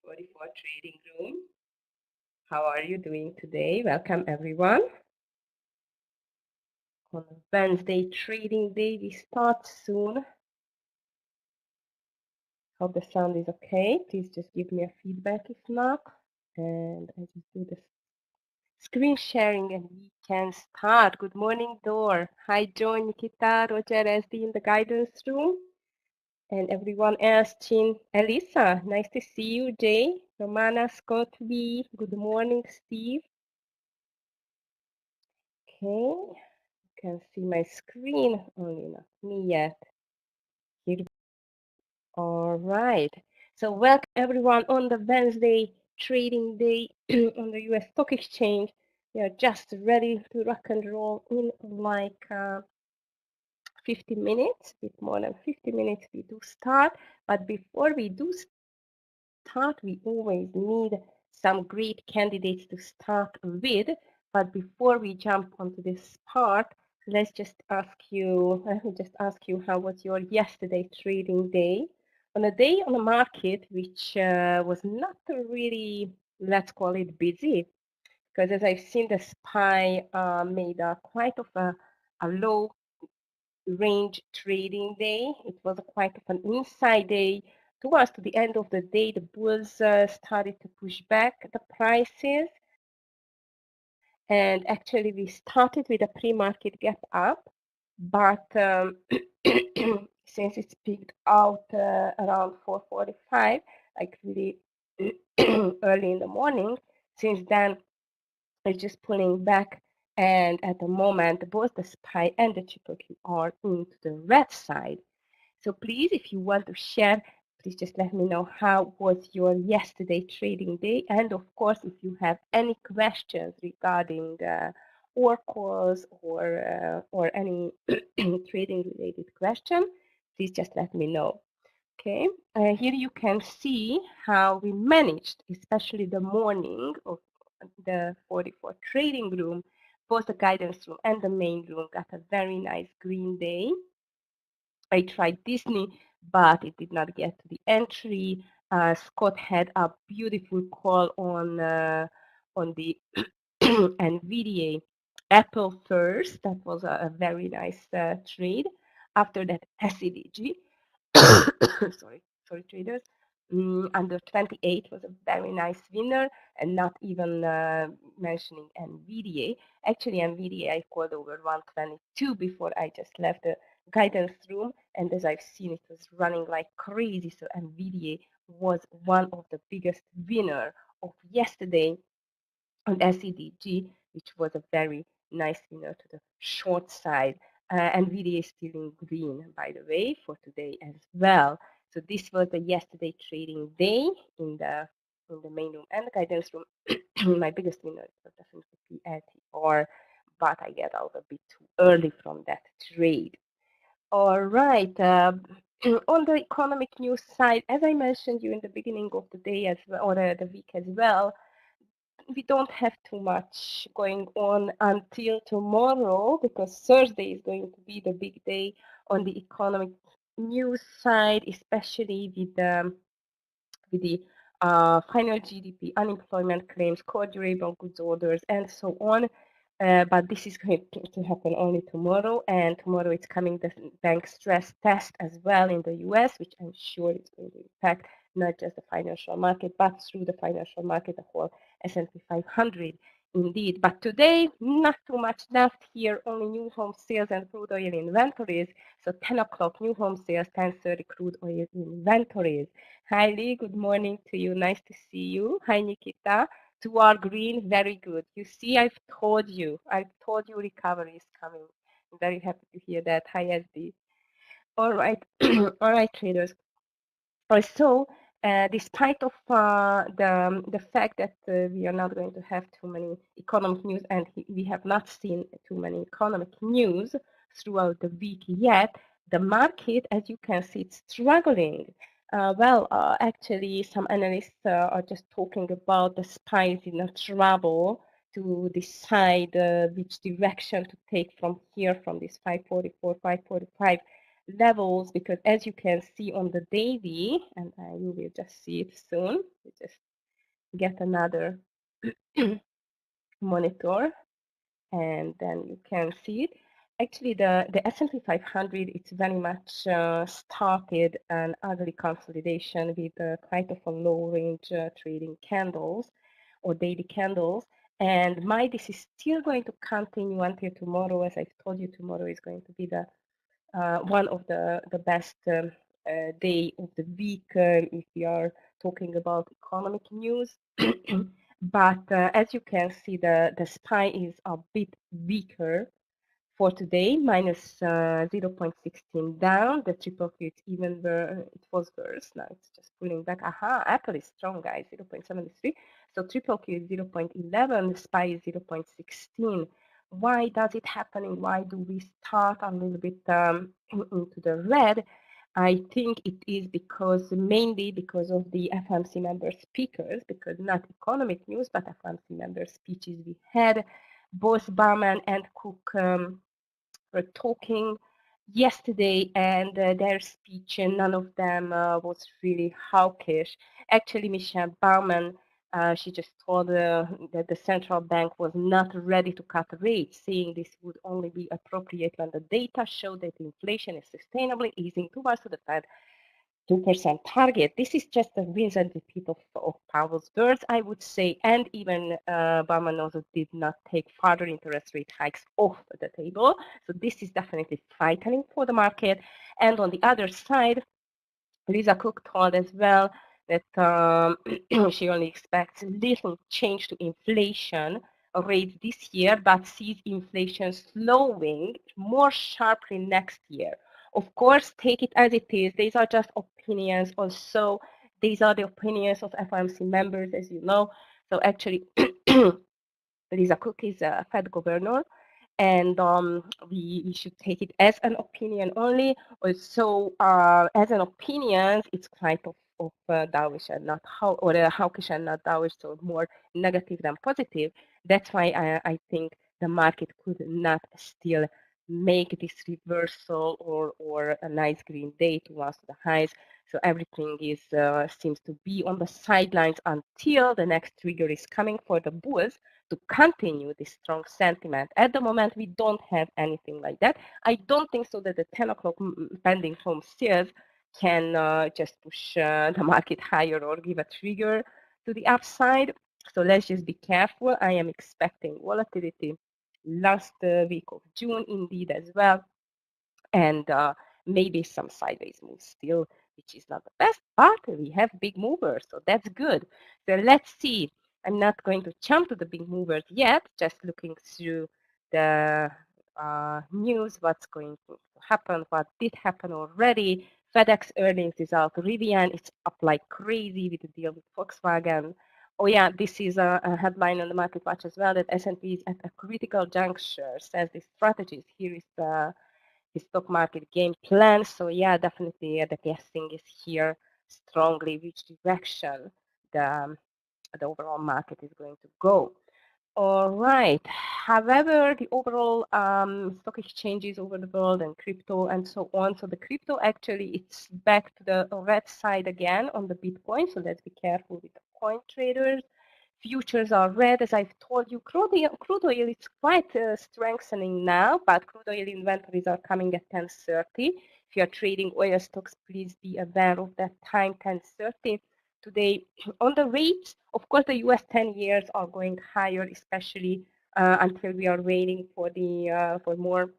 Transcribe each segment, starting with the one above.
44 Trading Room. How are you doing today? Welcome everyone. On Wednesday trading day, we start soon. Hope the sound is okay. Please just give me a feedback if not. And I just do the screen sharing and we can start. Good morning, Dor. Hi, John, Nikita, Roger, SD in the guidance room. And everyone else, Chin, Elisa, nice to see you, Jay, Romana, Scott, V, good morning, Steve. Okay, you can see my screen, only not me yet. Here. All right, so welcome everyone on the Wednesday trading day on the US Stock Exchange. We are just ready to rock and roll in like 50 minutes, a bit more than 50 minutes we do start. But before we do start, we always need some great candidates to start with. But before we jump onto this part, let me just ask you, how was your yesterday trading day? On a day on the market, which was not really, let's call it busy, because as I've seen, the SPY made quite of a low range trading day. It was quite of an inside day. Towards to the end of the day, the bulls started to push back the prices. And actually, we started with a pre-market gap up, but since it's peaked out around 4:45, like really early in the morning, since then it's just pulling back. And at the moment, both the SPY and the triple Q are into the red side. So please, if you want to share, please just let me know how was your yesterday trading day. And of course, if you have any questions regarding or calls or any trading related question, please just let me know. Okay, here you can see how we managed, especially the morning of the 44 trading room, both the guidance room and the main room got a very nice green day. I tried Disney, but it did not get to the entry. Scott had a beautiful call on the NVIDIA Apple first. That was a very nice trade. After that, SEDG. sorry, traders. Under 28 was a very nice winner, and not even mentioning NVIDIA. Actually, NVIDIA I called over 122 before I just left the guidance room, and as I've seen, it was running like crazy. So NVIDIA was one of the biggest winner of yesterday on SEDG, which was a very nice winner to the short side. NVIDIA is still in green, by the way, for today as well. So this was the yesterday trading day in the main room and the guidance room. My biggest winner was definitely PLTR, but I get out a bit too early from that trade. All right. On the economic news side, as I mentioned you in the beginning of the day as well, or the week as well, we don't have too much going on until tomorrow, because Thursday is going to be the big day on the economic news side, especially with the final GDP, unemployment claims, core durable goods orders, and so on. But this is going to happen only tomorrow, and tomorrow it's coming the bank stress test as well in the US, which I'm sure is going to impact not just the financial market, but through the financial market, the whole S&P 500 indeed. But today, not too much left here, only new home sales and crude oil inventories. So 10 o'clock new home sales, 10:30 crude oil inventories. Hi Lee, good morning to you. Nice to see you. Hi Nikita. To our green, very good. You see, I've told you recovery is coming. I'm very happy to hear that. Hi SD. All right, all right, traders. Also, despite of the fact that we are not going to have too many economic news, and we have not seen too many economic news throughout the week yet, the market, as you can see, it's struggling. Actually, some analysts are just talking about the SPY in a trouble to decide which direction to take from here, from this 544, 545 levels, because as you can see on the daily, and you will just see it soon, we just get another monitor, and then you can see it. Actually, the S&P 500, it's very much started an ugly consolidation with quite of a low range trading candles or daily candles. And this is still going to continue until tomorrow. As I've told you, tomorrow is going to be the one of the best day of the week if we are talking about economic news. But as you can see, the SPY is a bit weaker for today, minus 0.16 down. The triple Q, it's even where it was worse. Now it's just pulling back. Aha, Apple is strong, guys, 0.73. So triple Q is 0.11, SPY is 0.16. Why does it happening? Why do we start a little bit into the red? I think it is mainly because of the FOMC member speakers, because not economic news, but FOMC member speeches we had. Both Bauman and Cook were talking yesterday, and their speech, none of them was really hawkish. Actually, Michelle Bauman, she just told that the central bank was not ready to cut rates, saying this would only be appropriate when the data showed that inflation is sustainably easing towards the Fed 2% target. This is just a recent repeat of Powell's words, I would say, and even Obama also did not take further interest rate hikes off the table. So this is definitely frightening for the market. And on the other side, Lisa Cook told as well that she only expects little change to inflation rates this year, but sees inflation slowing more sharply next year. Of course, take it as it is. These are just opinions. Also, these are the opinions of FOMC members, as you know. So actually, Lisa Cook is a Fed governor, and we should take it as an opinion only. Also, as an opinion, it's quite of dovish and not hawkish and not dovish, so more negative than positive. That's why I think the market could not still make this reversal or a nice green day towards the highs. So everything is seems to be on the sidelines until the next trigger is coming for the bulls to continue this strong sentiment. At the moment, we don't have anything like that. I don't think so that the 10 o'clock pending home sales can just push the market higher or give a trigger to the upside. So let's just be careful. I am expecting volatility last week of June indeed as well, and maybe some sideways moves still, which is not the best, but we have big movers, so that's good. So let's see. I'm not going to jump to the big movers yet, just looking through the news, what's going to happen, what did happen already. FedEx earnings result, Rivian, it's up like crazy with the deal with Volkswagen. Oh yeah, this is a headline on the Market Watch as well, that S&P is at a critical juncture, says the strategist. Here is the stock market game plan. So yeah, definitely the guessing is here strongly which direction the overall market is going to go. All right. However, the overall stock exchanges over the world and crypto and so on. So the crypto actually it's back to the red side again on the Bitcoin. So let's be careful with the coin traders. Futures are red, as I've told you. Crude oil is quite strengthening now, but crude oil inventories are coming at 10:30. If you are trading oil stocks, please be aware of that time, 10:30. Today, on the rates, of course, the US 10 years are going higher, especially until we are waiting for more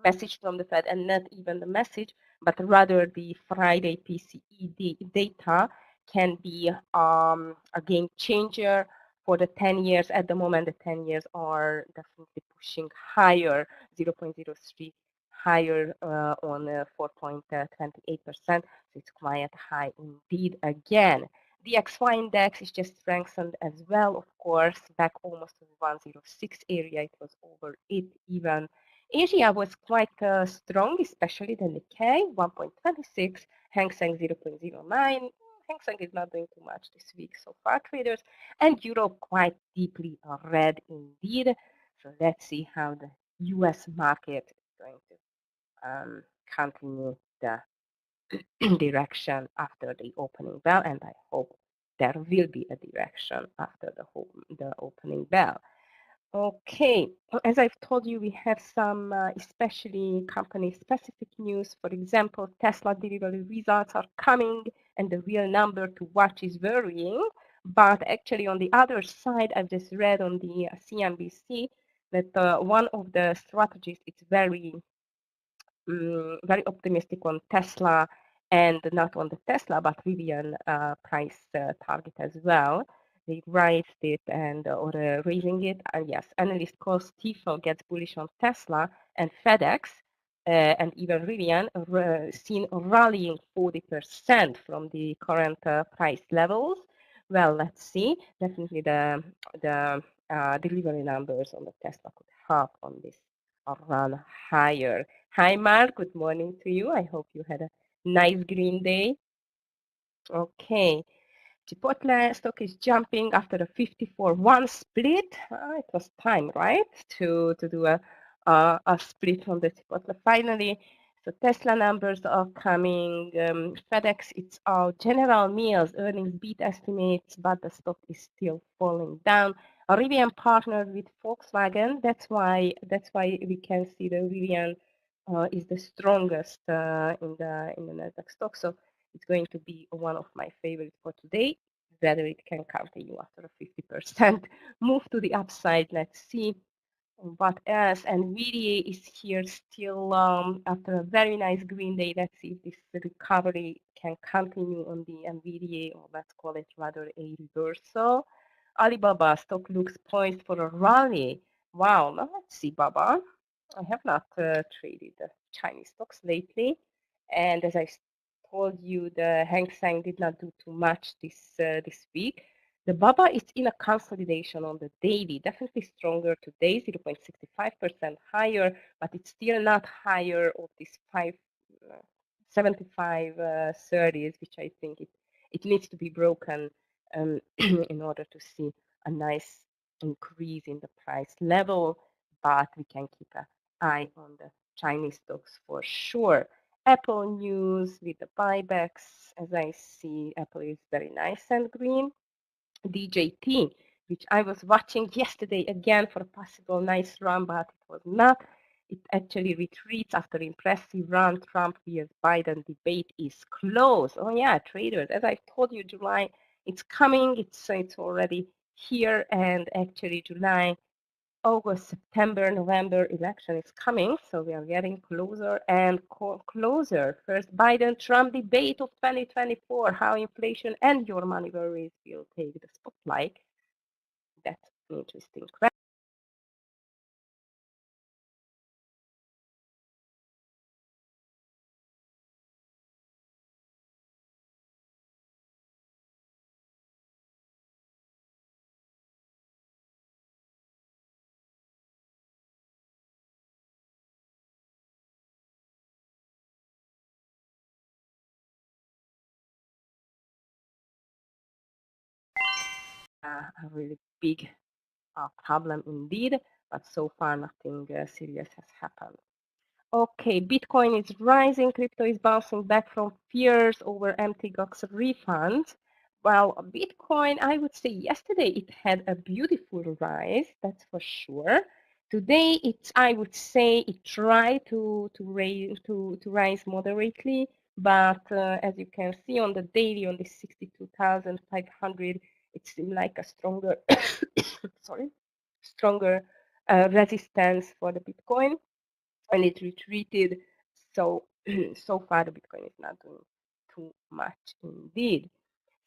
message from the Fed, and not even the message, but rather the Friday PCE data can be a game changer for the 10 years. At the moment, the 10 years are definitely pushing higher, 0.03 higher on 4.28%. So it's quite high indeed again. The XY index is just strengthened as well, of course, back almost to the 106 area. It was over it even. Asia was quite strong, especially the Nikkei, 1.26, Hang Seng 0.09. Hang Seng is not doing too much this week so far, traders, and Europe quite deeply red indeed. So let's see how the US market is going to continue the direction after the opening bell, and I hope there will be a direction after the opening bell. Okay, as I've told you, we have some especially company-specific news. For example, Tesla delivery results are coming, and the real number to watch is varying. But actually, on the other side, I've just read on the CNBC that one of the strategies is very optimistic on Tesla, and not on the Tesla, but Rivian price target as well. They raised it and or raising it. And yes, analyst calls Stifel gets bullish on Tesla, and FedEx and even Rivian seen rallying 40% from the current price levels. Well, let's see. Definitely the delivery numbers on the Tesla could help on this run higher. Hi, Mark. Good morning to you. I hope you had a nice green day. Okay. Chipotle stock is jumping after a 54-1 split. It was time, right, to do a split on the Chipotle finally. So Tesla numbers are coming. FedEx, it's out. General Mills earnings beat estimates, but the stock is still falling down. Rivian partnered with Volkswagen. That's why we can see the Rivian is the strongest in the Nasdaq stock. So it's going to be one of my favorites for today. Whether it can continue after a 50% move to the upside. Let's see what else. And VDA is here still after a very nice green day. Let's see if this recovery can continue on the NVDA, or let's call it rather a reversal. Alibaba stock looks poised for a rally. Wow, now let's see, Baba. I have not traded the Chinese stocks lately, and as I told you, the Hang Seng did not do too much this week. The BABA is in a consolidation on the daily, definitely stronger today, 0.65% higher, but it's still not higher of this 75 30s, which I think it needs to be broken in order to see a nice increase in the price level, but we can keep an eye on the Chinese stocks for sure. Apple news with the buybacks. As I see, Apple is very nice and green. DJT, which I was watching yesterday again for a possible nice run, but it was not. It actually retreats after impressive run. Trump vs. Biden debate is close. Oh yeah, traders. As I told you, July, it's coming. It's already here, and actually July, August, September, November election is coming, so we are getting closer and closer. First Biden-Trump debate of 2024, how inflation and your money worries will take the spotlight. That's an interesting question. A really big problem indeed, but so far nothing serious has happened. Okay, Bitcoin is rising, crypto is bouncing back from fears over MTGOX refunds. Well, Bitcoin, I would say yesterday it had a beautiful rise, that's for sure. Today, I would say it tried to rise moderately, but as you can see on the daily, on the 62,500, it seemed like a stronger, stronger resistance for the Bitcoin, and it retreated. So so far the Bitcoin is not doing too much indeed.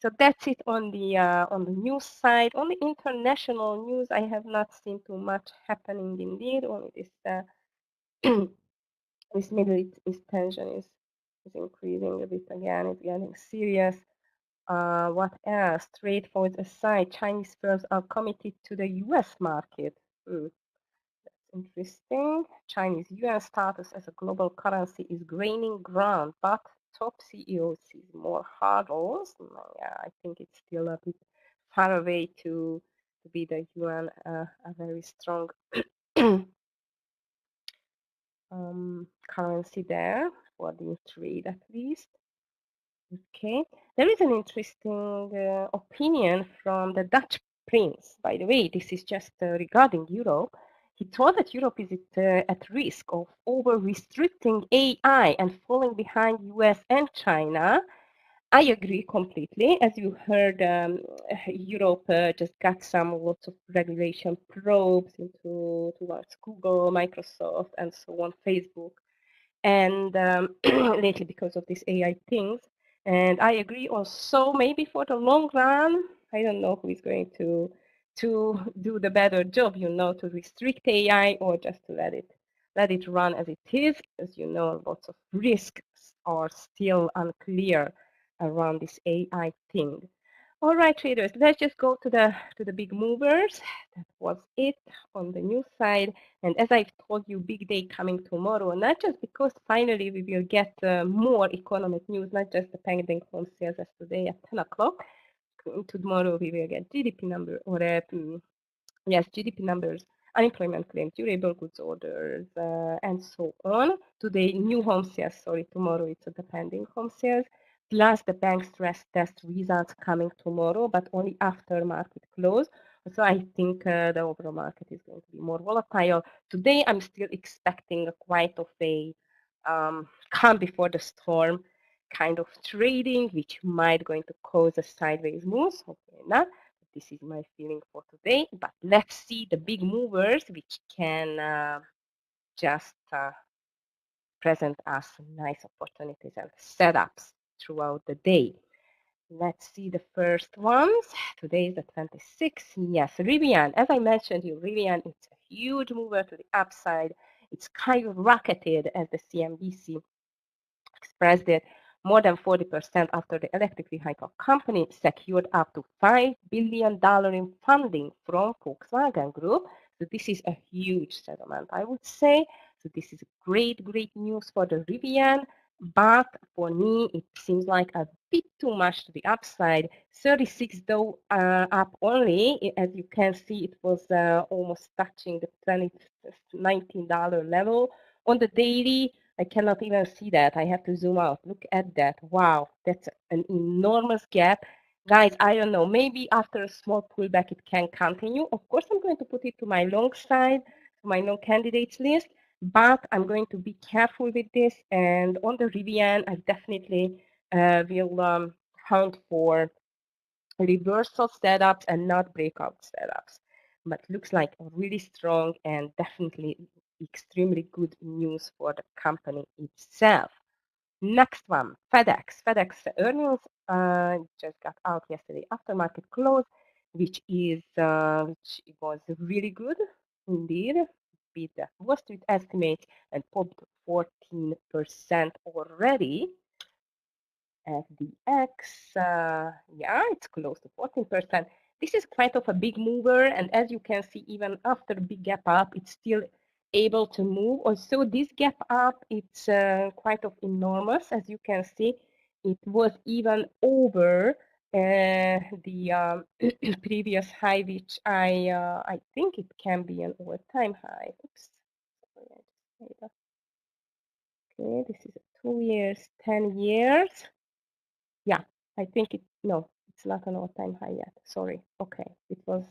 So that's it on the news side. On the international news, I have not seen too much happening indeed. Only this Middle East tension is increasing a bit again. It's getting serious. What else? Trade flows aside, Chinese firms are committed to the U.S. market. Interesting. Chinese yuan status as a global currency is gaining ground, but top CEO sees more hurdles. Yeah, I think it's still a bit far away to be the yuan a very strong currency there for the trade at least. Okay, there is an interesting opinion from the Dutch prince. By the way, this is just regarding Europe. He thought that Europe is at risk of over-restricting AI and falling behind US and China. I agree completely. As you heard, Europe just got some lots of regulation probes towards Google, Microsoft, and so on, Facebook, and lately because of these AI things. And I agree also, maybe for the long run, I don't know who is going to do the better job, to restrict AI or just to let it run as it is. As you know, lots of risks are still unclear around this AI thing. All right, traders, let's just go to the big movers. That was it on the news side. And as I've told you, big day coming tomorrow, not just because finally we will get more economic news, not just the pending home sales as today at 10 o'clock. Tomorrow we will get GDP number or yes, GDP numbers, unemployment claims, durable goods orders, and so on. Today, new home sales, sorry, tomorrow it's the pending home sales, plus the bank stress test results coming tomorrow, but only after market close. So I think the overall market is going to be more volatile. Today, I'm still expecting quite of a calm before the storm kind of trading, which might going to cause a sideways move. Hopefully not. This is my feeling for today, but let's see the big movers which can just present us nice opportunities and setups throughout the day. Let's see the first ones. Today is the 26th. Yes, Rivian. As I mentioned you, Rivian is a huge mover to the upside. It's skyrocketed as the CNBC expressed it. More than 40% after the electric vehicle company secured up to $5 billion in funding from Volkswagen Group. So this is a huge settlement, I would say. So this is great, great news for the Rivian. But for me, it seems like a bit too much to the upside. 36 though up only. As you can see, it was almost touching the $19 level on the daily. I cannot even see that. I have to zoom out. Look at that. Wow, that's an enormous gap. Guys, I don't know. Maybe after a small pullback, it can continue. Of course, I'm going to put it to my long side, to my long candidates list, but I'm going to be careful with this. And on the Rivian, I definitely will hunt for reversal setups and not breakout setups. But looks like a really strong and definitely extremely good news for the company itself. Next one, FedEx. FedEx earnings just got out yesterday after market close, which was really good indeed. Beat the Wall Street estimate and popped 14% already. FDX, yeah, it's close to 14%. This is quite of a big mover, and as you can see, even after big gap up, it's still able to move. Also, this gap up, it's quite of enormous, as you can see. It was even over the previous high, which I think it can be an all-time high. Oops. Okay, this is 2 years, 10 years. Yeah, I think no, it's not an all-time high yet. Sorry. Okay, it was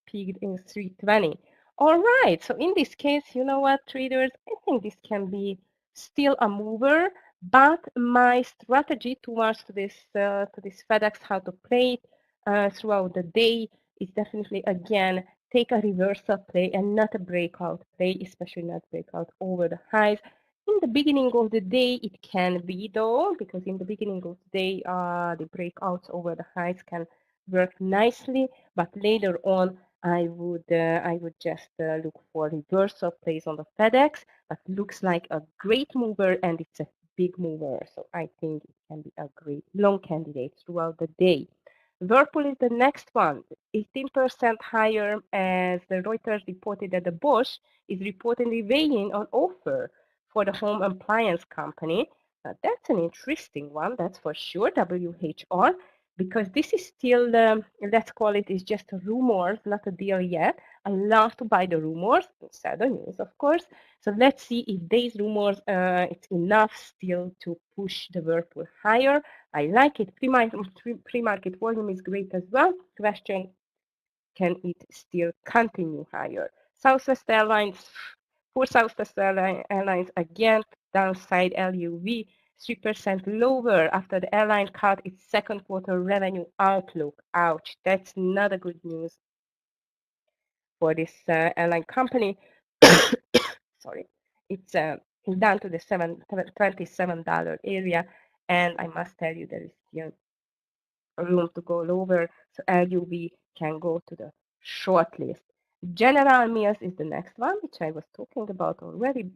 peaked in 320. All right, so in this case, you know what, traders, I think this can be still a mover, but my strategy towards this FedEx, how to play it throughout the day is definitely, again, take a reversal play and not a breakout play, especially not breakout over the highs. In the beginning of the day, it can be though, because in the beginning of the day, the breakouts over the highs can work nicely, but later on, I would just look for reversal plays on the FedEx, but looks like a great mover and it's a big mover. So I think it can be a great long candidate throughout the day. Whirlpool is the next one, 18% higher as the Reuters reported that the Bosch is reportedly weighing on offer for the home appliance company. That's an interesting one, that's for sure, WHR. because this is still, let's call it, is just rumors, not a deal yet. I love to buy the rumors instead of news, of course. So let's see if these rumors, it's enough still to push the Whirlpool higher. I like it. Pre-market volume is great as well. Question, can it still continue higher? Southwest Airlines, for Southwest Airlines, again, downside LUV, 3% lower after the airline cut its second quarter revenue outlook. Ouch, that's not a good news for this airline company. Sorry, it's down to the $27 area, and I must tell you there is still room to go lower, so LUV can go to the short list. General Mills is the next one, which I was talking about already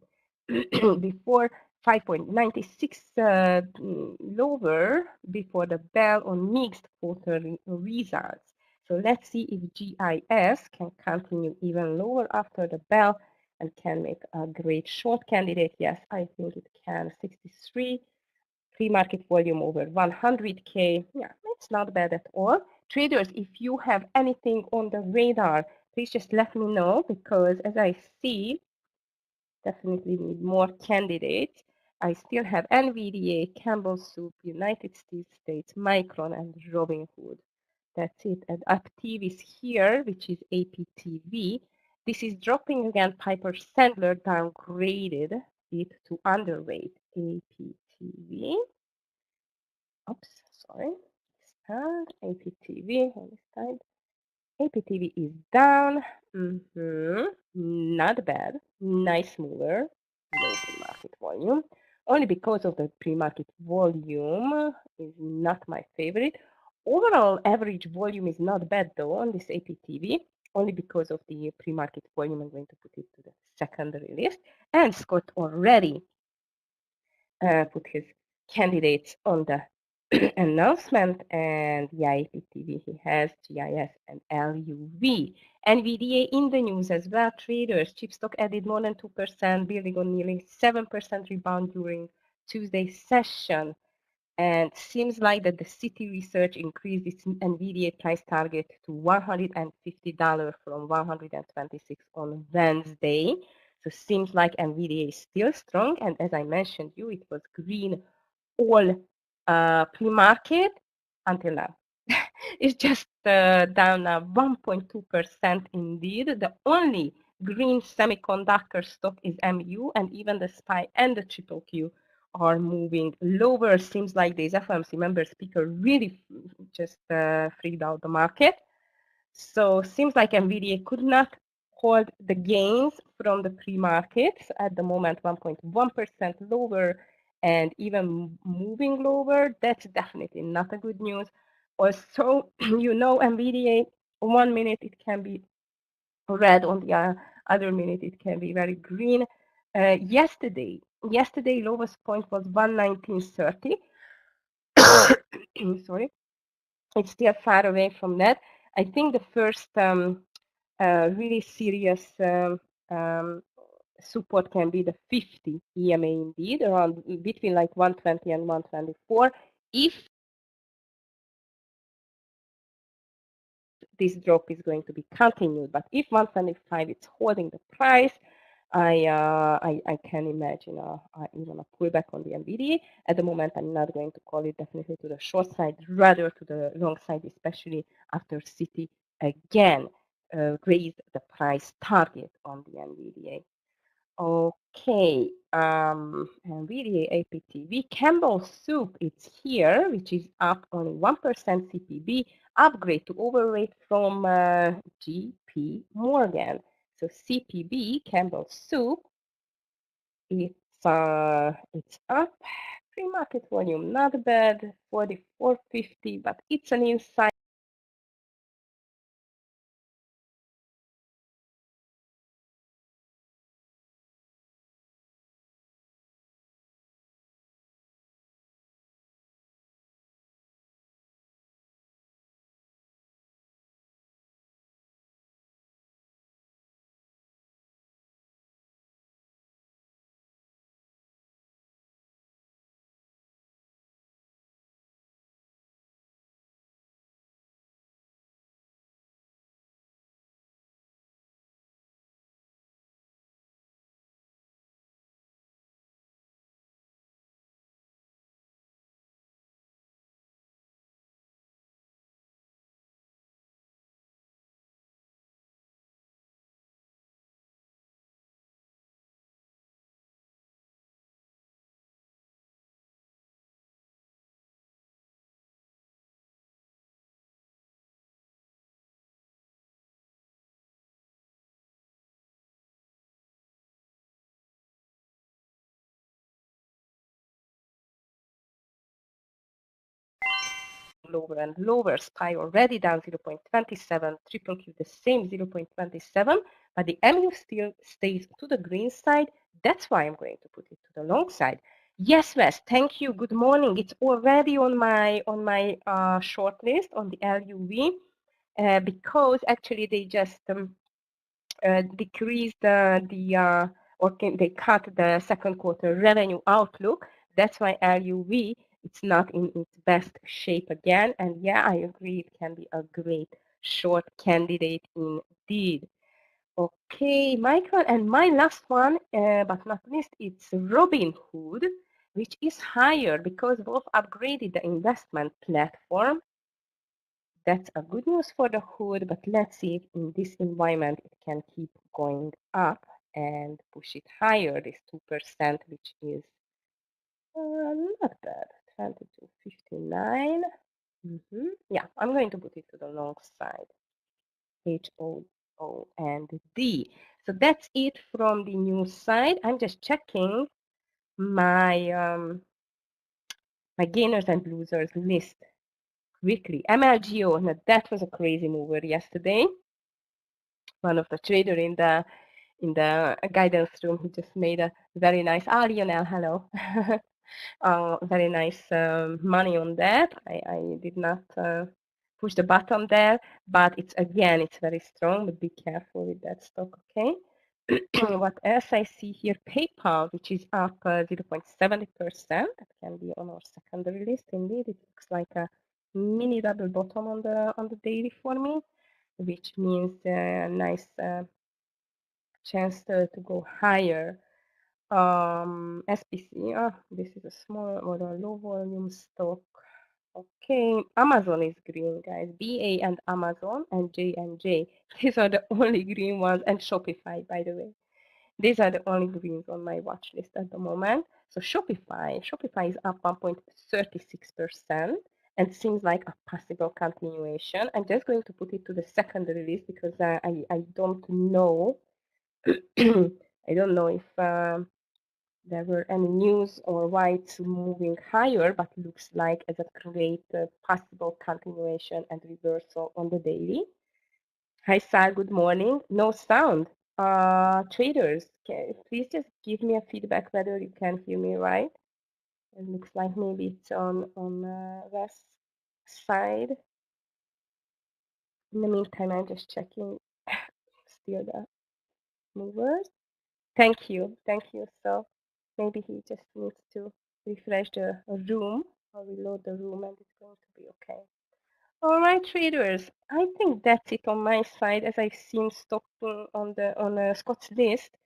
before. 5.96 lower before the bell on mixed quarterly results. So let's see if GIS can continue even lower after the bell and can make a great short candidate. Yes, I think it can. 63. Pre-market volume over 100K. Yeah, it's not bad at all. Traders, if you have anything on the radar, please just let me know, because as I see, definitely need more candidates. I still have NVDA, Campbell Soup, United States, Micron, and Robinhood. That's it. And Active is here, which is APTV. This is dropping again. Piper Sandler downgraded it to underweight. APTV. Oops, sorry. Expand APTV on this side. APTV is down. Not bad. Nice mover. Low pre-market volume. Only because of the pre-market volume is not my favorite. Overall average volume is not bad though on this APTV. Only because of the pre-market volume, I'm going to put it to the secondary list. And Scott already put his candidates on the announcement, and the IPTV he has GIS and LUV. NVDA in the news as well. Traders, chip stock added more than 2%, building on nearly 7% rebound during Tuesday's session. And seems like that the Citi Research increased its NVDA price target to $150 from $126 on Wednesday. So seems like NVDA is still strong. And as I mentioned you, it was green all pre-market until now. It's just down 1.2% indeed. The only green semiconductor stock is MU, and even the SPY and the triple Q are moving lower. Seems like this FOMC member speaker really just freaked out the market. So seems like NVIDIA could not hold the gains from the pre-markets at the moment, 1.1% lower and even moving lower. That's definitely not a good news. Also, you know, NVIDIA, 1 minute it can be red, on the other minute it can be very green. Yesterday lowest point was 119.30. Sorry, it's still far away from that. I think the first really serious support can be the 50 EMA indeed, around between like 120 and 124. If this drop is going to be continued, but if 125 is holding the price, I can imagine even a pullback on the NVDA. At the moment, I'm not going to call it definitely to the short side, rather to the long side, especially after Citi again raised the price target on the NVDA. Okay, NVDA APTV. Campbell Soup, it's here, which is up only 1% CPB, upgrade to overweight from GP Morgan. So CPB, Campbell Soup, it's up. Pre-market volume, not bad, 44.50, but it's an inside. lower and lower. SPY already down 0.27, triple Q the same 0.27, but the MU still stays to the green side. That's why I'm going to put it to the long side. Yes, Wes, thank you. Good morning. It's already on my short list on the LUV because actually they just decreased they cut the second quarter revenue outlook. That's why LUV it's not in its best shape again. And yeah, I agree, it can be a great short candidate indeed. Okay, Michael, and my last one, but not least, it's Robinhood, which is higher because both upgraded the investment platform. That's a good news for the hood, but let's see if in this environment it can keep going up and push it higher, this 2%, which is not bad, 22.59. Yeah, I'm going to put it to the long side, HOO and D. So that's it from the news side. I'm just checking my my gainers and losers list quickly. MLGO, now that was a crazy mover yesterday. One of the trader in the guidance room, he just made a very nice, Lionel, hello. Very nice money on that. I did not push the button there, but it's very strong, but be careful with that stock, okay? What else I see here? PayPal, which is up 0.70%. That can be on our secondary list. Indeed, it looks like a mini double bottom on the daily for me, which means a nice chance to go higher. SPC, this is a small or a low volume stock. Okay, Amazon is green, guys. BA and Amazon and J&J. These are the only green ones, and Shopify, by the way. These are the only greens on my watch list at the moment. So Shopify is up 1.36% and seems like a possible continuation. I'm just going to put it to the secondary list because I don't know. I don't know if there were any news or why it's moving higher, but looks like as a great possible continuation and reversal on the daily. Hi, Sal. Good morning. No sound. Traders, please just give me a feedback whether you can hear me right. It looks like maybe it's on west side. In the meantime, I'm just checking still the movers. Thank you. So maybe he just needs to refresh the room or reload the room and it's going to be okay. All right, traders. I think that's it on my side. As I've seen Stockton on Scott's list,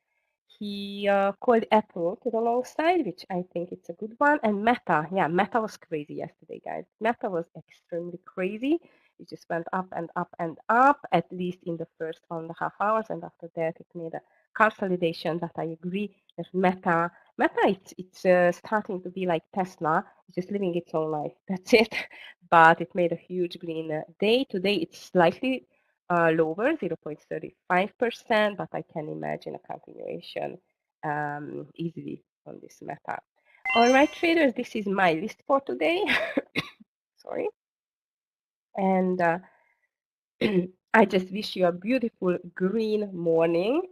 he called Apple to the long side, which I think it's a good one. And Meta, yeah, Meta was crazy yesterday, guys. Meta was extremely crazy. It just went up and up and up, at least in the first 1.5 hours, and after that it made a consolidation. But I agree that Meta, it's starting to be like Tesla. It's just living its own life. That's it. But it made a huge green day. Today it's slightly lower, 0.35%, but I can imagine a continuation easily on this Meta. All right, traders, this is my list for today. Sorry. And I just wish you a beautiful green morning.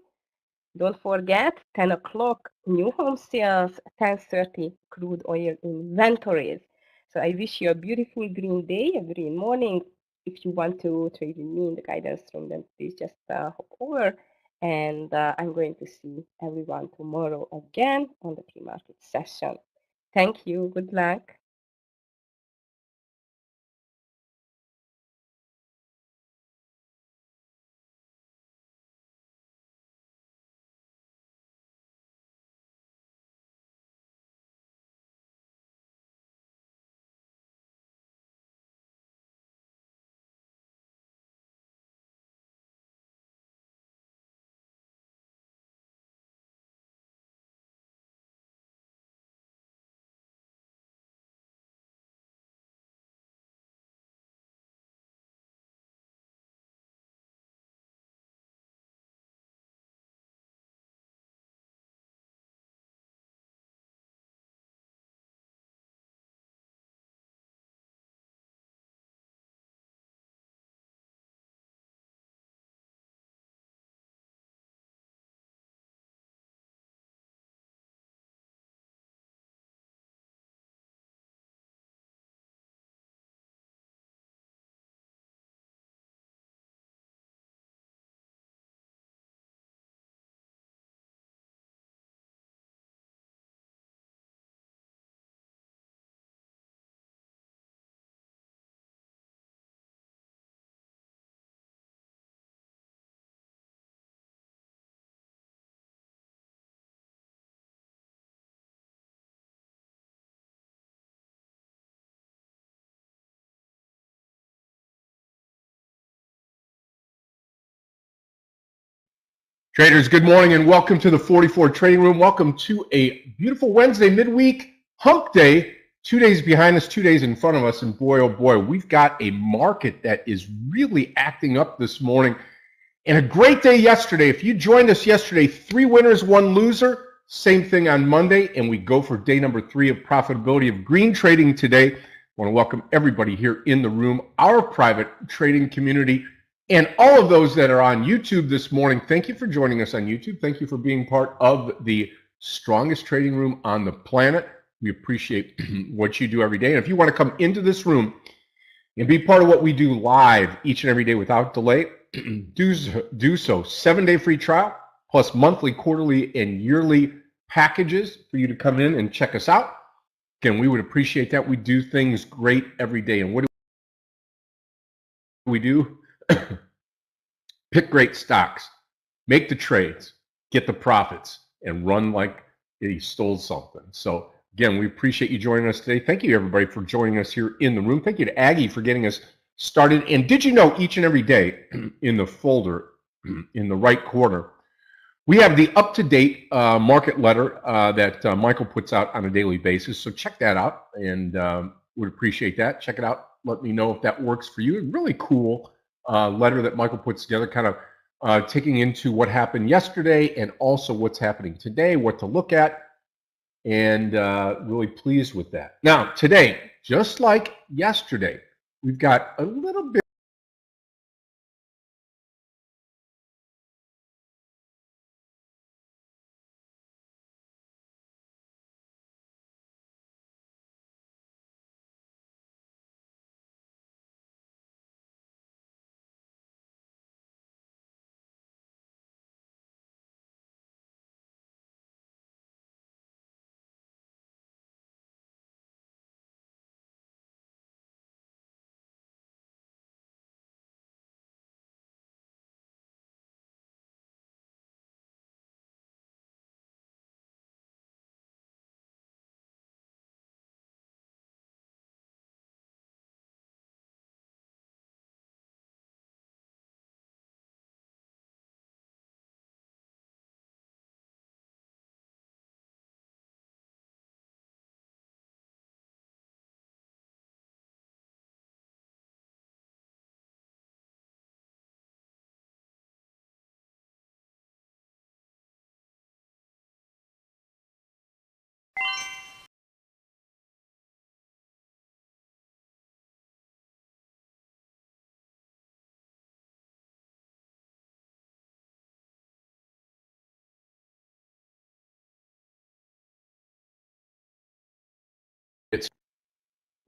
Don't forget, 10 o'clock, new home sales, 10:30, crude oil inventories. So I wish you a beautiful green day, a green morning. If you want to trade with me in the guidance room, then please just hop over. And I'm going to see everyone tomorrow again on the pre-market session. Thank you. Good luck. Traders, good morning and welcome to the 44 Trading Room. Welcome to a beautiful Wednesday midweek hump day. 2 days behind us, 2 days in front of us, and boy, oh boy, we've got a market that is really acting up this morning. And a great day yesterday. If you joined us yesterday, 3 winners, 1 loser. Same thing on Monday, and we go for day number 3 of profitability of green trading today. I want to welcome everybody here in the room, our private trading community, and all of those that are on YouTube this morning. Thank you for joining us on YouTube. Thank you for being part of the strongest trading room on the planet. We appreciate what you do every day. And if you want to come into this room and be part of what we do live each and every day without delay, do so. 7-day free trial plus monthly, quarterly, and yearly packages for you to come in and check us out. Again, we would appreciate that. We do things great every day. And what do we do? Pick great stocks, make the trades, get the profits, and run like he stole something. So again, we appreciate you joining us today. Thank you, everybody, for joining us here in the room. Thank you to Aggie for getting us started. And did you know each and every day in the folder, in the right corner, we have the up-to-date market letter that Michael puts out on a daily basis. So check that out, and would appreciate that. Check it out. Let me know if that works for you. Really cool letter that Michael puts together, kind of taking into what happened yesterday and also what's happening today, what to look at, and really pleased with that. Now, today, just like yesterday, we've got a little bit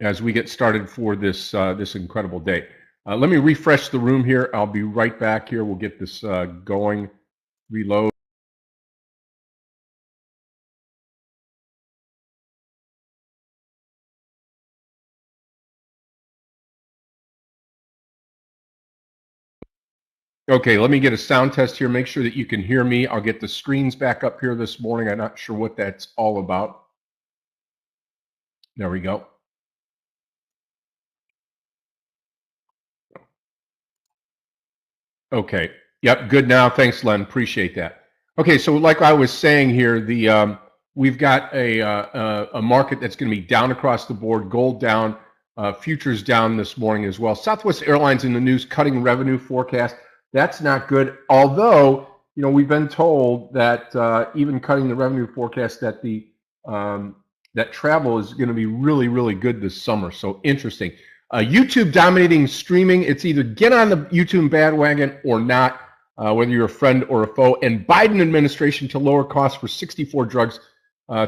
as we get started for this this incredible day. Let me refresh the room here. I'll be right back here. We'll get this going. Reload. Okay, let me get a sound test here. Make sure that you can hear me. I'll get the screens back up here this morning. I'm not sure what that's all about. There we go. Okay. Yep. Good now. Thanks, Len. Appreciate that. Okay. So, like I was saying here, the we've got a market that's going to be down across the board. Gold down, futures down this morning as well. Southwest Airlines in the news, cutting revenue forecast. That's not good. Although, you know, we've been told that even cutting the revenue forecast, that the that travel is going to be really, really good this summer. So interesting. YouTube dominating streaming. It's either get on the YouTube bandwagon or not, whether you're a friend or a foe. And Biden administration to lower costs for 64 drugs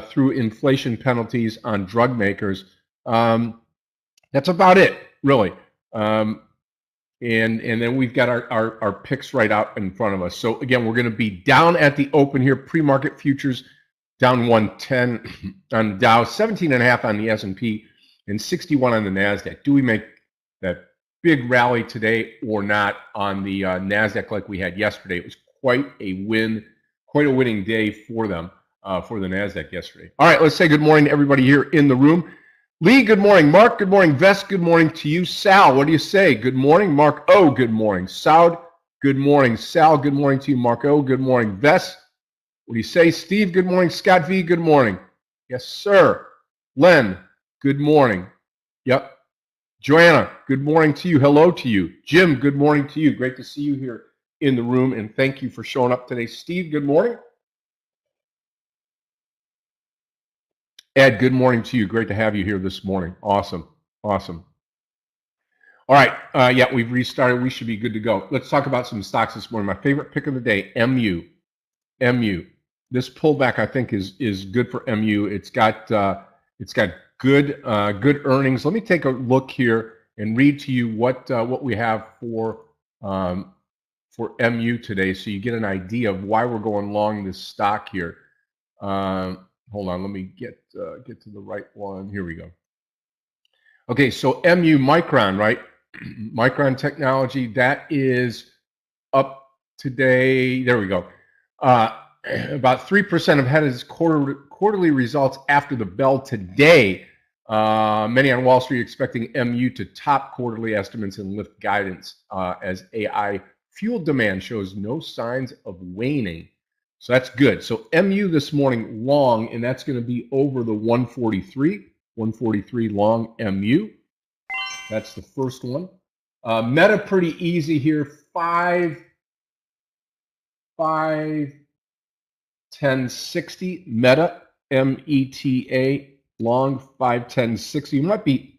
through inflation penalties on drug makers. That's about it, really. And then we've got our picks right out in front of us. So again, we're going to be down at the open here. Pre-market futures down 110 on the Dow, 17.5 on the S&P, and 61 on the NASDAQ. Do we make that big rally today or not on the NASDAQ like we had yesterday? It was quite a win, quite a winning day for them, for the NASDAQ yesterday. All right, let's say good morning to everybody here in the room. Lee, good morning. Mark, good morning. Vest, good morning to you. Sal, what do you say? Good morning. Mark, oh, good morning. Saud, Good morning, Sal. Good morning to you, Marco. Good morning, Vess. What do you say, Steve? Good morning, Scott V. Good morning. Yes, sir. Len, good morning. Yep. Joanna, good morning to you. Hello to you. Jim, good morning to you. Great to see you here in the room, and thank you for showing up today. Steve, good morning. Ed, good morning to you. Great to have you here this morning. Awesome. Awesome. All right. Yeah, we've restarted. We should be good to go. Let's talk about some stocks this morning. My favorite pick of the day, MU. MU. This pullback, I think, is good for MU. It's got good earnings. Let me take a look here and read to you what we have for MU today, so you get an idea of why we're going long this stock here. Hold on, let me get to the right one. Here we go. Okay, so MU Micron, right? Micron Technology, that is up today. There we go. About 3% ahead of its quarterly results after the bell today. Many on Wall Street expecting MU to top quarterly estimates and lift guidance as AI fuel demand shows no signs of waning. So that's good. So MU this morning long, and that's going to be over the 143 long MU. That's the first one. Meta pretty easy here. 51060 Meta, META long 51060. You might be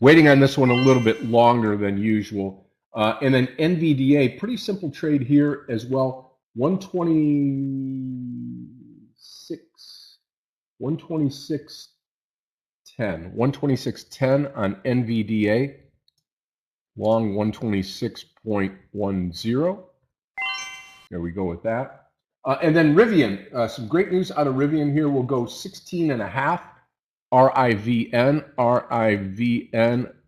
waiting on this one a little bit longer than usual. And then NVDA, pretty simple trade here as well. 126.10 on NVDA, long 126.10. There we go with that. And then Rivian, some great news out of Rivian here. We'll go 16.5, RIVN,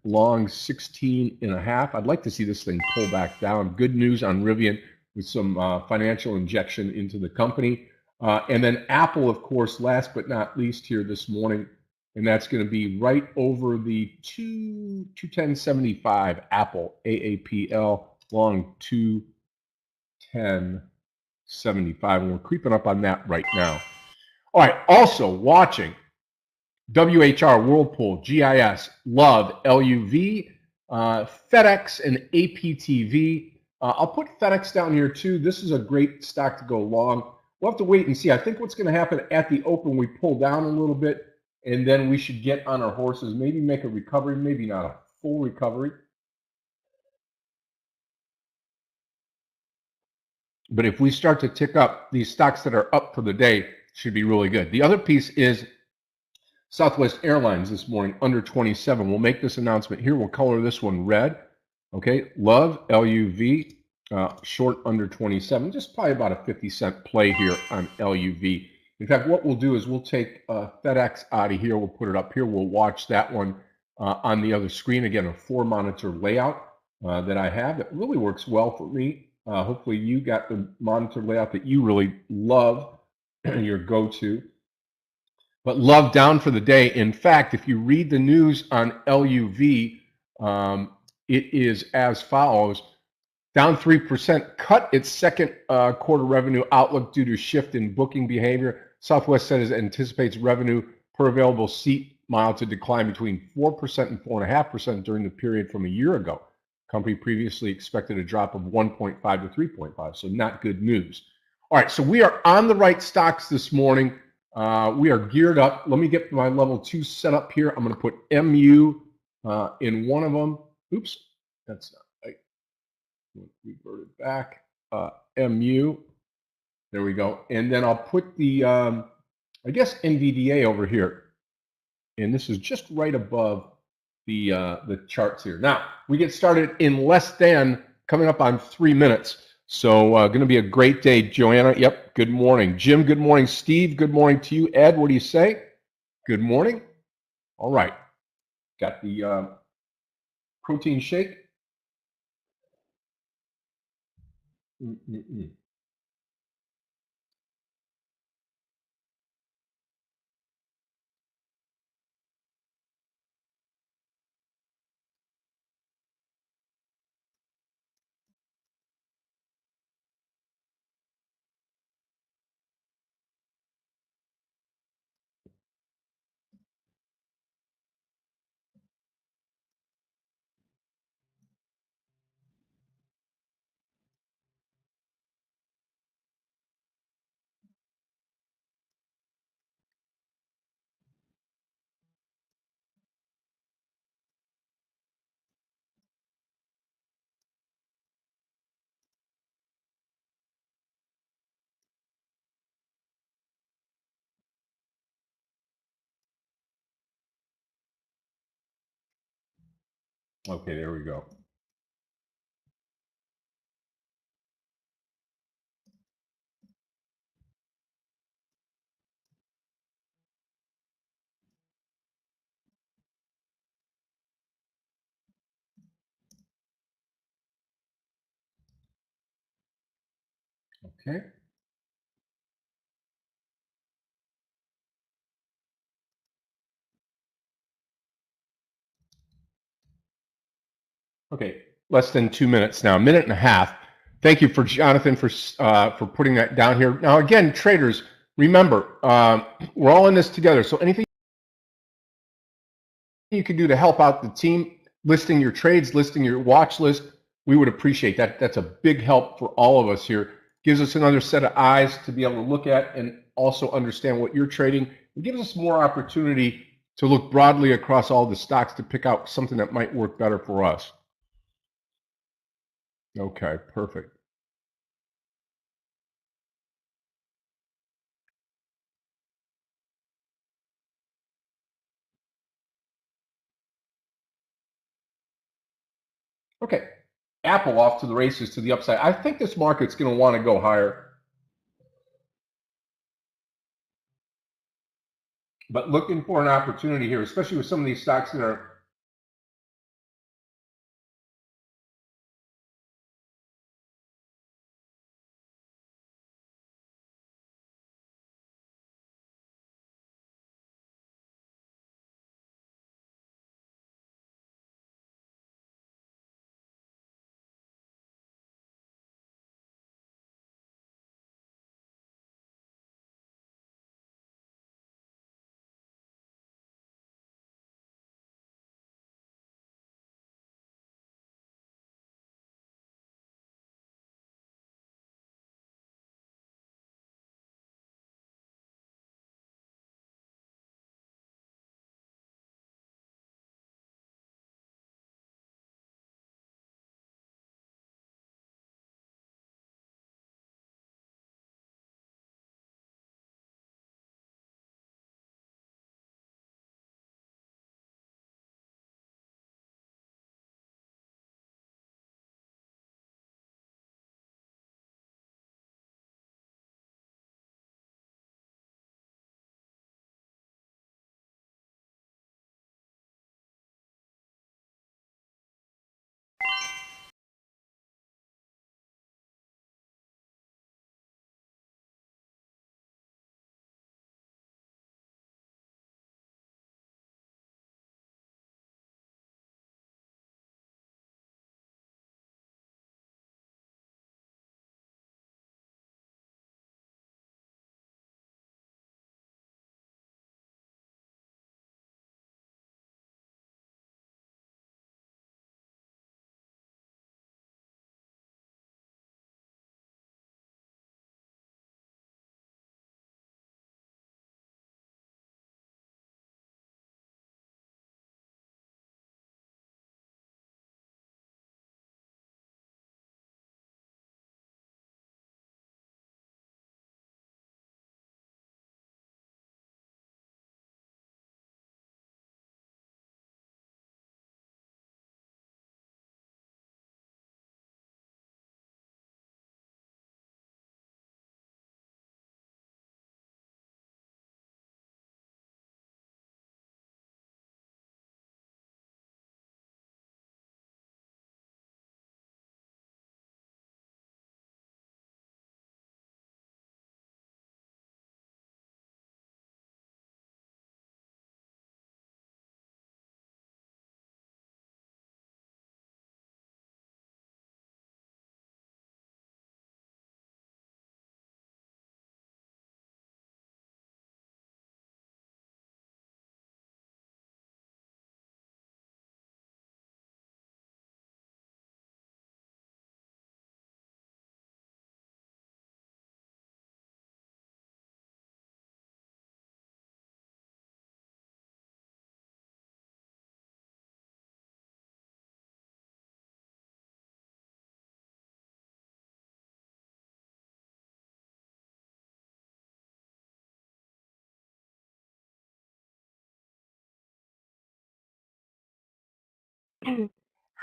long 16.5. I'd like to see this thing pull back down. Good news on Rivian with some financial injection into the company. And then Apple, of course, last but not least here this morning, and that's going to be right over the 210.75 Apple, AAPL, long 210.75, and we're creeping up on that right now. All right, also watching WHR, Whirlpool, GIS, Love, LUV, FedEx, and APTV. I'll put FedEx down here too. This is a great stock to go long. We'll have to wait and see. I think what's going to happen at the open, we pull down a little bit, and then we should get on our horses, maybe make a recovery, maybe not a full recovery. But if we start to tick up, these stocks that are up for the day should be really good. The other piece is Southwest Airlines this morning, under 27. We'll make this announcement here. We'll color this one red. Okay, Love, LUV, short under 27. Just probably about a 50-cent play here on LUV. In fact, what we'll do is we'll take FedEx out of here. We'll put it up here. We'll watch that one on the other screen. Again, a 4-monitor layout that I have that really works well for me. Hopefully you got the monitor layout that you really love, your go-to. But Love down for the day. In fact, if you read the news on LUV, it is as follows. Down 3%, cut its second quarter revenue outlook due to shift in booking behavior. Southwest said it anticipates revenue per available seat mile to decline between 4% and 4.5% during the period from a year ago. Company previously expected a drop of 1.5 to 3.5, so not good news. All right, so we are on the right stocks this morning. We are geared up. Let me get my level 2 set up here. I'm going to put MU in one of them. Oops, that's not right. Revert it back. MU. There we go. And then I'll put the, I guess, NVDA over here. And this is just right above the charts here. Now, we get started in less than, coming up on 3 minutes. So going to be a great day. Joanna, yep, good morning. Jim, good morning. Steve, good morning to you. Ed, what do you say? Good morning. All right. Got the protein shake. Okay, there we go. Okay. Okay, less than 2 minutes now, a minute and a half. Thank you for Jonathan for putting that down here. Now, again, traders, remember, we're all in this together. So anything you can do to help out the team, listing your trades, listing your watch list, we would appreciate that. That's a big help for all of us here. Gives us another set of eyes to be able to look at and also understand what you're trading. It gives us more opportunity to look broadly across all the stocks to pick out something that might work better for us. Okay, perfect. Okay, Apple off to the races to the upside. I think this market's going to want to go higher, but looking for an opportunity here, especially with some of these stocks that are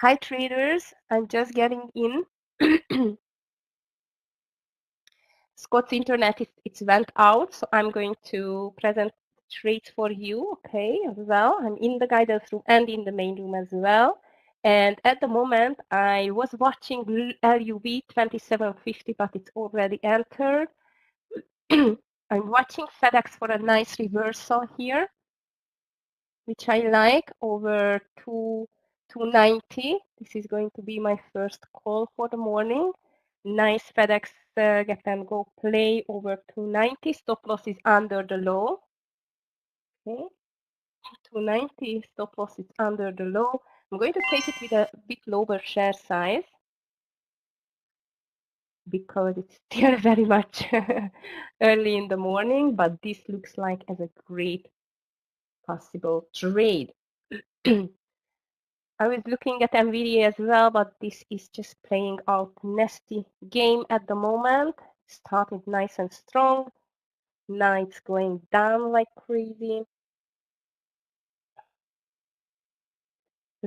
Hi traders, I'm just getting in. Scott's internet it went out, so I'm going to present trades for you, okay, as well. I'm in the guidance room and in the main room as well. And at the moment, I was watching LUV 2750, but it's already entered. I'm watching FedEx for a nice reversal here, which I like, over 290. This is going to be my first call for the morning. Nice FedEx get and go play over 290. Stop loss is under the low. Okay, 290, stop loss is under the low. I'm going to take it with a bit lower share size because it's still very much early in the morning, but this looks like as a great possible trade. I was looking at NVIDIA as well, but this is just playing out nasty game at the moment. Started nice and strong. Now it's going down like crazy.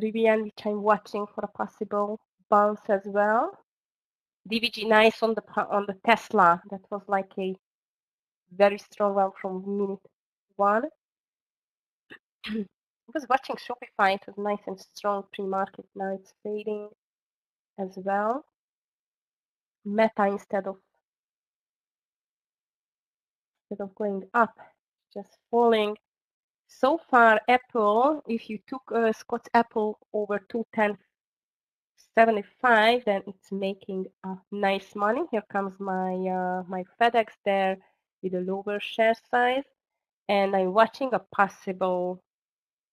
Rivian, which I'm watching for a possible bounce as well. DVG nice on the Tesla. That was like a very strong one from minute one. I was watching Shopify. It was nice and strong pre-market. Now it's fading as well. Meta instead of going up, just falling. So far, Apple, if you took Scott's Apple over 210.75, then it's making nice money. Here comes my my FedEx there with a lower share size, and I'm watching a possible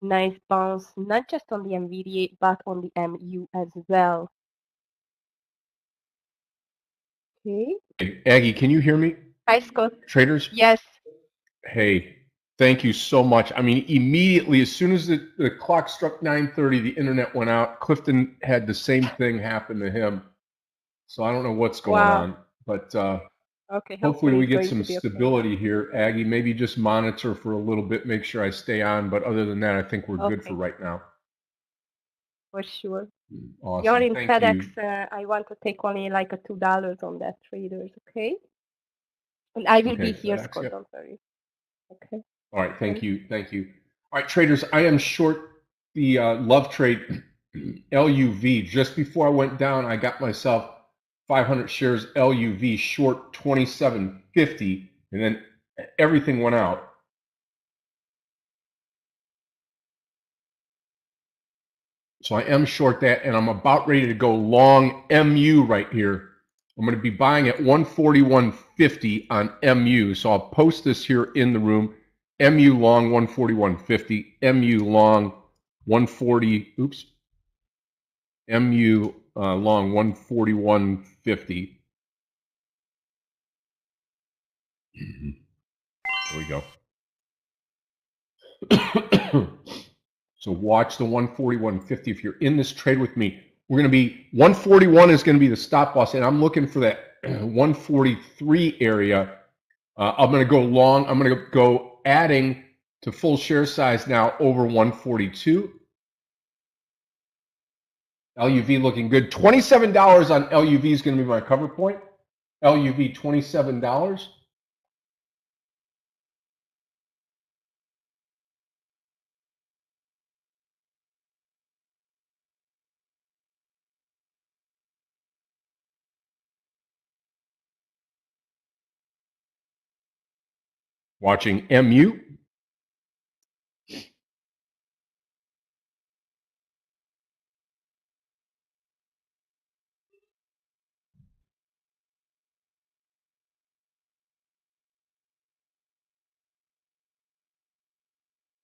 nice bounce, not just on the NVDA, but on the MU as well. Okay. Aggie, can you hear me? Hi, Scott. Traders? Yes. Hey, thank you so much. I mean, immediately, as soon as the clock struck 9:30, the internet went out. Clifton had the same thing happen to him. So I don't know what's going on, but Okay, hopefully we it's get going some to be okay. stability here. Aggie, maybe just monitor for a little bit, make sure I stay on. But other than that, I think we're good for right now. For sure. Awesome. You're in Thank FedEx. you. I want to take only like a $2 on that, traders, okay? And I will be here, FedEx, Scott, yep. don't worry. Okay. All right, thank you. All right, traders, I am short the love trade LUV. Just before I went down, I got myself 500 shares LUV short 27.50, and then everything went out. So I am short that, and I'm about ready to go long MU right here. I'm going to be buying at 141.50 on MU. So I'll post this here in the room. MU long 141.50, MU long 140, oops, MU long 141.50. There we go. So watch the 141.50 if you're in this trade with me. We're going to be 141 is going to be the stop loss, and I'm looking for that 143 area. I'm going to go long. I'm going to go adding to full share size now over 142. LUV looking good. $27 on LUV is going to be my cover point. LUV $27. Watching MU.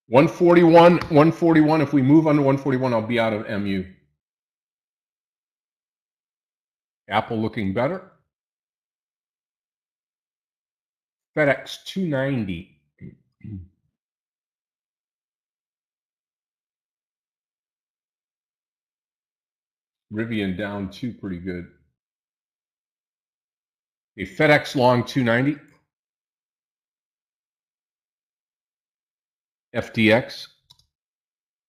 $141. If we move under 141, I'll be out of MU. Apple looking better. FedEx 290. Rivian down 2 pretty good. A FedEx long 290. FDX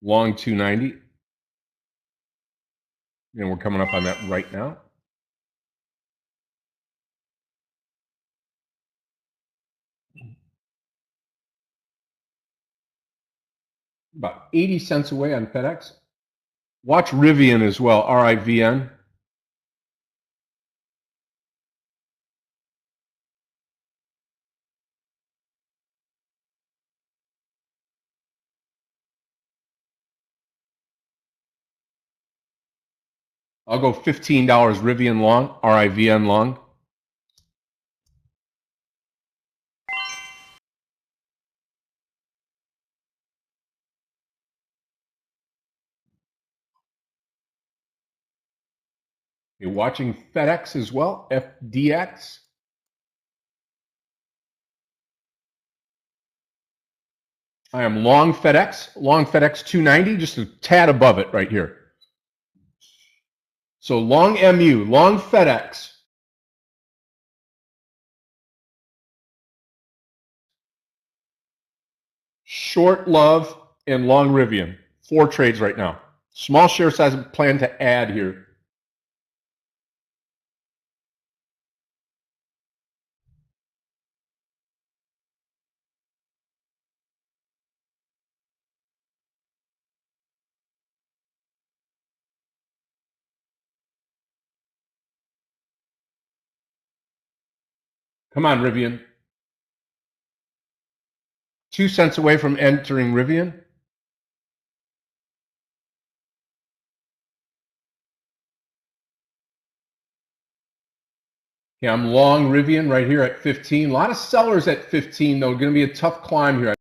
long 290. And we're coming up on that right now. About 80 cents away on FedEx. Watch Rivian as well, RIVN. I'll go $15 Rivian long, RIVN long. You're watching FedEx as well, FDX. I am long FedEx 290, just a tad above it right here. So long MU, long FedEx. Short Love and long Rivian. 4 trades right now. Small share size plan to add here. Come on, Rivian. 2 cents away from entering Rivian. Yeah, I'm long Rivian right here at 15. A lot of sellers at 15, though. Going to be a tough climb here.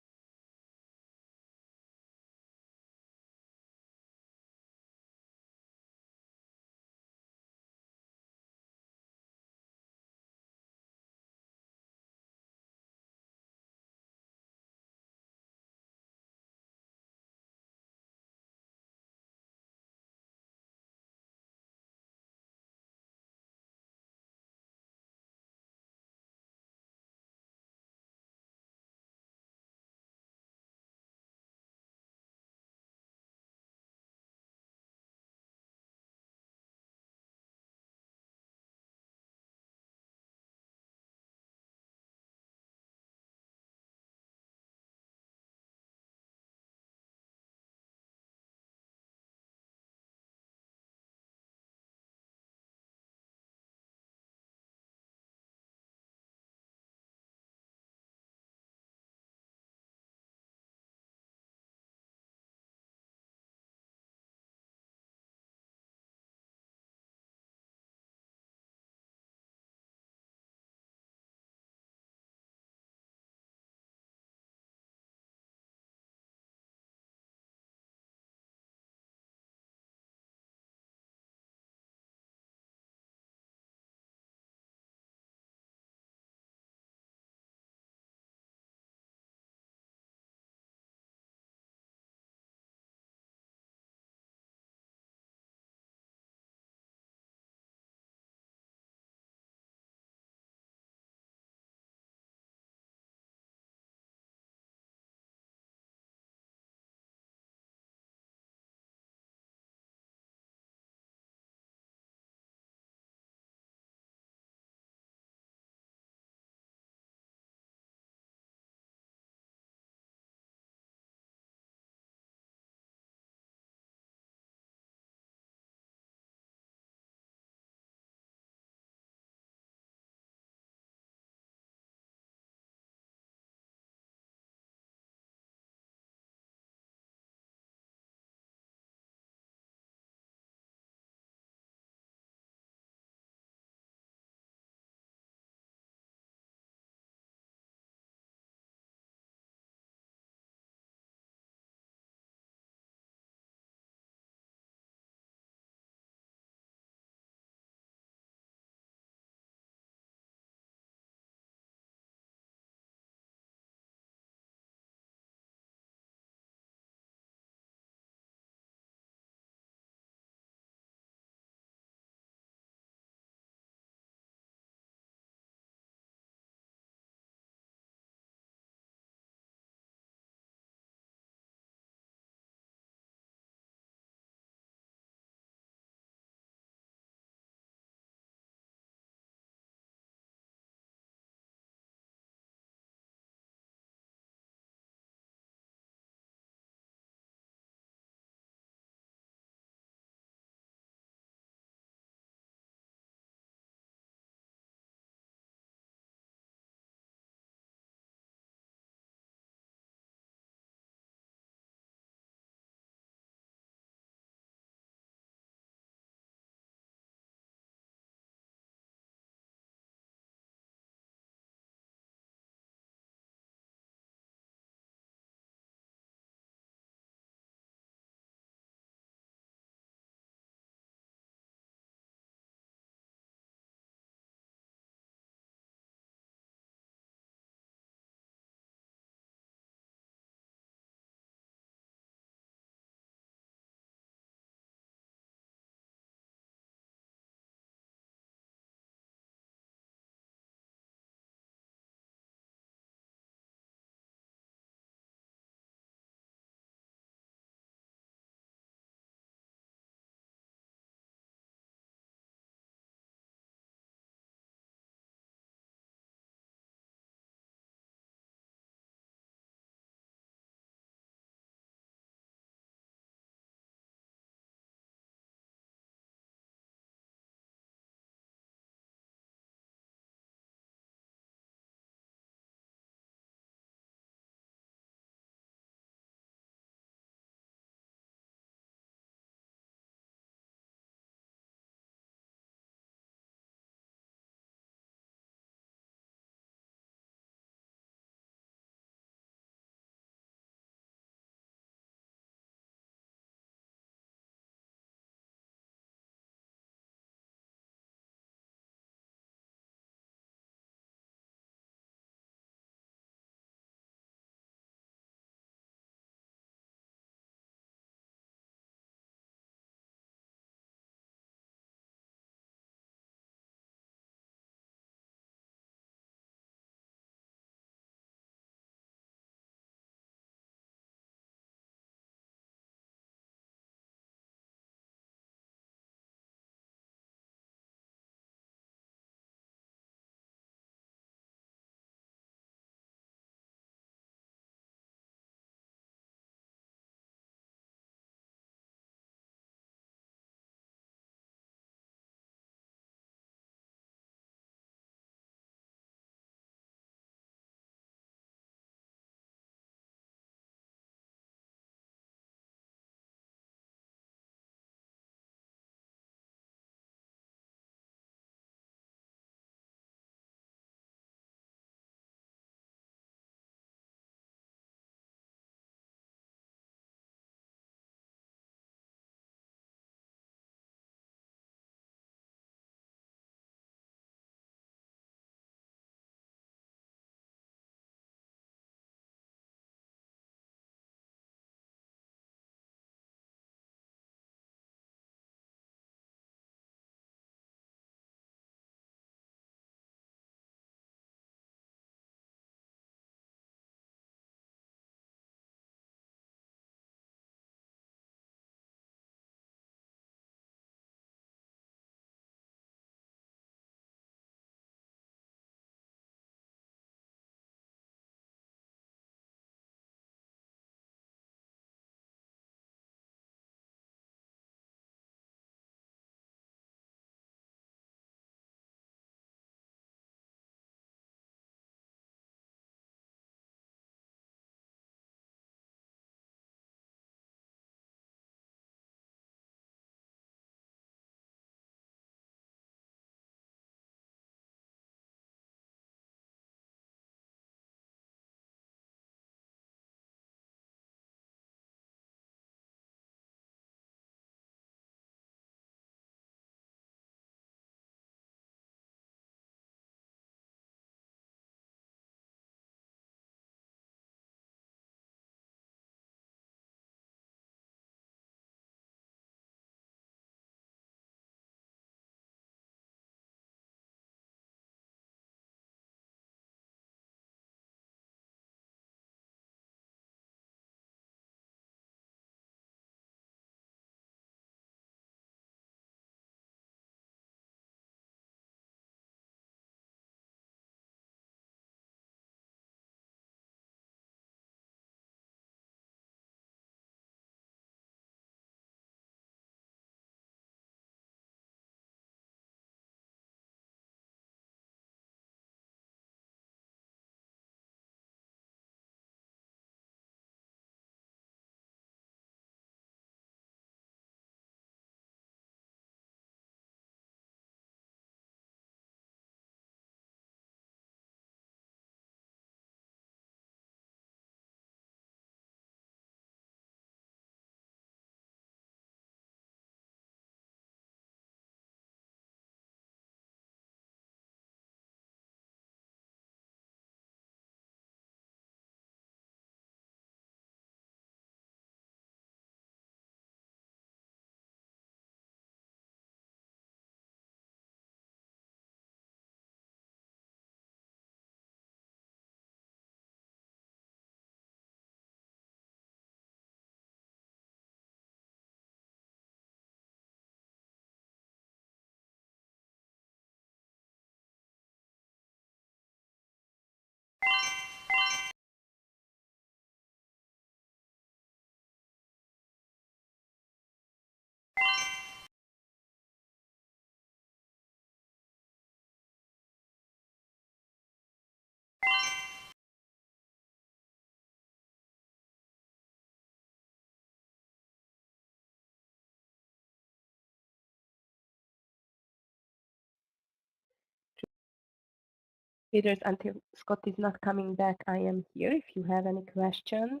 Traders, until Scott is not coming back, I am here if you have any questions.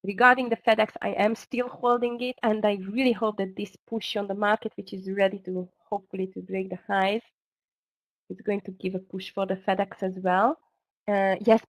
Regarding the FedEx, I am still holding it, and I really hope that this push on the market, which is ready to hopefully to break the highs, is going to give a push for the FedEx as well. Yes,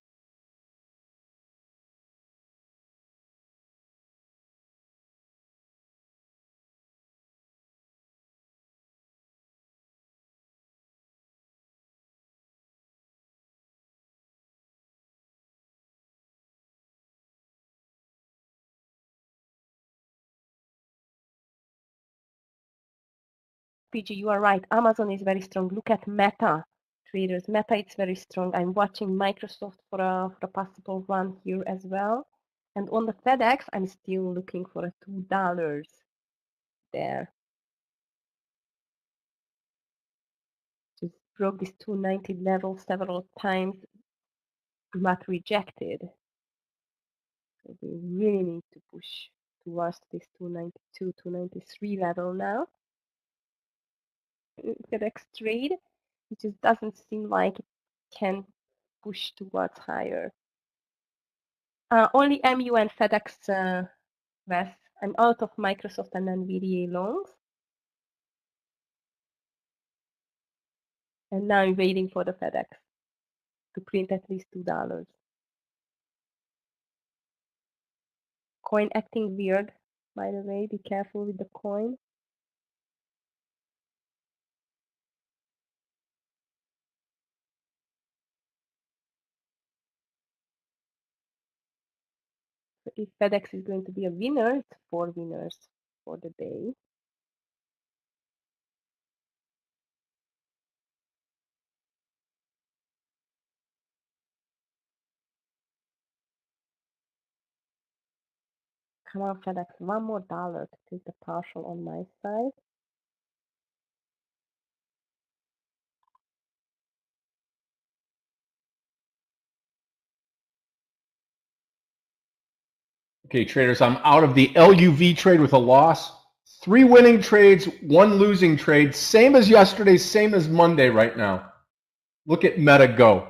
PG, you are right. Amazon is very strong. Look at Meta, traders. Meta is very strong. I'm watching Microsoft for a possible run here as well. And on the FedEx, I'm still looking for a $2 there. Just broke this 290 level several times, but rejected. So we really need to push towards this 292, 293 level now. FedEx trade, it just doesn't seem like it can push towards higher. Only MU and FedEx West. I'm out of Microsoft and NVDA longs. And now I'm waiting for the FedEx to print at least $2. Coin acting weird, by the way. Be careful with the coin. So if FedEx is going to be a winner, it's 4 winners for the day. Come on, FedEx, one more dollar to take the partial on my side. Okay, traders, I'm out of the LUV trade with a loss. 3 winning trades, 1 losing trade. Same as yesterday, same as Monday right now. Look at Meta go.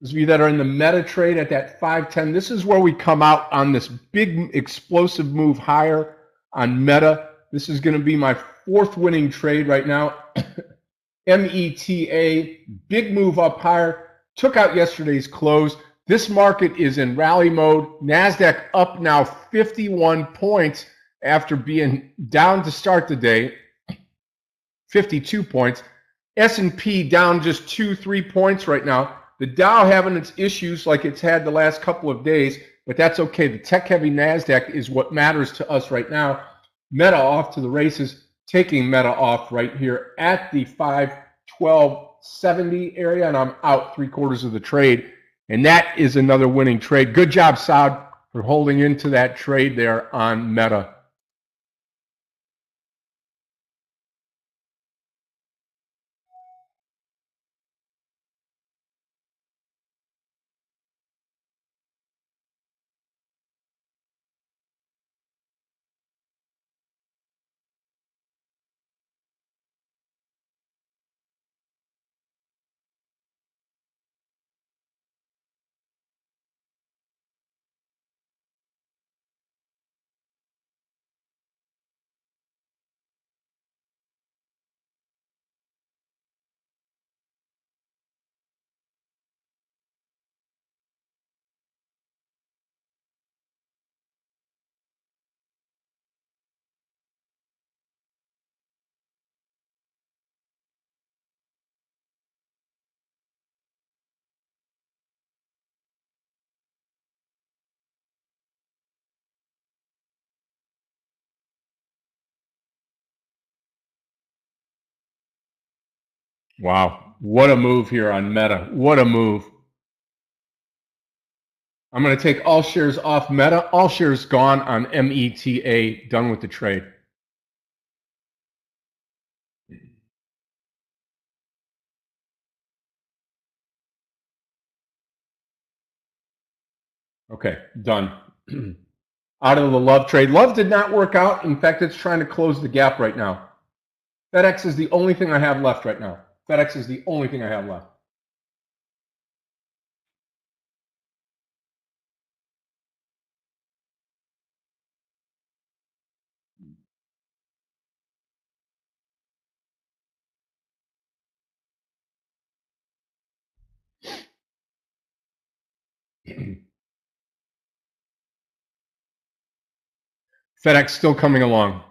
Those of you that are in the Meta trade at that 510, this is where we come out on this big explosive move higher on Meta. This is going to be my 4th winning trade right now. META, big move up higher. Took out yesterday's close. This market is in rally mode. NASDAQ up now 51 points after being down to start the day, 52 points. S&P down just 2-3 points right now. The Dow having its issues like it's had the last couple of days, but that's okay. The tech-heavy NASDAQ is what matters to us right now. Meta off to the races, taking Meta off right here at the 512.70 area, and I'm out 3/4 of the trade. And that is another winning trade. Good job, Saud, for holding into that trade there on Meta. Wow, what a move here on Meta. What a move. I'm going to take all shares off Meta. All shares gone on META. Done with the trade. Okay, done. Out of the Love trade. Love did not work out. In fact, it's trying to close the gap right now. FedEx is the only thing I have left right now. FedEx is the only thing I have left. FedEx still coming along.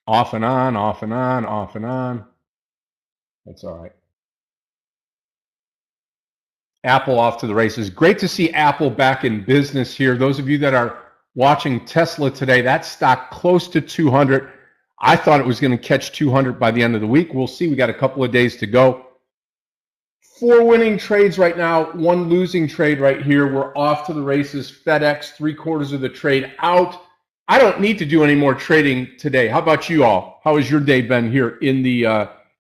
Off and on, off and on, off and on. That's all right. Apple off to the races. Great to see Apple back in business here. Those of you that are watching Tesla today, that stock close to 200. I thought it was going to catch 200 by the end of the week. We'll see. We got a couple of days to go. 4 winning trades right now, 1 losing trade right here. We're off to the races. FedEx, 3/4 of the trade out. I don't need to do any more trading today. How about you all? How has your day been here in the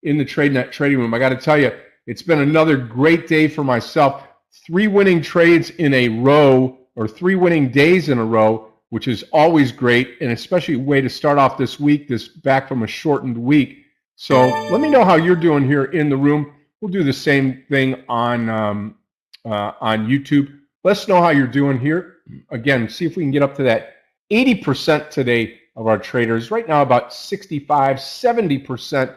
TradeNet trading room? I got to tell you, it's been another great day for myself. 3 winning trades in a row, or 3 winning days in a row, which is always great, and especially a way to start off this week, this back from a shortened week. So let me know how you're doing here in the room. We'll do the same thing on YouTube. Let us know how you're doing here. Again, see if we can get up to that 80% today of our traders. Right now, about 65, 70%,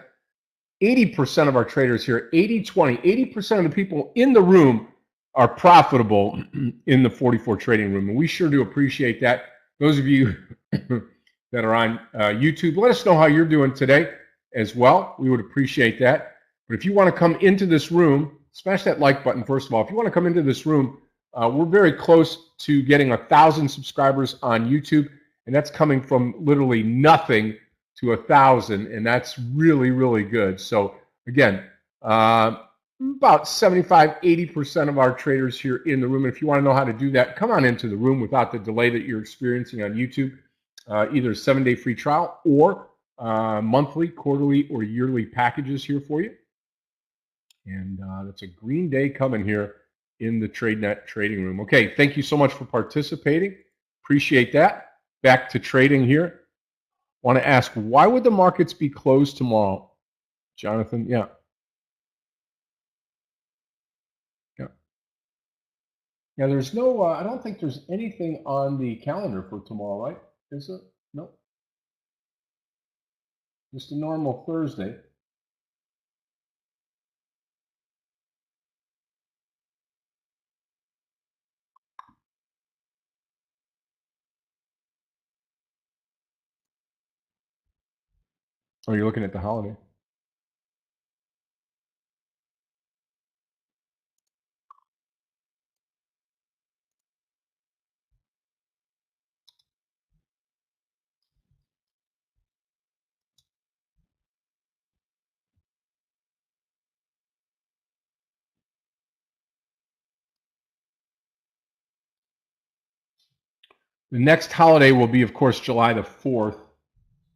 80% of our traders here, 80-20, 80% of the people in the room are profitable in the 44 trading room. And we sure do appreciate that. Those of you that are on YouTube, let us know how you're doing today as well. We would appreciate that. But if you want to come into this room, smash that like button first of all. If you want to come into this room, We're very close to getting 1,000 subscribers on YouTube, and that's coming from literally nothing to 1,000, and that's really, really good. So again, about 75, 80% of our traders here in the room. And if you want to know how to do that, come on into the room without the delay that you're experiencing on YouTube. Either a 7-day free trial or monthly, quarterly, or yearly packages here for you. And that's a green day coming here in the TradeNet trading room. Okay, thank you so much for participating. Appreciate that. Back to trading here. Want to ask, why would the markets be closed tomorrow? Jonathan, yeah. Yeah, there's no, I don't think there's anything on the calendar for tomorrow, right? Is it? No. Just a normal Thursday. Oh, you're looking at the holiday. The next holiday will be, of course, July the 4th.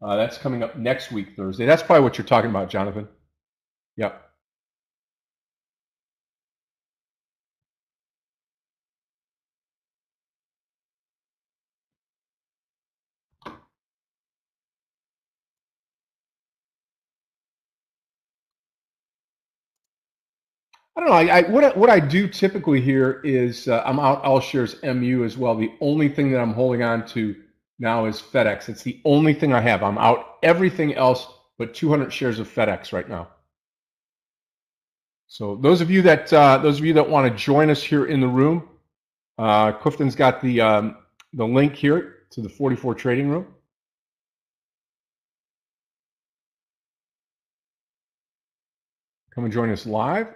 That's coming up next week, Thursday. That's probably what you're talking about, Jonathan. Yep. I don't know. What I do typically here is I'm out all shares MU as well. The only thing that I'm holding on to now is FedEx. It's the only thing I have. I'm out everything else but 200 shares of FedEx right now. So those of you that want to join us here in the room, Clifton's got the link here to the 44 trading room. Come and join us live.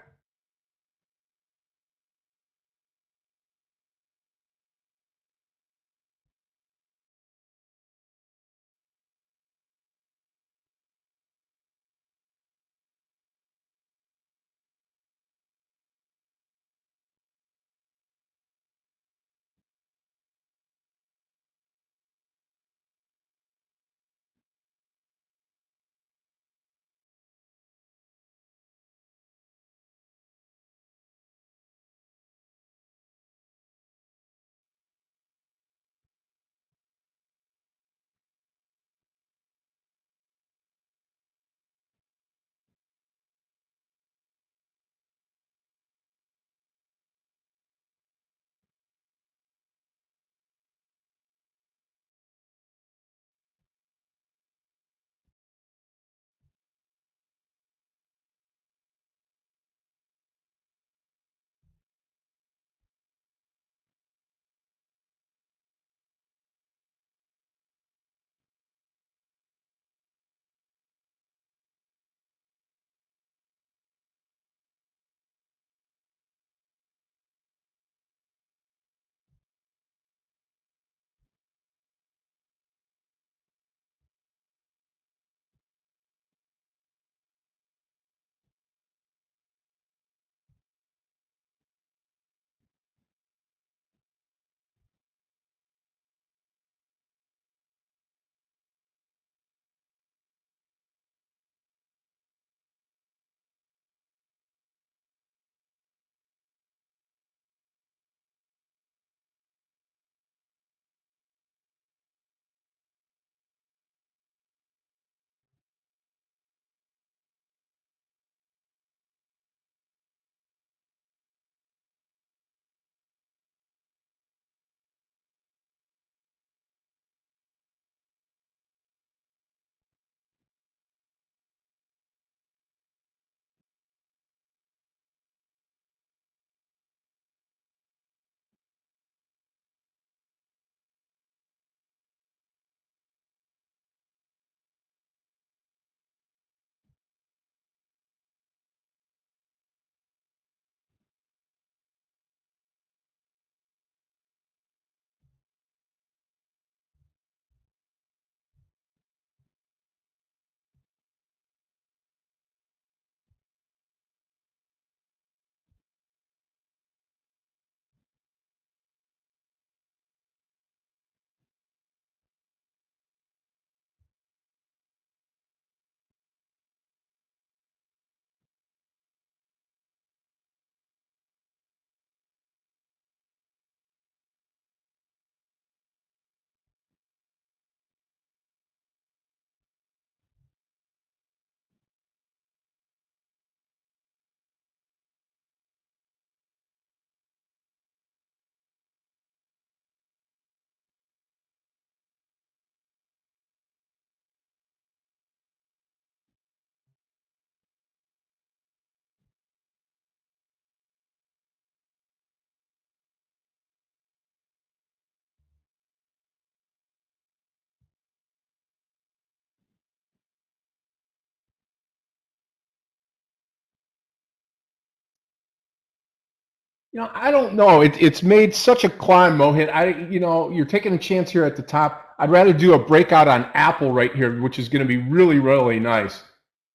I don't know. It's made such a climb, Mohit. You're taking a chance here at the top. I'd rather do a breakout on Apple right here, which is going to be really, really nice.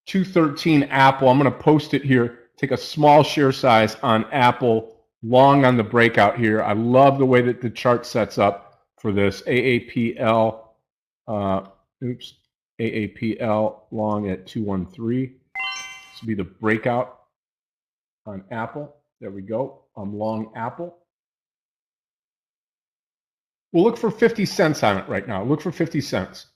213 Apple. I'm going to post it here. Take a small share size on Apple, long on the breakout here. I love the way that the chart sets up for this AAPL. Uh, oops, AAPL long at 213. This will be the breakout on Apple. There we go. I'm long Apple. We'll look for 50 cents on it right now. Look for 50 cents.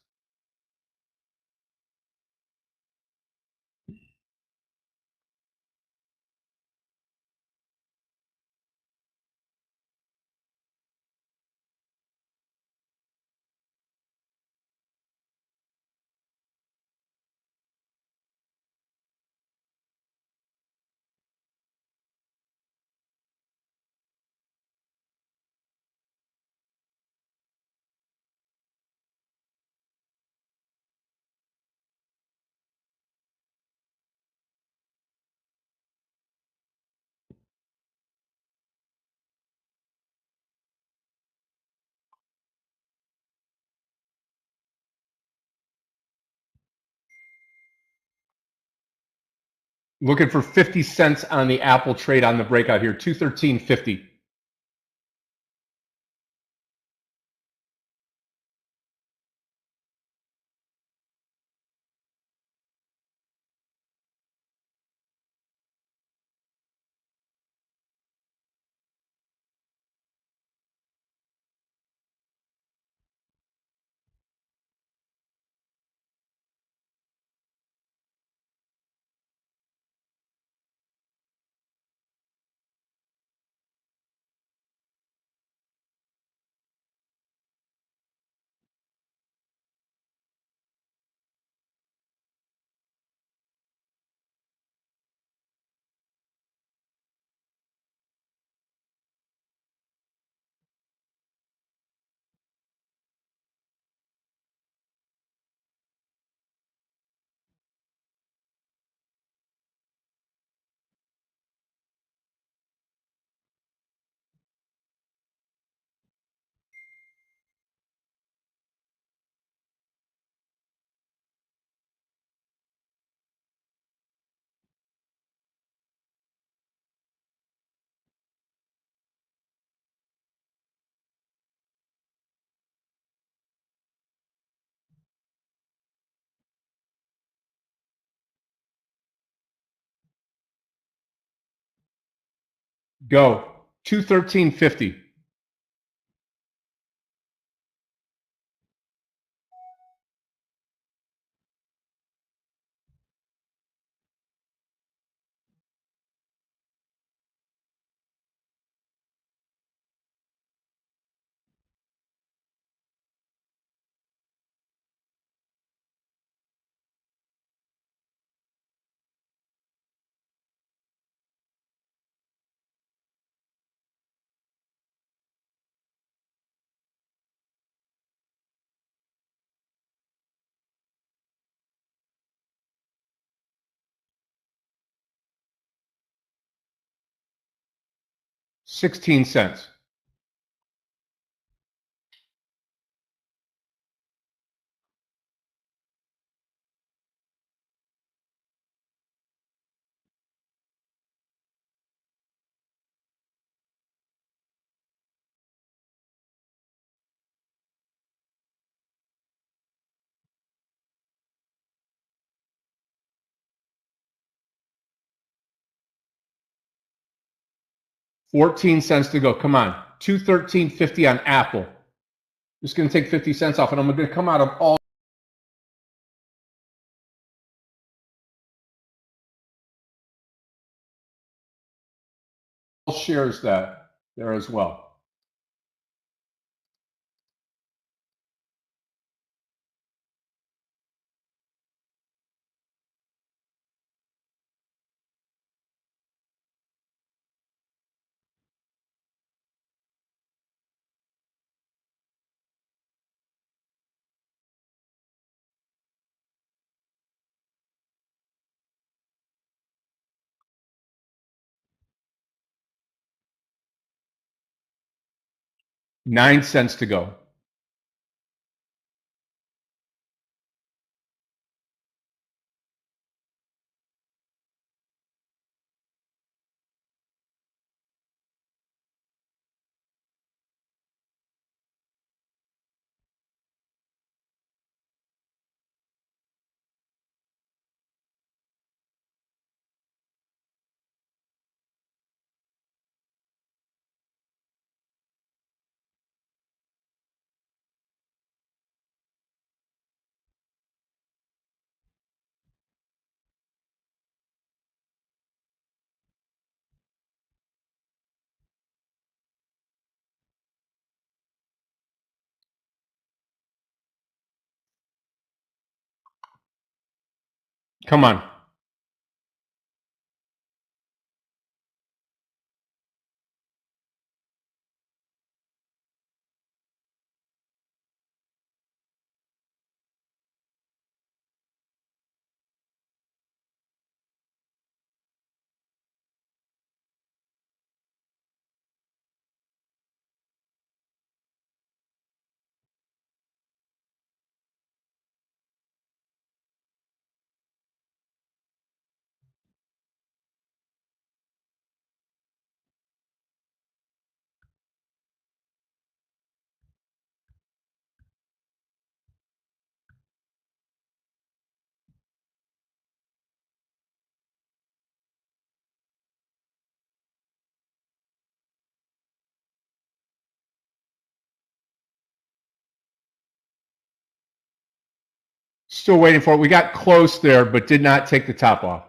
Looking for 50 cents on the Apple trade on the breakout here, 213.50. Go. 213.50. $0.16. 14 cents to go. Come on. 213.50 on Apple. Just going to take 50 cents off, and I'm going to come out of all shares that there as well. 9 cents to go. Come on. Still waiting for it. We got close there, but did not take the top off.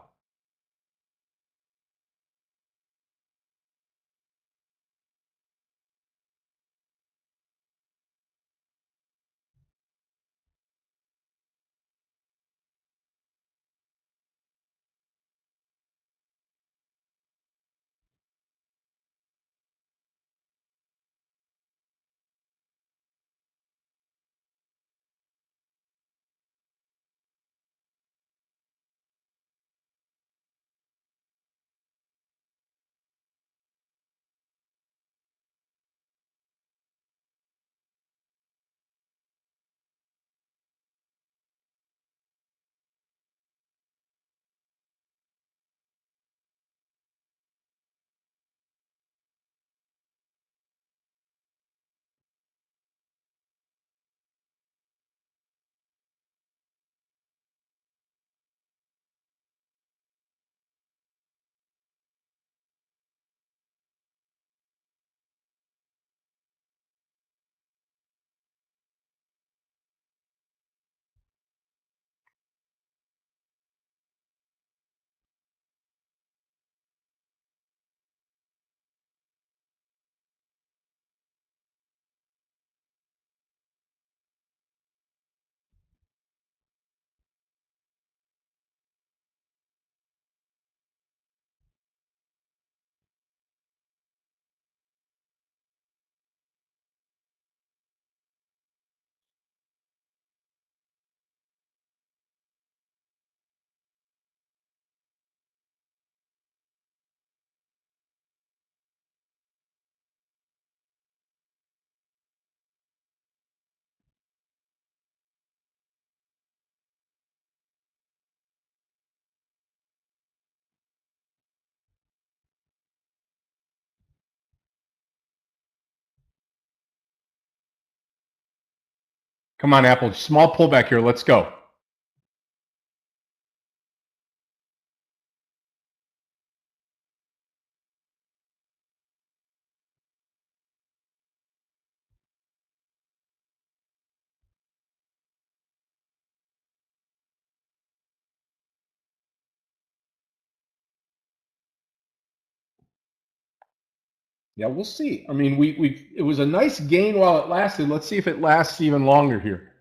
Come on, Apple. Small pullback here. Let's go. Yeah, we'll see. I mean, it was a nice gain while it lasted. Let's see if it lasts even longer here.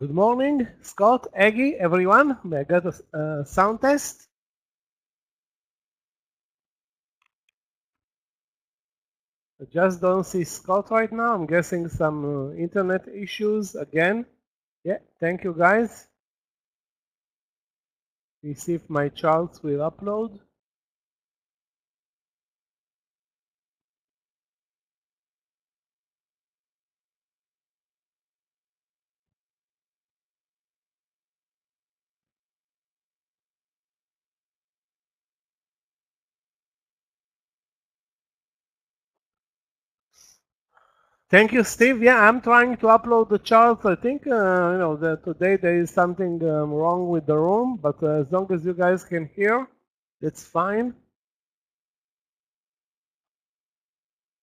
Good morning, Scott, Aggie, everyone. May I get a sound test? I just don't see Scott right now. I'm guessing some internet issues again. Yeah, thank you guys. We see if my charts will upload. Thank you, Steve. Yeah, I'm trying to upload the charts. I think that today there is something wrong with the room, but as long as you guys can hear, that's fine.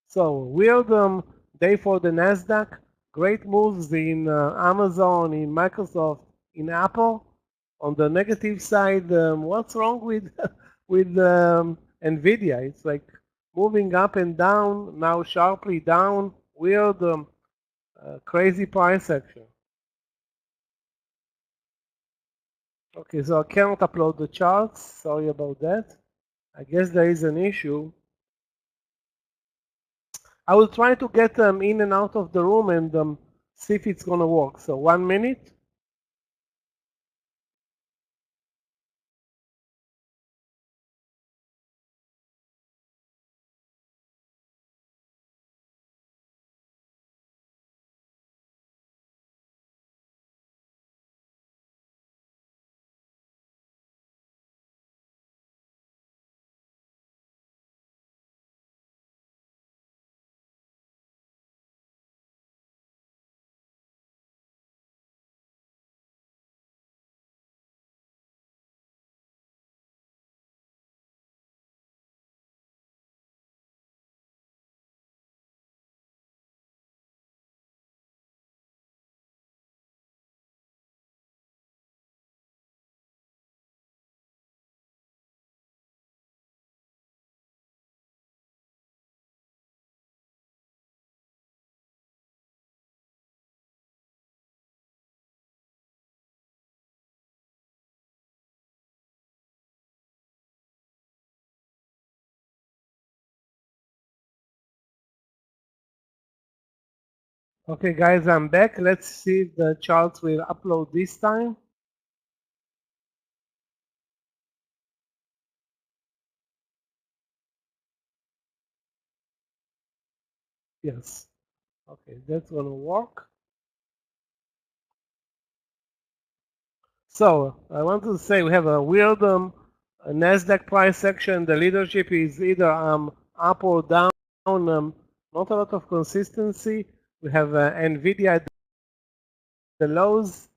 So weird day for the Nasdaq. Great moves in Amazon, in Microsoft, in Apple. On the negative side, what's wrong with with Nvidia? It's like moving up and down, now sharply down. Weird, crazy price action. Okay, so I cannot upload the charts. Sorry about that. I guess there is an issue. I will try to get them in and out of the room and see if it's going to work. So 1 minute. Okay, guys, I'm back. Let's see if the charts will upload this time. Yes. Okay, that's going to work. So I want to say we have a weird Nasdaq price action. The leadership is either up or down. Not a lot of consistency. We have Nvidia at the lows.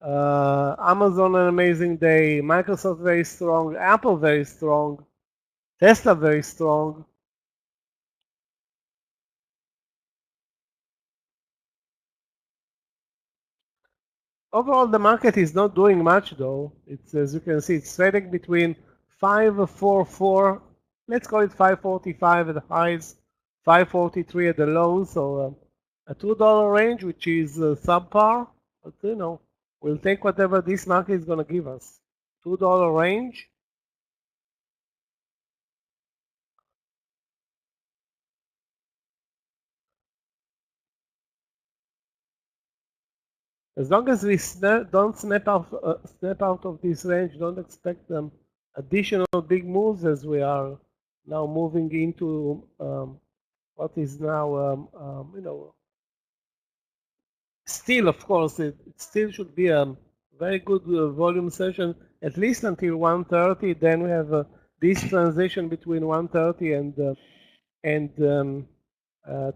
Amazon an amazing day. Microsoft very strong. Apple very strong. Tesla very strong. Overall, the market is not doing much, though. It's, as you can see, it's trading between 544, let's call it 545 at the highs, 543 at the lows, so a $2 range, which is subpar. But we'll take whatever this market is going to give us. $2 range. As long as we don't snap out of this range, don't expect additional big moves as we are now moving into what is now, still, of course, it still should be a very good volume session, at least until 1:30. Then we have this transition between 1:30 and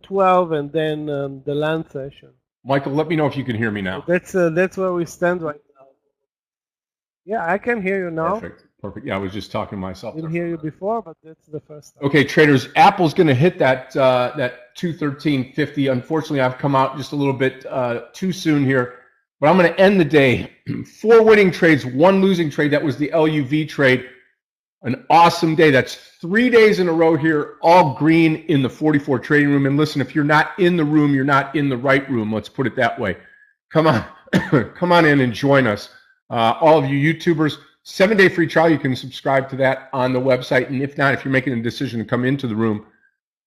12, and then the land session. Michael, let me know if you can hear me now. That's where we stand right now. Yeah, I can hear you now. Perfect. Yeah, I was just talking to myself. I didn't hear you before, but that's the first time. Okay, traders, Apple's going to hit that 213.50. Unfortunately, I've come out just a little bit too soon here, but I'm going to end the day. 4 winning trades, 1 losing trade. That was the LUV trade. An awesome day. That's 3 days in a row here, all green in the 44 trading room. And listen, if you're not in the room, you're not in the right room. Let's put it that way. Come on. come on in and join us. All of you YouTubers, 7-day free trial. You can subscribe to that on the website. And if not, if you're making a decision to come into the room,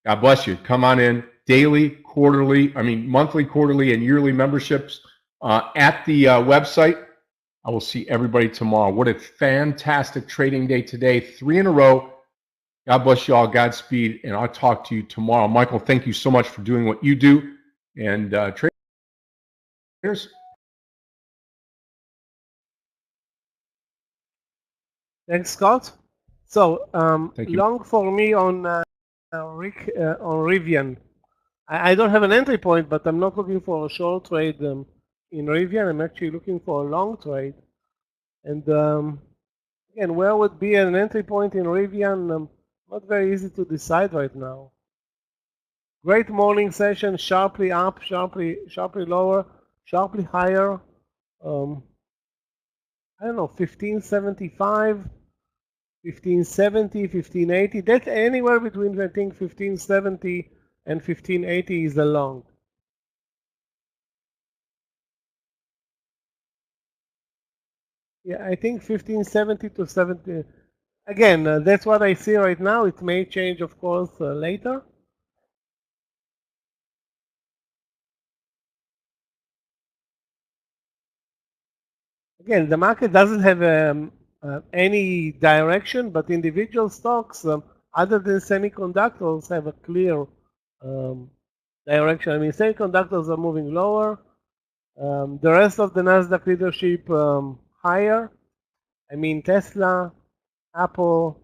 God bless you. Come on in. Daily, monthly, quarterly, and yearly memberships at the website. I will see everybody tomorrow. What a fantastic trading day today. 3 in a row. God bless you all. Godspeed. And I'll talk to you tomorrow. Michael, thank you so much for doing what you do. And traders. Thanks, Scott. So Thank you. long for me on Rivian. I don't have an entry point, but I'm not looking for a short trade in Rivian. I'm actually looking for a long trade. And again, where would be an entry point in Rivian? Not very easy to decide right now. Great morning session, sharply up, sharply lower, sharply higher. I don't know, 1575, 1570, 1580. That's anywhere between, I think, 1570 and 1580 is the long. Yeah, I think 1570 to 70. Again, that's what I see right now. It may change, of course, later. Again, the market doesn't have any direction, but individual stocks, other than semiconductors, have a clear direction. I mean, semiconductors are moving lower. The rest of the Nasdaq leadership higher. I mean, Tesla, Apple,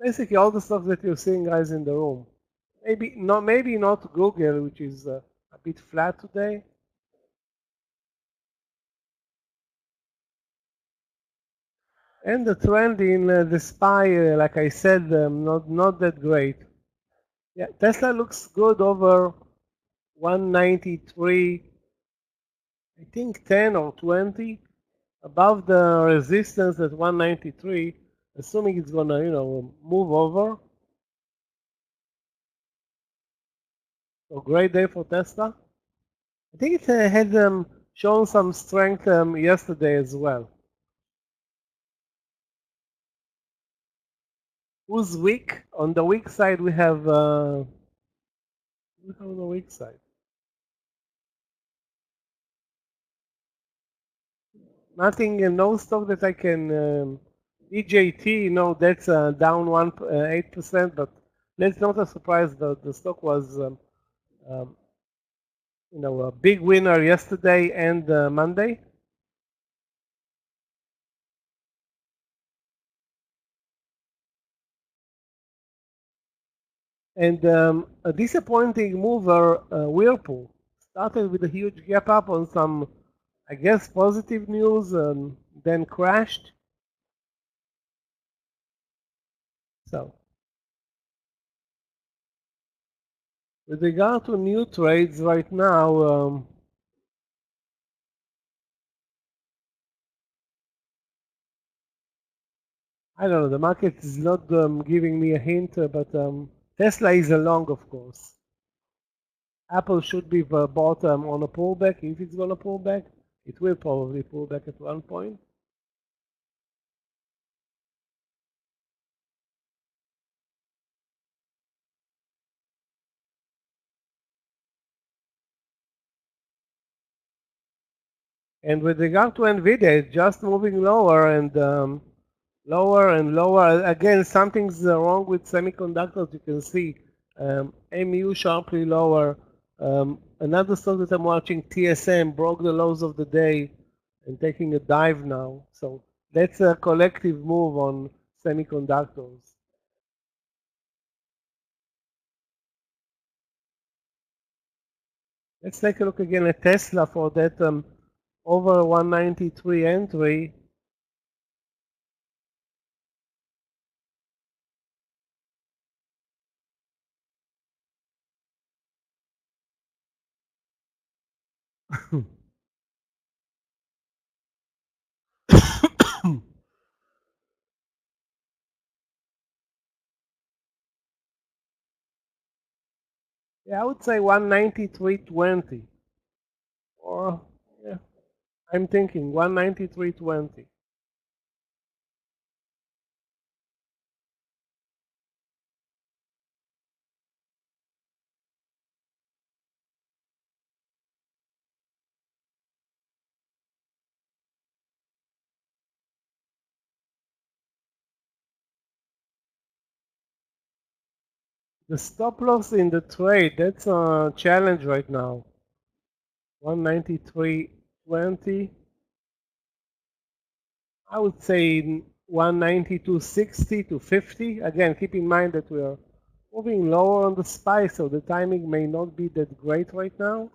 basically all the stuff that you're seeing, guys, in the room. Maybe not Google, which is a bit flat today. And the trend in the SPY, like I said, not that great. Yeah, Tesla looks good over 193, I think 10 or 20, above the resistance at 193, assuming it's gonna, move over. So great day for Tesla. I think it had shown some strength yesterday as well. Who's weak? On the weak side, we have on the weak side. Nothing, no stock that I can. EJT, that's down 8%, but that's not a surprise. The stock was, a big winner yesterday and Monday. And a disappointing mover, Whirlpool, started with a huge gap up on some, I guess, positive news, then crashed. So, with regard to new trades right now, I don't know, the market is not giving me a hint, but Tesla is a long, of course. Apple should be bought on a pullback. If it's going to pull back, it will probably pull back at one point. And with regard to NVIDIA, it's just moving lower and lower and lower. Again, something's wrong with semiconductors. You can see MU sharply lower. Another stock that I'm watching, TSM, broke the lows of the day and taking a dive now. So that's a collective move on semiconductors. Let's take a look again at Tesla for that over 193 entry. Yeah, I would say 193.20 or I'm thinking 193.20. The stop loss in the trade, that's a challenge right now. 193.20. I would say 192.60 to 50. Again, keep in mind that we are moving lower on the SPY, so the timing may not be that great right now.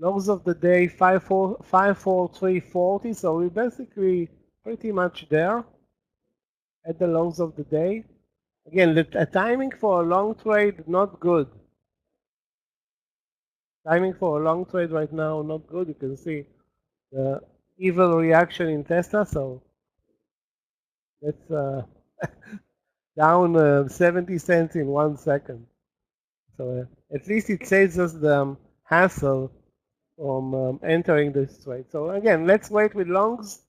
Lows of the day 543.40, so we're basically pretty much there at the lows of the day. Again, the timing for a long trade, not good. Timing for a long trade right now, not good. You can see the evil reaction in Tesla, so that's down 70 cents in 1 second. So at least it saves us the hassle from entering this trade. So again, let's wait with longs.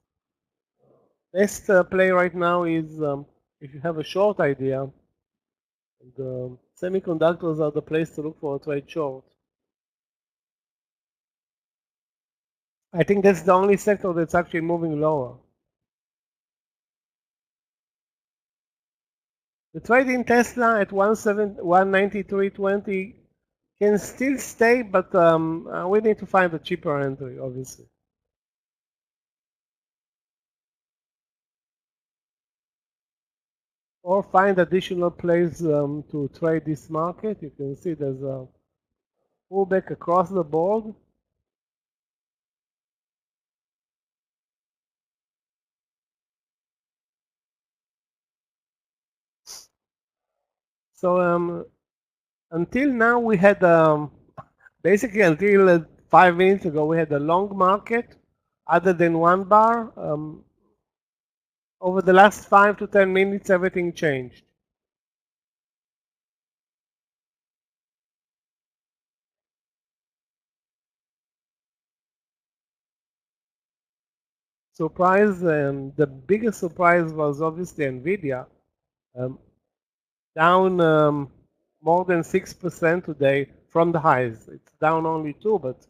Best play right now is if you have a short idea, the semiconductors are the place to look for a trade short. I think that's the only sector that's actually moving lower. The trade in Tesla at 193.20 can still stay, but we need to find a cheaper entry, obviously. Or find additional plays to trade this market. You can see there's a pullback across the board. So until now we had basically until 5 minutes ago we had a long market other than one bar. Over the last 5 to 10 minutes everything changed. Surprise, the biggest surprise was obviously Nvidia, down more than 6% today from the highs. It's down only 2, but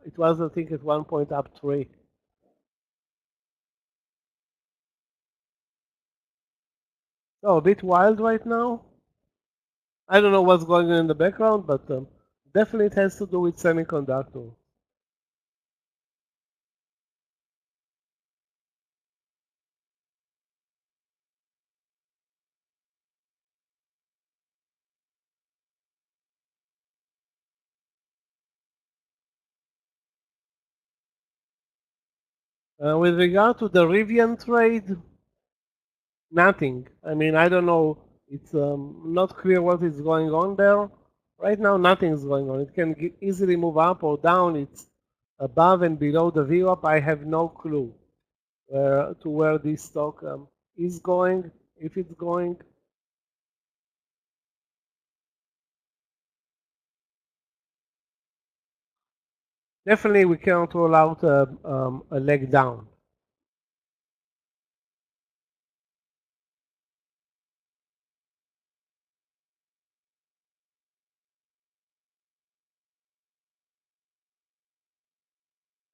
it was, I think, at one point up 3. So a bit wild right now. I don't know what's going on in the background, but definitely it has to do with semiconductor. With regard to the Rivian trade, nothing. I mean, I don't know. It's not clear what is going on there. Right now, nothing is going on. It can easily move up or down. It's above and below the VWAP. I have no clue to where this stock is going, if it's going. Definitely, we cannot rule out a leg down.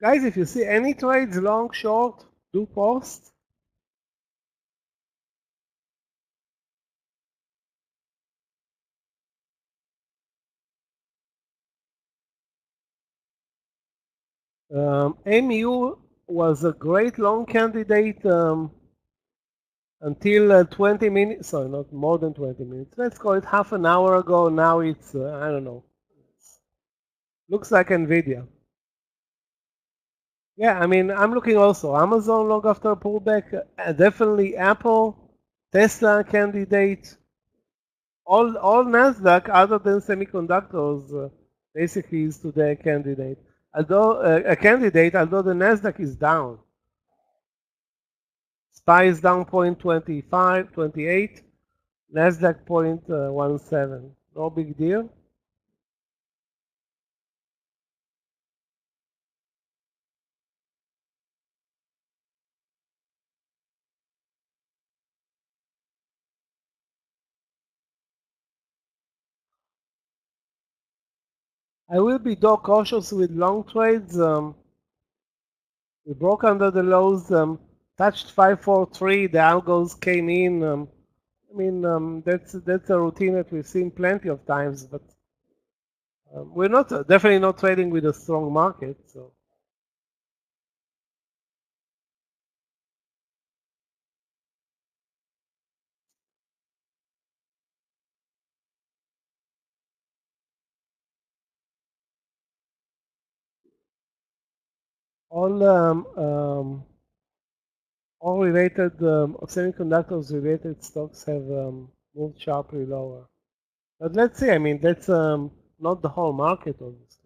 Guys, if you see any trades long, short, do post. MU was a great long candidate until 20 minutes, sorry, not more than 20 minutes. Let's call it half an hour ago. Now it's, I don't know. Looks like Nvidia. Yeah, I mean, I'm looking also Amazon long after pullback, definitely Apple, Tesla candidate, all Nasdaq other than semiconductors basically is today a candidate. Although although the Nasdaq is down. SPY is down 0.25, 28, Nasdaq 0.17. No big deal. I will be though cautious with long trades. We broke under the lows, touched 543, the algos came in. I mean, that's a routine that we've seen plenty of times, but we're not definitely not trading with a strong market. So all all related semiconductors related stocks have moved sharply lower. But let's see. I mean, that's not the whole market, obviously.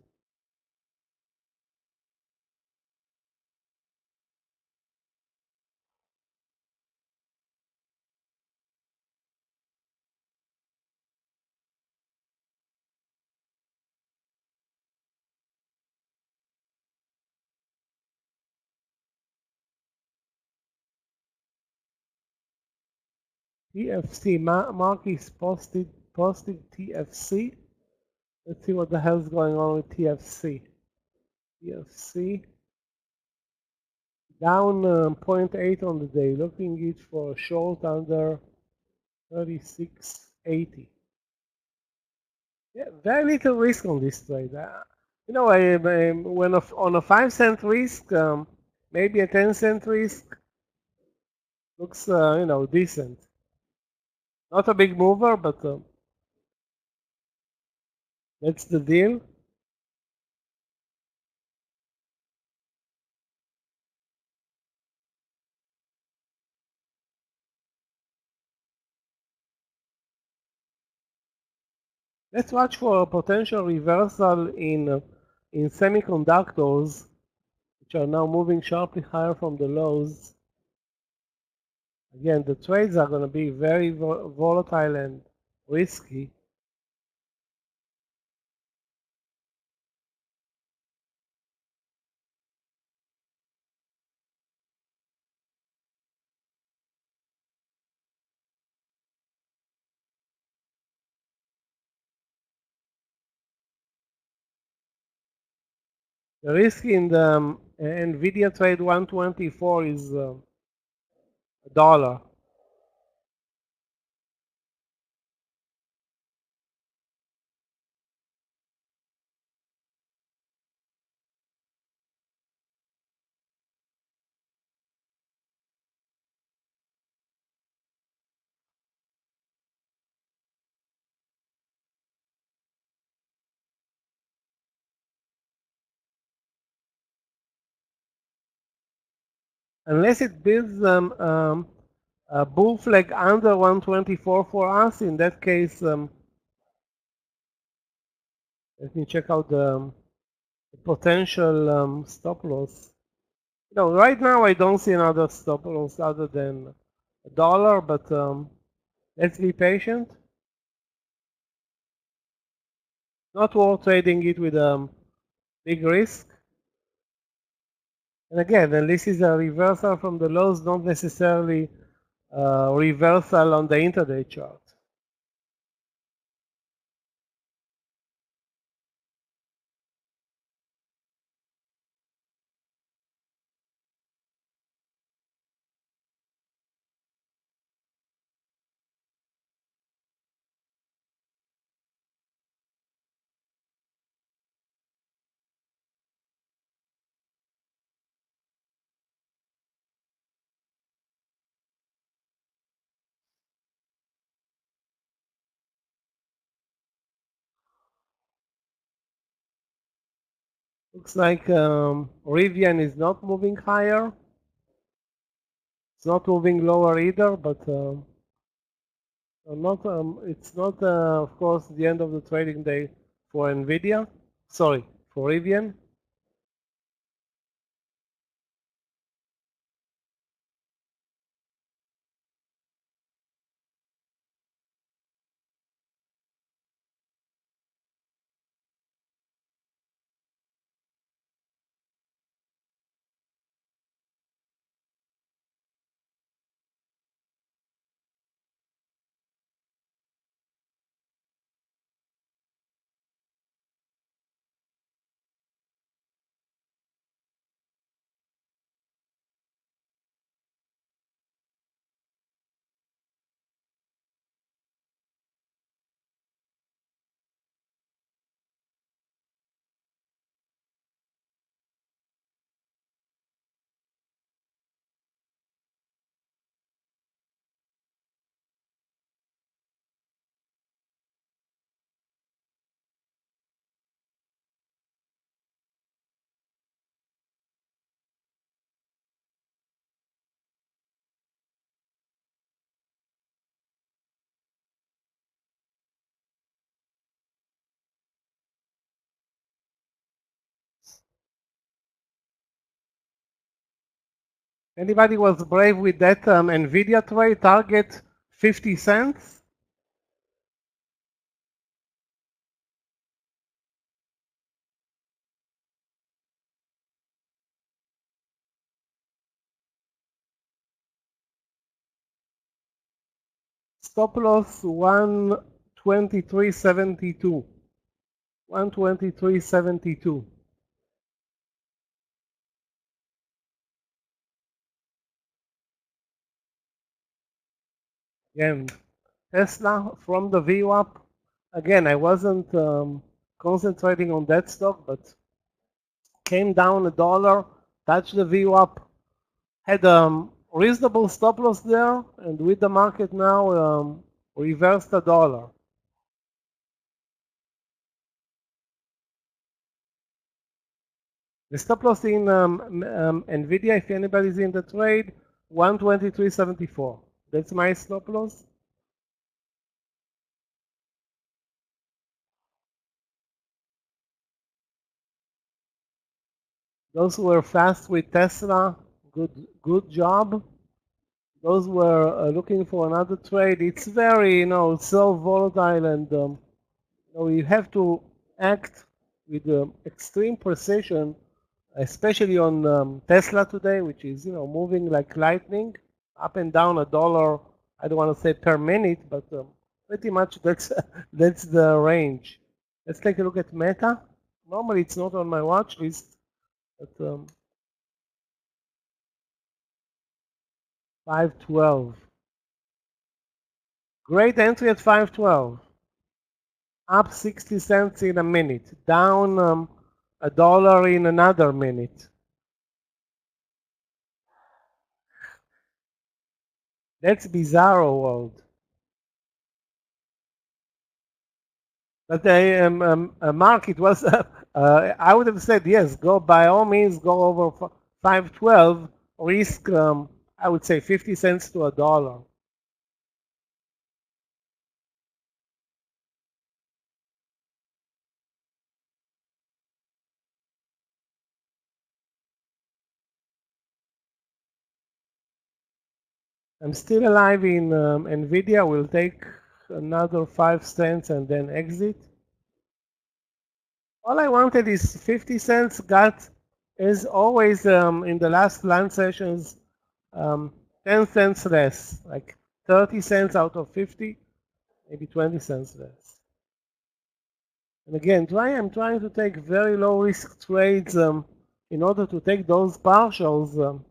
TFC, Mark is posting TFC. Let's see what the hell's going on with TFC. TFC down zero point 0.8 on the day, looking it for a short under 36.80. Yeah, very little risk on this trade. You know, when on a 5 cent risk, maybe a 10-cent risk looks, you know, decent. Not a big mover, but that's the deal. Let's watch for a potential reversal in semiconductors, which are now moving sharply higher from the lows. Again, the trades are going to be very volatile and risky. The risk in the NVIDIA trade 124 is $1. Unless it builds a bull flag under 124 for us, in that case, let me check out the potential stop loss. You know, right now I don't see another stop loss other than $1, but let's be patient. Not worth trading it with big risk. And again, and this is a reversal from the lows, not necessarily reversal on the intraday chart. Looks like Rivian is not moving higher. It's not moving lower either, but it's not, of course, the end of the trading day for NVIDIA. Sorry, for Rivian. Anybody was brave with that NVIDIA trade, target 50 cents? Stop loss 123.72. 123.72. Again, Tesla from the VWAP. Again, I wasn't concentrating on that stock, but came down $1, touched the VWAP, had a reasonable stop loss there, and with the market now reversed $1. The stop loss in NVIDIA, if anybody's in the trade, 123.74. That's my stop loss. Those who were fast with Tesla, good job. Those who were looking for another trade, it's very, so volatile, and you have to act with extreme precision, especially on Tesla today, which is, moving like lightning, up and down $1. I don't want to say per minute, but pretty much that's that's the range. Let's take a look at Meta. Normally, it's not on my watch list, but 512. Great entry at 512. Up 60 cents in a minute. Down $1 in another minute. That's bizarro world. But Mark, it was, I would have said, yes, go by all means, go over 512, risk, I would say 50 cents to $1. I'm still alive in NVIDIA. We'll take another 5 cents and then exit. All I wanted is 50 cents. Got, as always, in the last lunch sessions, 10 cents less, like 30 cents out of 50, maybe 20 cents less. And again, I'm trying to take very low risk trades in order to take those partials.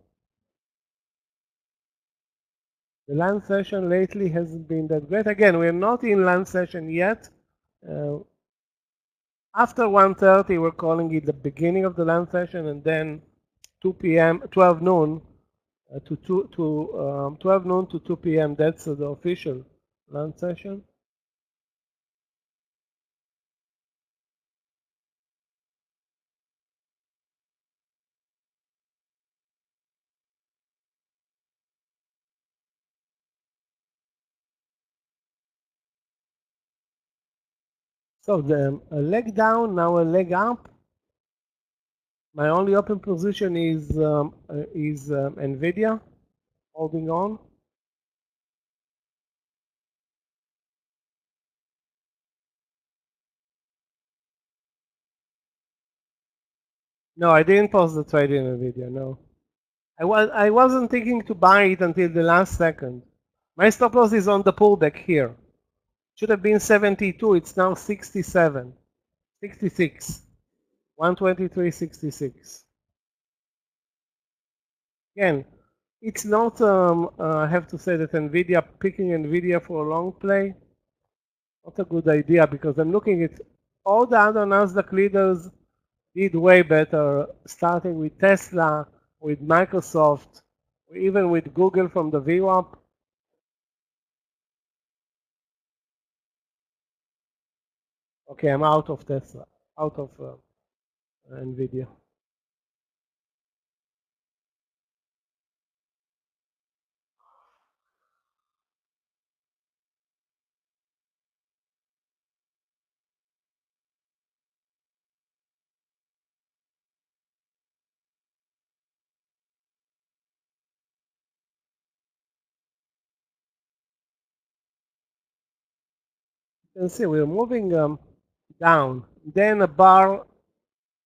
The lunch session lately hasn't been that great. Again, we're not in lunch session yet. After 1:30, we're calling it the beginning of the lunch session, and then 2 p.m., 12 noon to 12 noon to 2 p.m. That's the official lunch session. So the a leg down, now a leg up. My only open position is Nvidia, holding on. No, I didn't post the trade in Nvidia. No, I wasn't thinking to buy it until the last second. My stop loss is on the pullback here. Should have been 72. It's now 67, 66, 123.66. Again, it's not. I have to say that picking Nvidia for a long play, not a good idea because I'm looking at all the other Nasdaq leaders did way better, starting with Tesla, with Microsoft, even with Google from the VWAP. Okay, I'm out of Tesla, out of Nvidia. You can see we're moving down, then a bar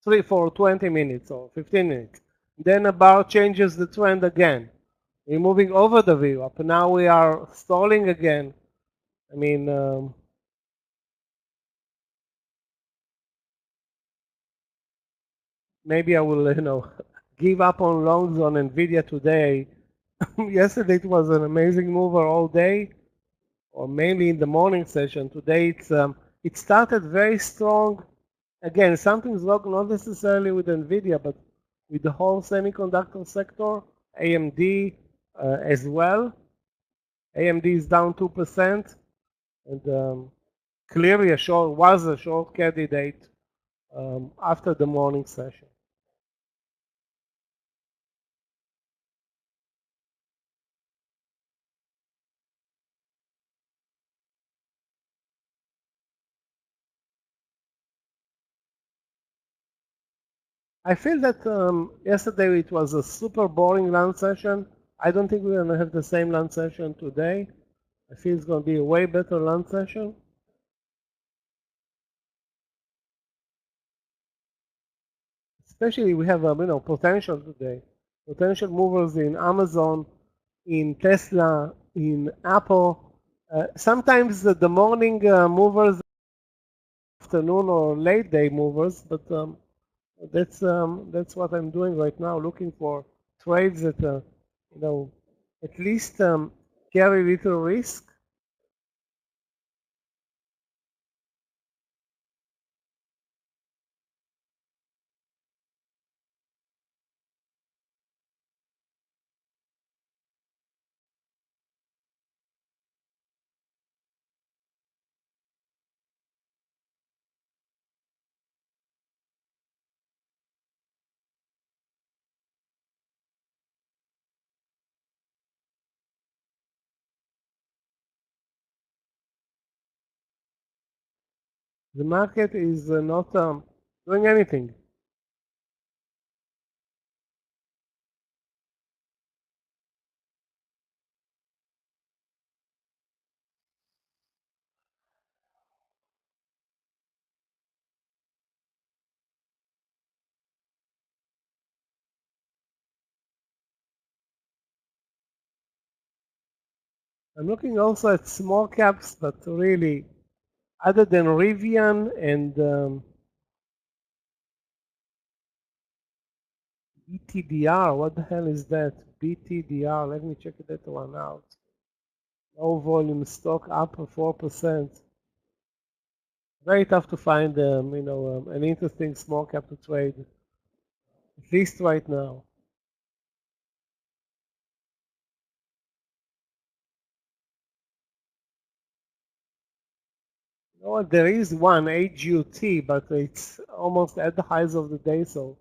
for 20 minutes or 15 minutes. Then a bar changes the trend again. We're moving over the VWAP. Now we are stalling again. I mean, maybe I will, give up on longs on Nvidia today. Yesterday it was an amazing mover all day, or mainly in the morning session. Today it started very strong. Again, something's wrong not necessarily with Nvidia, but with the whole semiconductor sector, AMD as well. AMD is down 2%, and clearly was a short candidate after the morning session. I feel that yesterday it was a super boring lunch session. I don't think we're going to have the same lunch session today. I feel it's going to be a way better lunch session. Especially we have potential today. Potential movers in Amazon, in Tesla, in Apple. Sometimes the morning movers, afternoon or late day movers, but that's what I'm doing right now, looking for trades that at least carry little risk. The market is not doing anything. I'm looking also at small caps, but really, other than Rivian and BTDR, what the hell is that? BTDR, let me check that one out. Low volume stock up 4%. Very tough to find, an interesting small cap to trade, at least right now. You know what? There is one AGUT, but it's almost at the highs of the day, so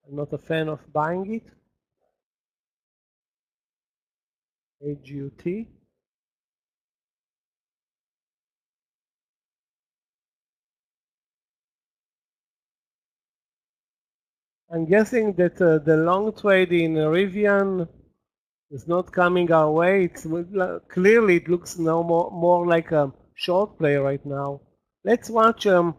I'm not a fan of buying it. AGUT. I'm guessing that the long trade in Rivian is not coming our way. It's clearly it looks now more like a short play right now. Let's watch to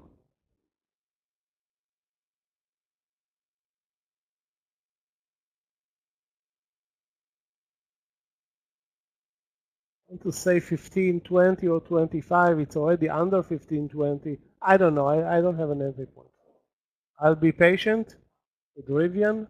say 15.20 or 25. It's already under 15.20. I don't know. I don't have an entry point. I'll be patient with Rivian.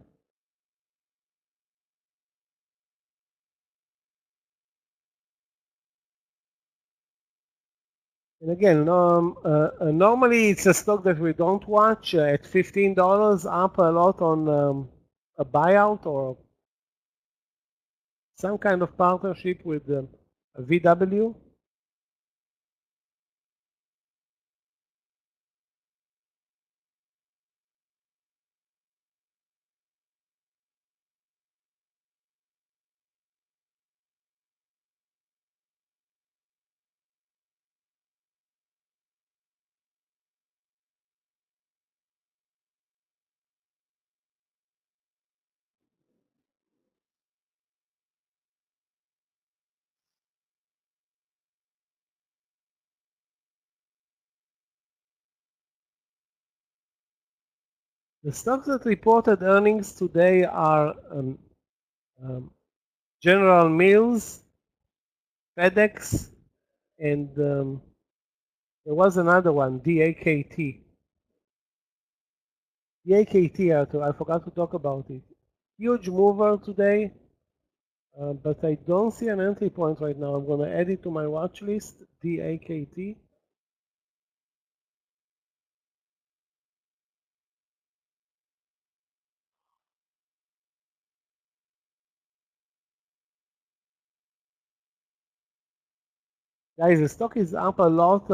And again, normally it's a stock that we don't watch at $15, up a lot on a buyout or some kind of partnership with VW. The stocks that reported earnings today are um, General Mills, FedEx, and there was another one, DAKT. DAKT, I forgot to talk about it. Huge mover today, but I don't see an entry point right now. I'm going to add it to my watch list, DAKT. Guys, the stock is up a lot,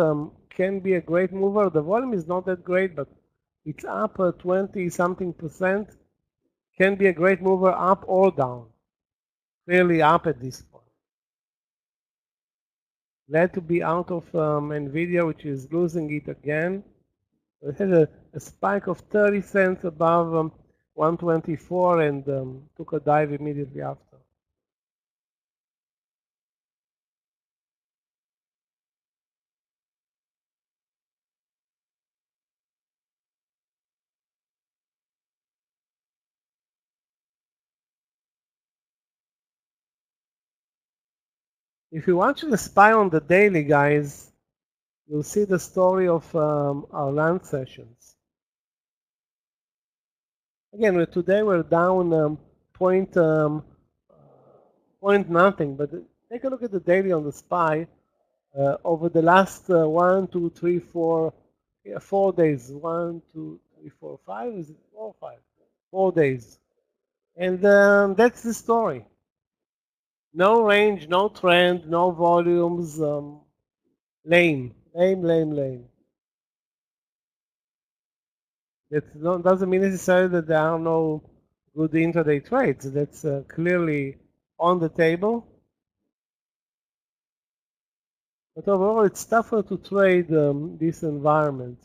can be a great mover. The volume is not that great, but it's up 20 something percent. Can be a great mover up or down. Clearly up at this point. Glad to be out of NVIDIA, which is losing it again. It had a spike of 30 cents above 124 and took a dive immediately after. If you watch the SPY on the daily, guys, you'll see the story of our land sessions. Again, today we're down point nothing, but take a look at the daily on the SPY. Over the last 1, 2, 3, 4, 4 days. 1, 2, 3, 4, 5. Is it 4 or 5? 4 days. And that's the story. No range, no trend, no volumes. Lame. That doesn't mean necessarily that there are no good intraday trades. That's clearly on the table. But overall, it's tougher to trade this environment.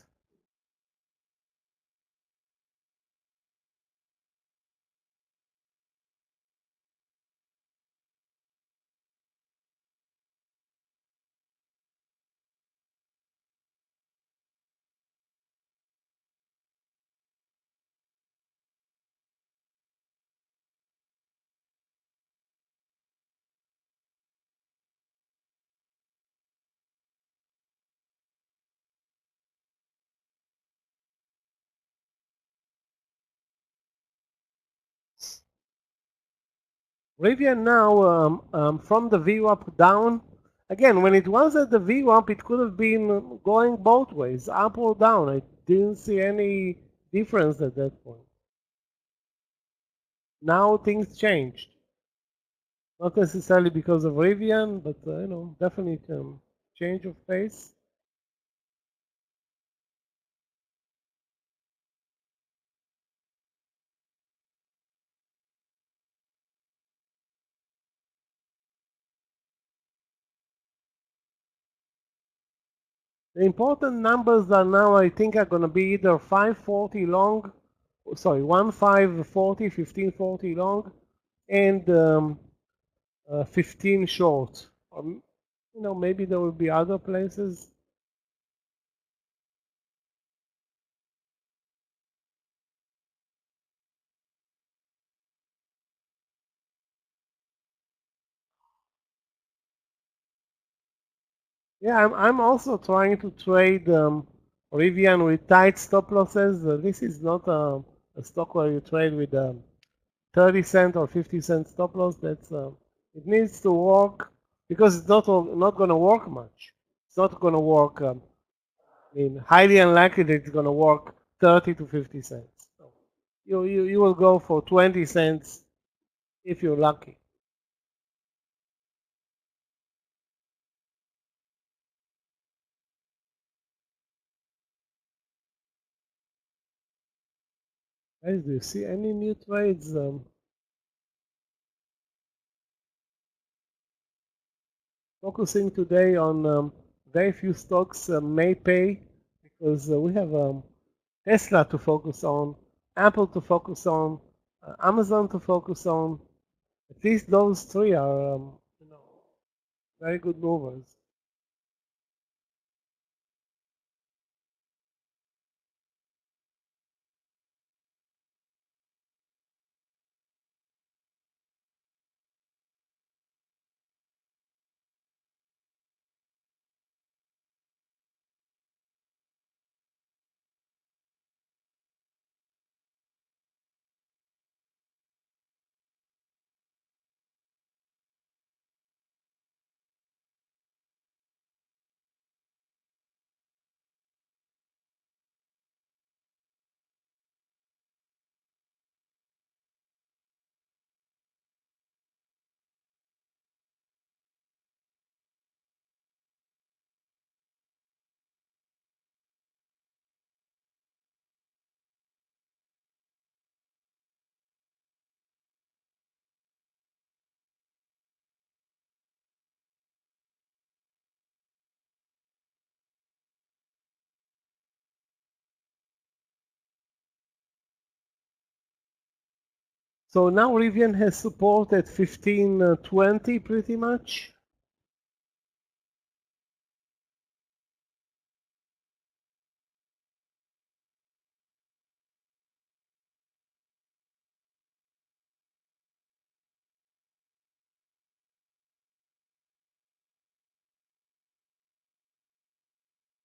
Rivian now from the VWAP down. Again, when it was at the VWAP, it could have been going both ways, up or down. I didn't see any difference at that point. Now things changed. Not necessarily because of Rivian, but definitely change of pace. The important numbers are now, I think, are going to be either 540 long sorry, 1540, 1540 long, and 15 short. Maybe there will be other places. Yeah, I'm also trying to trade Rivian with tight stop losses. This is not a stock where you trade with 30 cent or 50 cent stop loss. It needs to work because it's not going to work much. It's not going to work. I mean, highly unlikely that it's going to work 30 to 50 cents. So you will go for 20 cents if you're lucky. Guys, do you see any new trades? Focusing today on very few stocks may pay because we have Tesla to focus on, Apple to focus on, Amazon to focus on. At least those three are very good movers. So now Rivian has support at 1520 pretty much.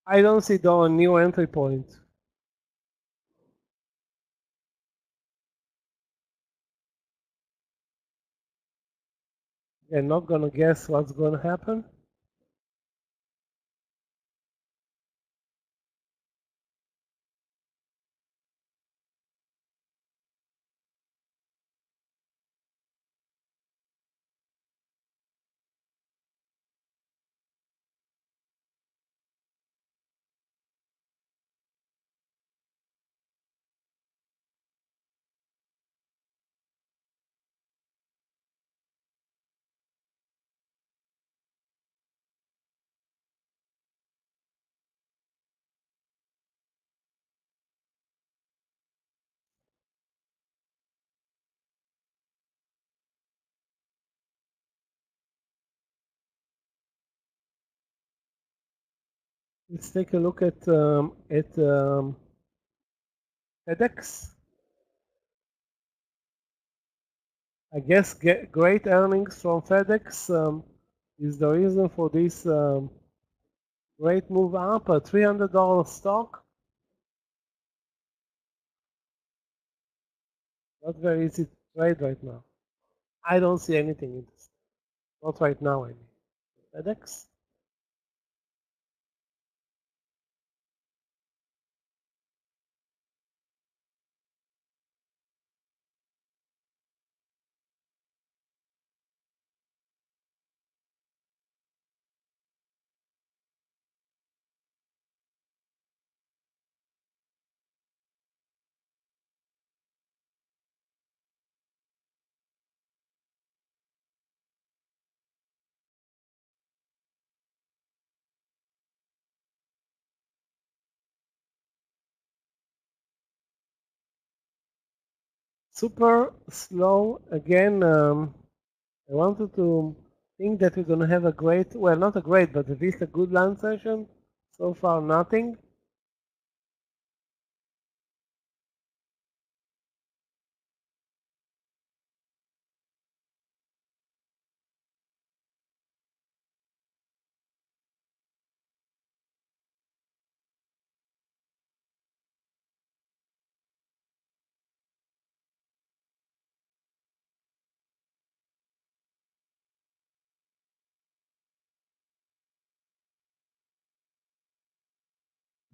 I don't see though a new entry point. I'm not gonna guess what's gonna happen. Let's take a look at FedEx. I guess great earnings from FedEx is the reason for this great move up. A $300 stock. Not very easy to trade right now. I don't see anything in this. Not right now, I mean. FedEx. super slow. Again, I wanted to think that we're going to have a great, well, not a great, but at least a good lunch session. So far, nothing.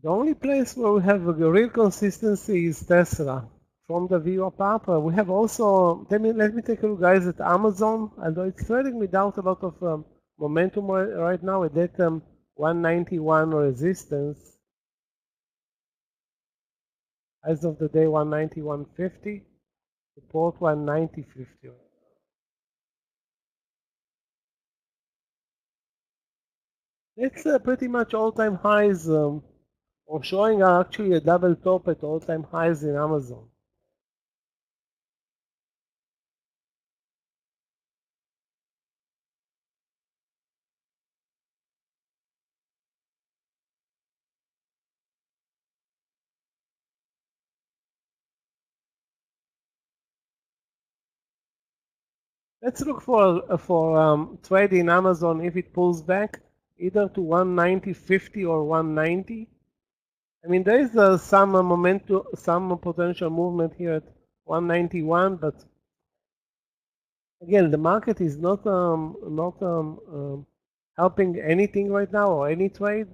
The only place where we have a real consistency is Tesla. From the view of Papa, we have also, let me take a look, guys, at Amazon, although it's trading without a lot of momentum right now at that 191 resistance. As of the day, 191.50, support 190.50. It's pretty much all-time highs, or showing actually a double top at all-time highs in Amazon. Let's look for trade in Amazon if it pulls back either to 190.50 or 190. I mean, there is some momentum, some potential movement here at 191, but again, the market is not helping anything right now or any trade.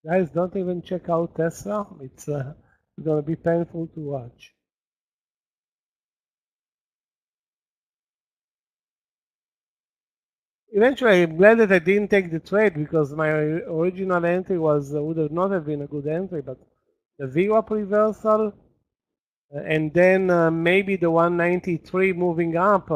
Guys, don't even check out Tesla. It's going to be painful to watch. Eventually, I'm glad that I didn't take the trade because my original entry was would not have been a good entry, but the VWAP reversal and then maybe the 193 moving up.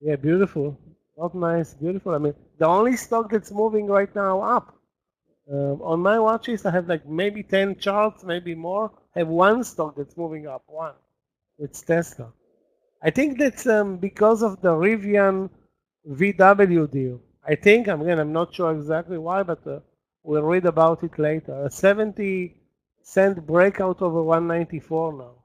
Yeah, beautiful. Not nice, beautiful. I mean, the only stock that's moving right now up. On my watch list, I have like maybe 10 charts, maybe more. I have one stock that's moving up, one. It's Tesla. I think that's because of the Rivian VW deal. I think, again, I'm not sure exactly why, but we'll read about it later. A 70-cent breakout over 194 now.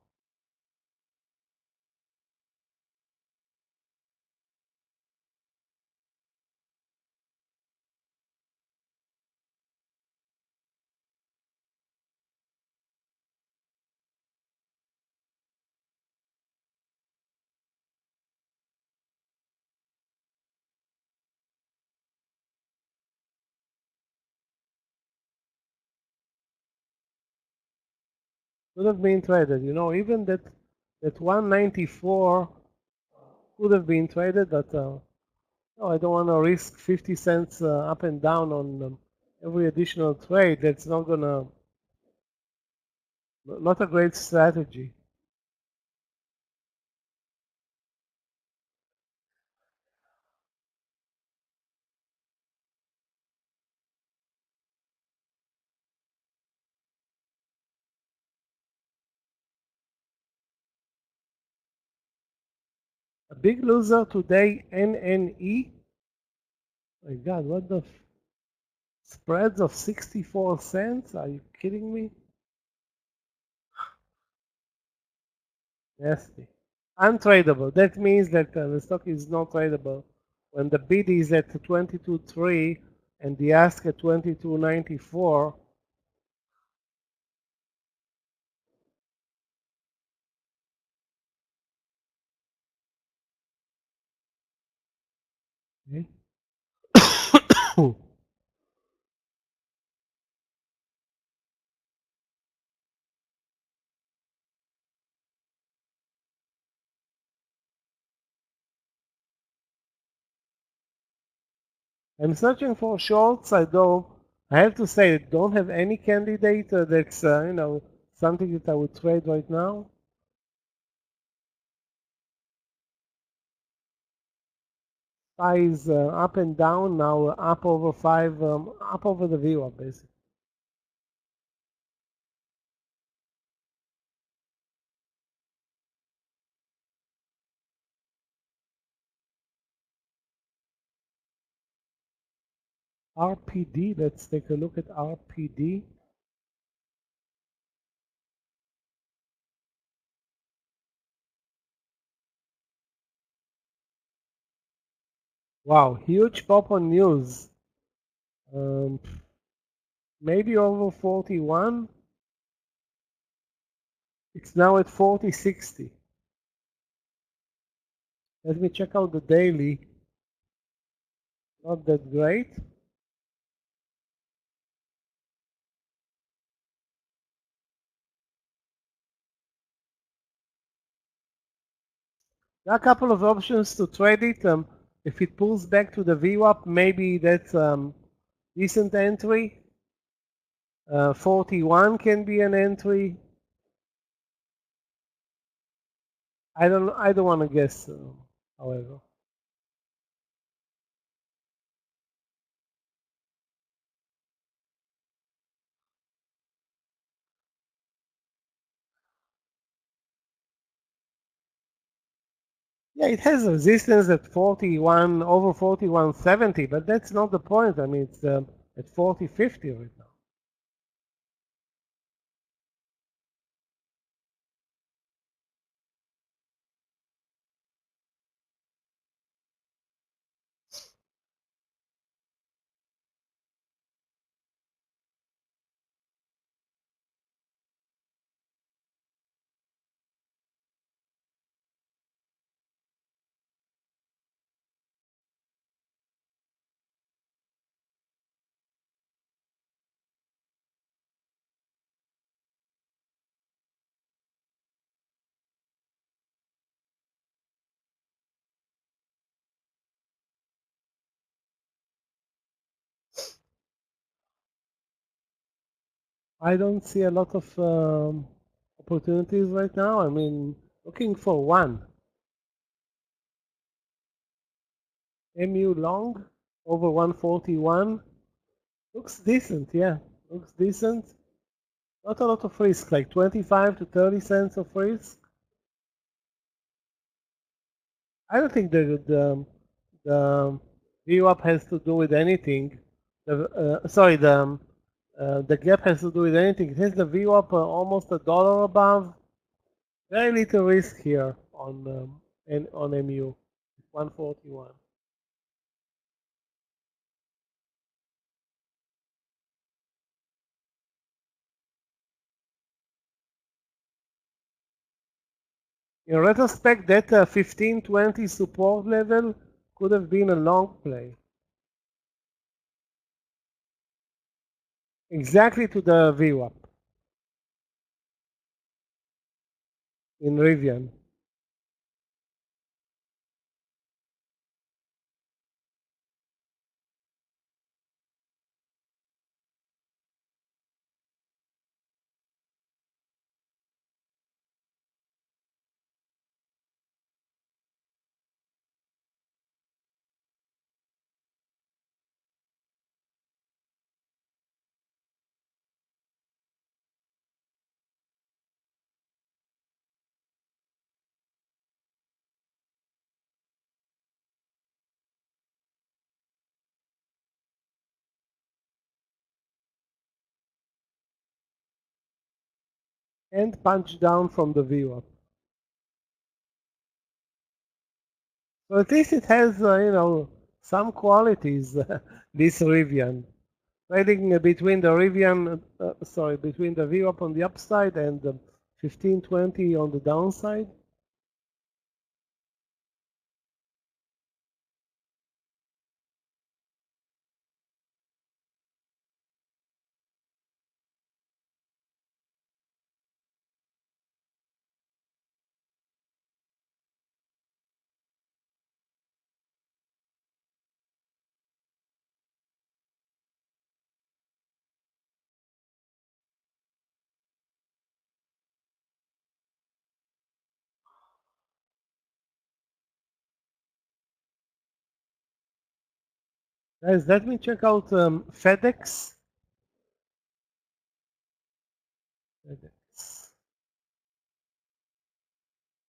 Could have been traded, you know, even that 194 could have been traded, but no, I don't want to risk 50 cents up and down on every additional trade. That's not a great strategy. A big loser today, NNE. My God, what the spreads of 64 cents? Are you kidding me? Nasty. Untradable. That means that the stock is not tradable. When the bid is at 22.3 and the ask at 22.94, Okay. I'm searching for shorts. I have to say, I don't have any candidate that's, something that I would trade right now. Size up and down now, up over 5, up over the VWAP basically. RPD, let's take a look at RPD. Wow, huge pop on news. Maybe over 41. It's now at 40.60. Let me check out the daily. Not that great. There are a couple of options to trade it. If it pulls back to the VWAP, maybe that's decent entry. 41 can be an entry. I don't want to guess, however. Yeah, it has resistance at 41, over 41.70, but that's not the point. I mean, it's at 40.50 right now. I don't see a lot of opportunities right now. I mean, looking for one. MU long over 141 looks decent. Yeah, looks decent. Not a lot of risk, like 25 to 30 cents of risk. I don't think the VWAP has to do with anything. The gap has to do with anything. It has the VWAP almost $1 above. Very little risk here on MU 141. In retrospect, that 1520 support level could have been a long play. Exactly to the VWAP in Rivian. And punch down from the VWAP. So at least it has, some qualities, this Rivian. Trading between the Rivian, between the VWAP on the upside and the 1520 on the downside. Guys, let me check out FedEx.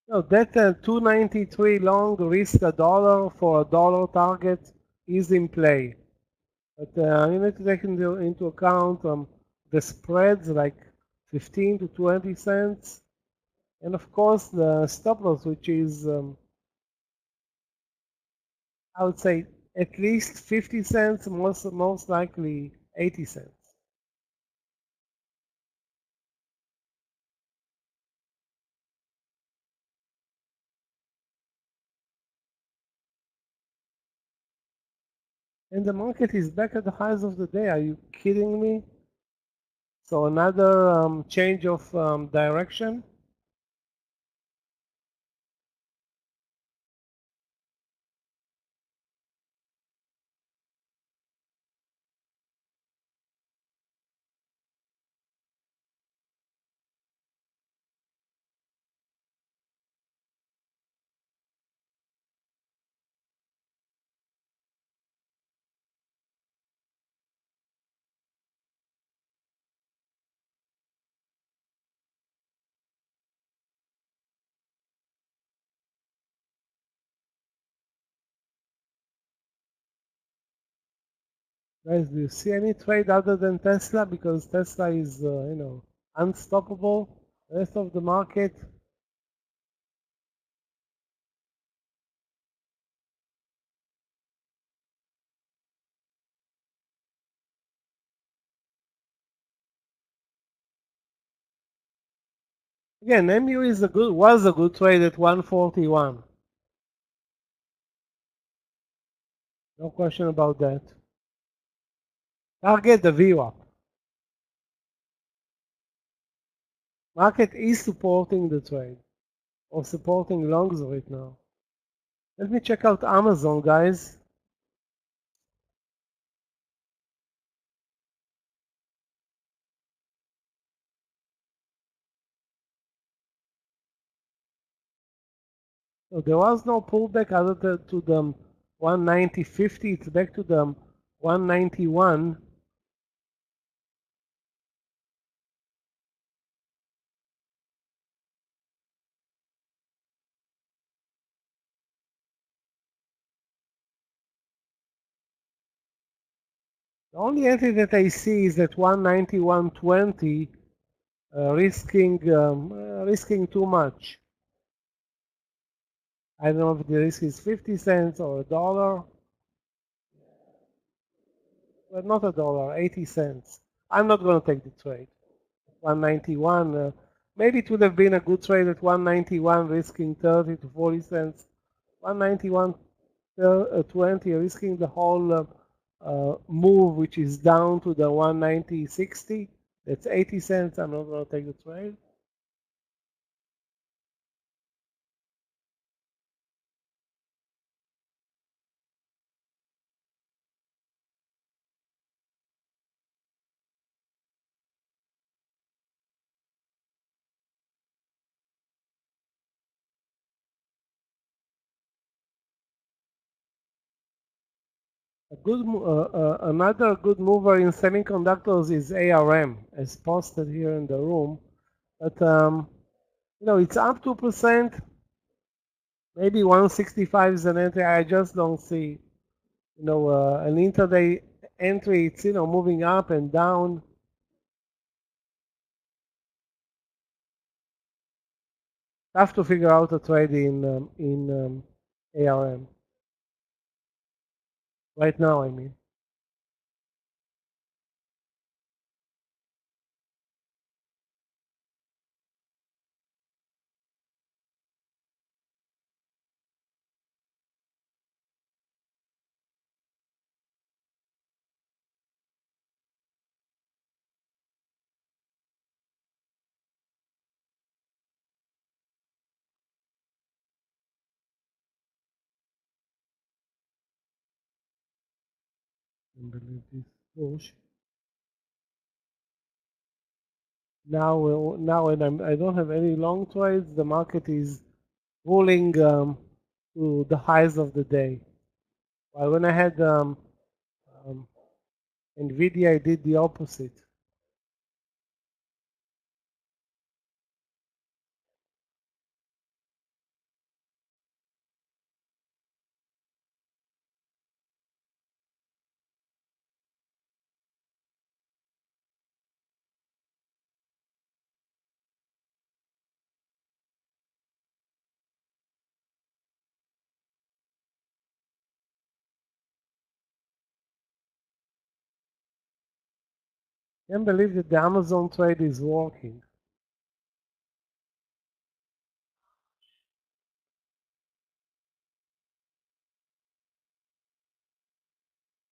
No, that 293 long risk a dollar for a dollar target is in play. But you need to take into account the spreads like 15 to 20 cents. And of course the stop loss, which is, I would say, at least 50 cents, most likely 80 cents. And the market is back at the highs of the day. Are you kidding me? So another change of direction. Guys, do you see any trade other than Tesla? Because Tesla is, unstoppable. The rest of the market, again, MU was a good trade at 141. No question about that. Target the VWAP. Market is supporting the trade or supporting longs right now. Let me check out Amazon, guys. So there was no pullback other than to the 190.50. It's back to the 191. The only entry that I see is at 191.20, risking too much. I don't know if the risk is 50 cents or a dollar. Well, not a dollar, 80 cents. I'm not going to take the trade. 191. Maybe it would have been a good trade at 191, risking 30 to 40 cents. 191.20, risking the whole move, which is down to the 190.60. That's 80 cents. I'm not going to take the trade. Another good mover in semiconductors is ARM, as posted here in the room. But it's up 2%. Maybe 165 is an entry. I just don't see, an intraday entry. It's moving up and down. Tough to figure out a trade in ARM right now. I mean. Push. Now, when I don't have any long trades, the market is rolling to the highs of the day. While when I had NVIDIA did the opposite. Can't believe that the Amazon trade is working.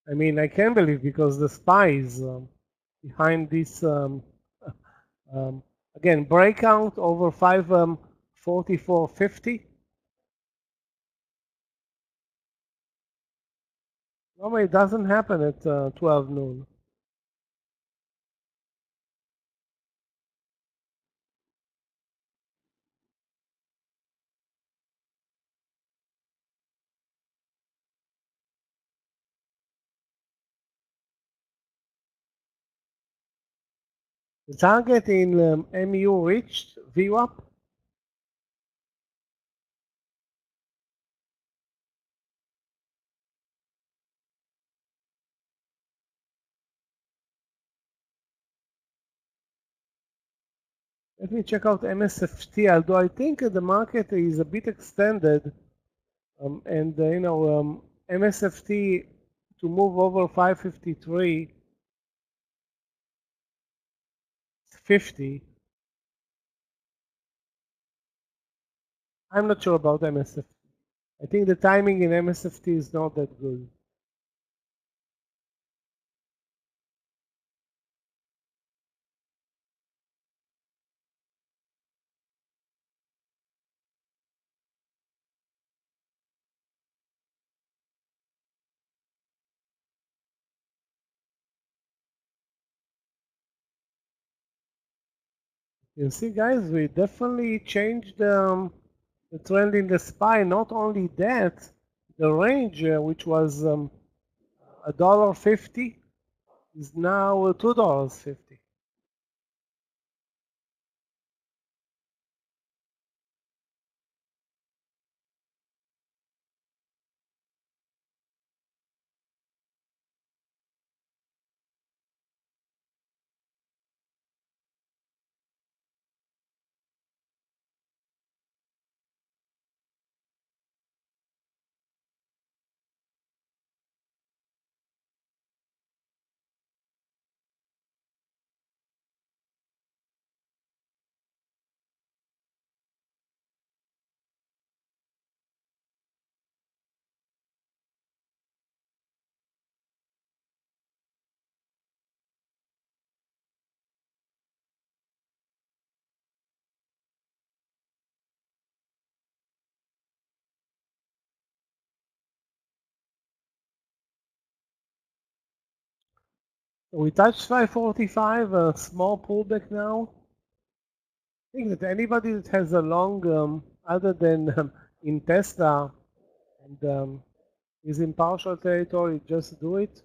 I mean, I can't believe because the spies behind this, again, breakout over 544.50. Normally it doesn't happen at 12 noon. The target in MU reached VWAP. Let me check out MSFT, although I think the market is a bit extended, and you know, MSFT to move over 553.50. I'm not sure about MSFT. I think the timing in MSFT is not that good. You see, guys, we definitely changed the trend in the SPY. Not only that, the range, which was $1.50, is now $2.50. We touched 545, a small pullback now. I think that anybody that has a long, other than in Tesla, and is in partial territory, just do it.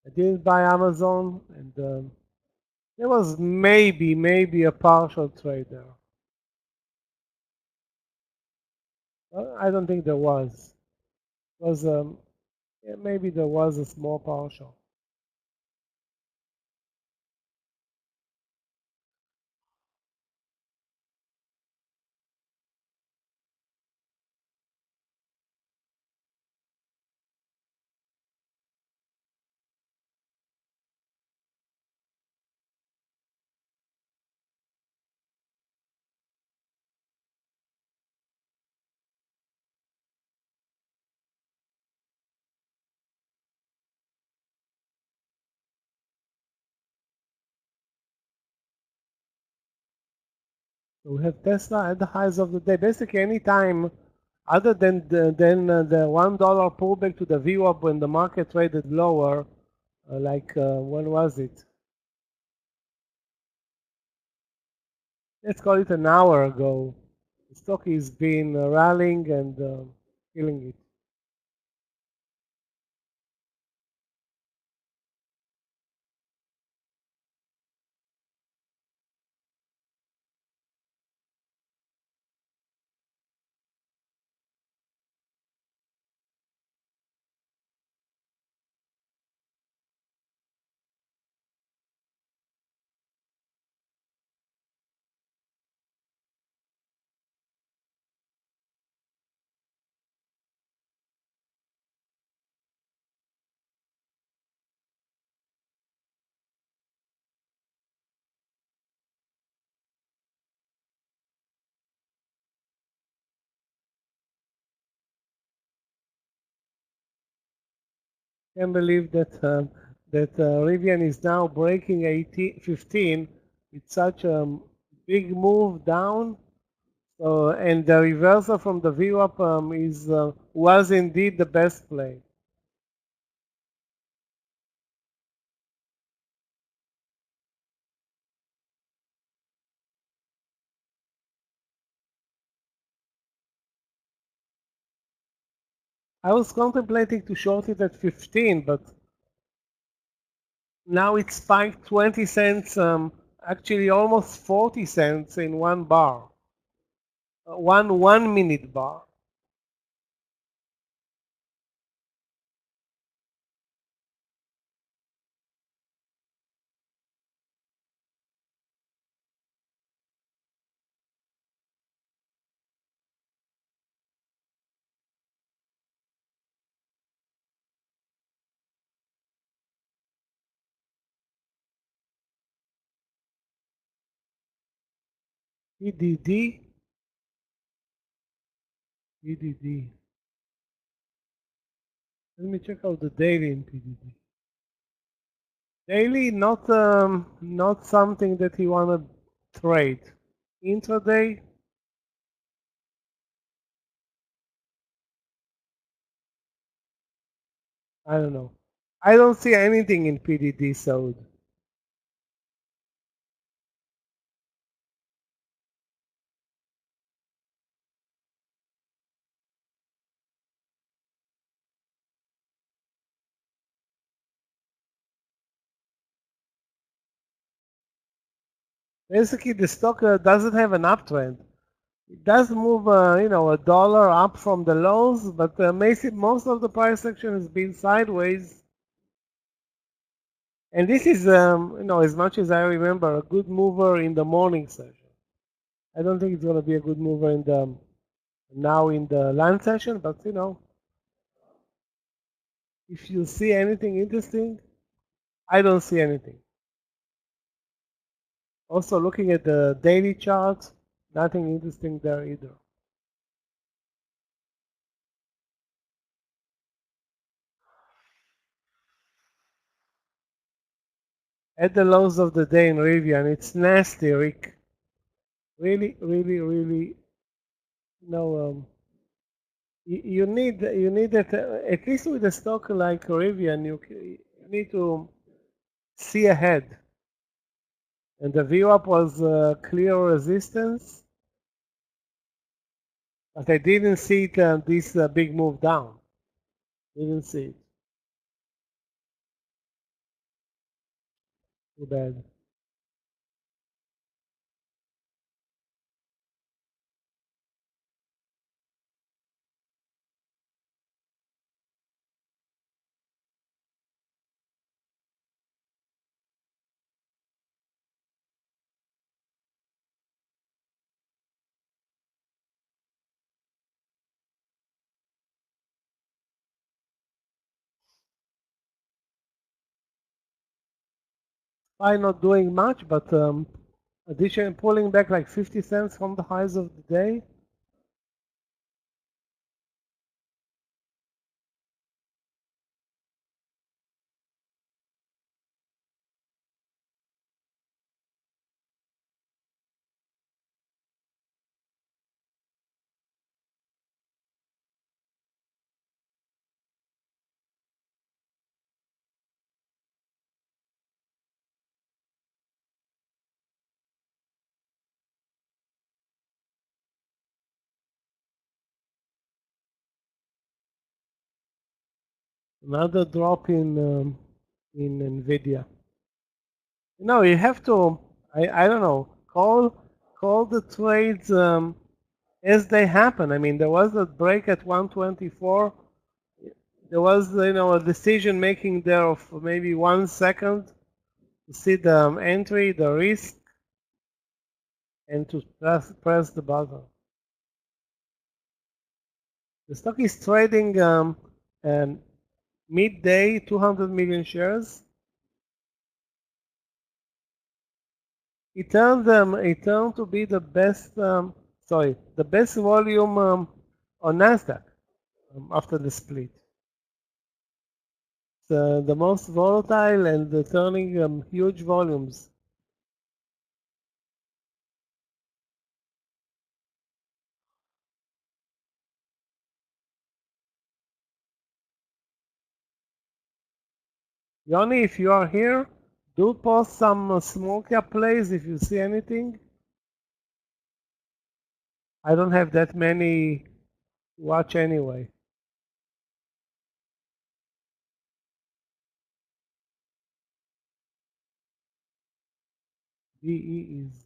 I didn't buy Amazon, and there was maybe a partial trade there. I don't think there was. Yeah, maybe there was a small partial. So we have Tesla at the highs of the day. Basically, any time other than the $1 pullback to the VWAP when the market traded lower, when was it? Let's call it an hour ago. The stock is been rallying and killing it. Can't believe that Rivian is now breaking 15 with such a big move down. So, and the reversal from the VWAP was indeed the best play. I was contemplating to short it at 15, but now it spiked 20 cents, actually almost 40 cents in one bar, one minute bar. PDD. Let me check out the daily in PDD. Daily, not something that you want to trade. Intraday, I don't know. I don't see anything in PDD sold. Basically, the stock doesn't have an uptrend. It does move, a dollar up from the lows, but most of the price action has been sideways. And this is, as much as I remember, a good mover in the morning session. I don't think it's going to be a good mover in the lunch session, but if you see anything interesting, I don't see anything. Also, looking at the daily chart, nothing interesting there either. At the lows of the day in Rivian, it's nasty, Rick. Really, really, really. You need that at least with a stock like Rivian, you need to see ahead. And the VWAP was clear resistance, but I didn't see it, this big move down. Didn't see it. Too bad. Why not doing much, but addition pulling back like 50 cents from the highs of the day. Another drop in Nvidia. You have to. I don't know. Call the trades as they happen. I mean, there was a break at 124. There was a decision making there of maybe 1 second to see the entry, the risk, and to press the button. The stock is trading midday 200 million shares. It turned to be the best the best volume on Nasdaq after the split. the most volatile and turning huge volumes. Yoni, if you are here, do post some small cap plays if you see anything. I don't have that many to watch anyway. DE is.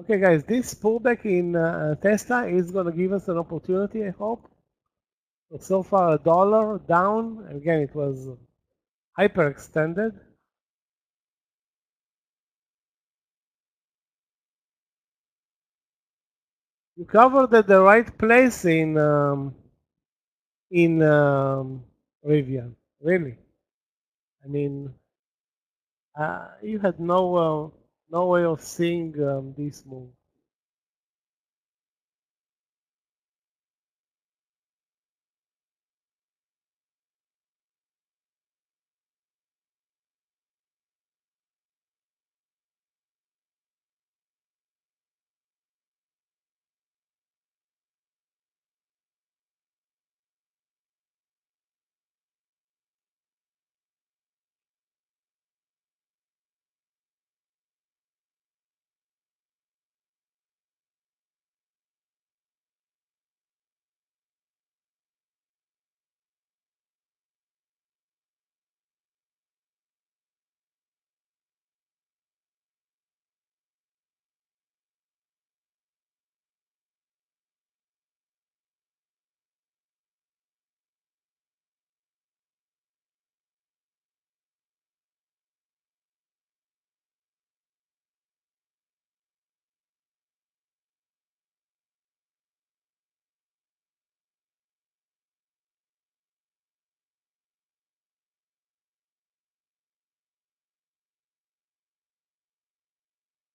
Okay, guys, this pullback in Tesla is going to give us an opportunity, I hope. So far, $1 down. Again, it was hyperextended. You covered at the right place in Rivian, really. I mean, you had no way of seeing this move.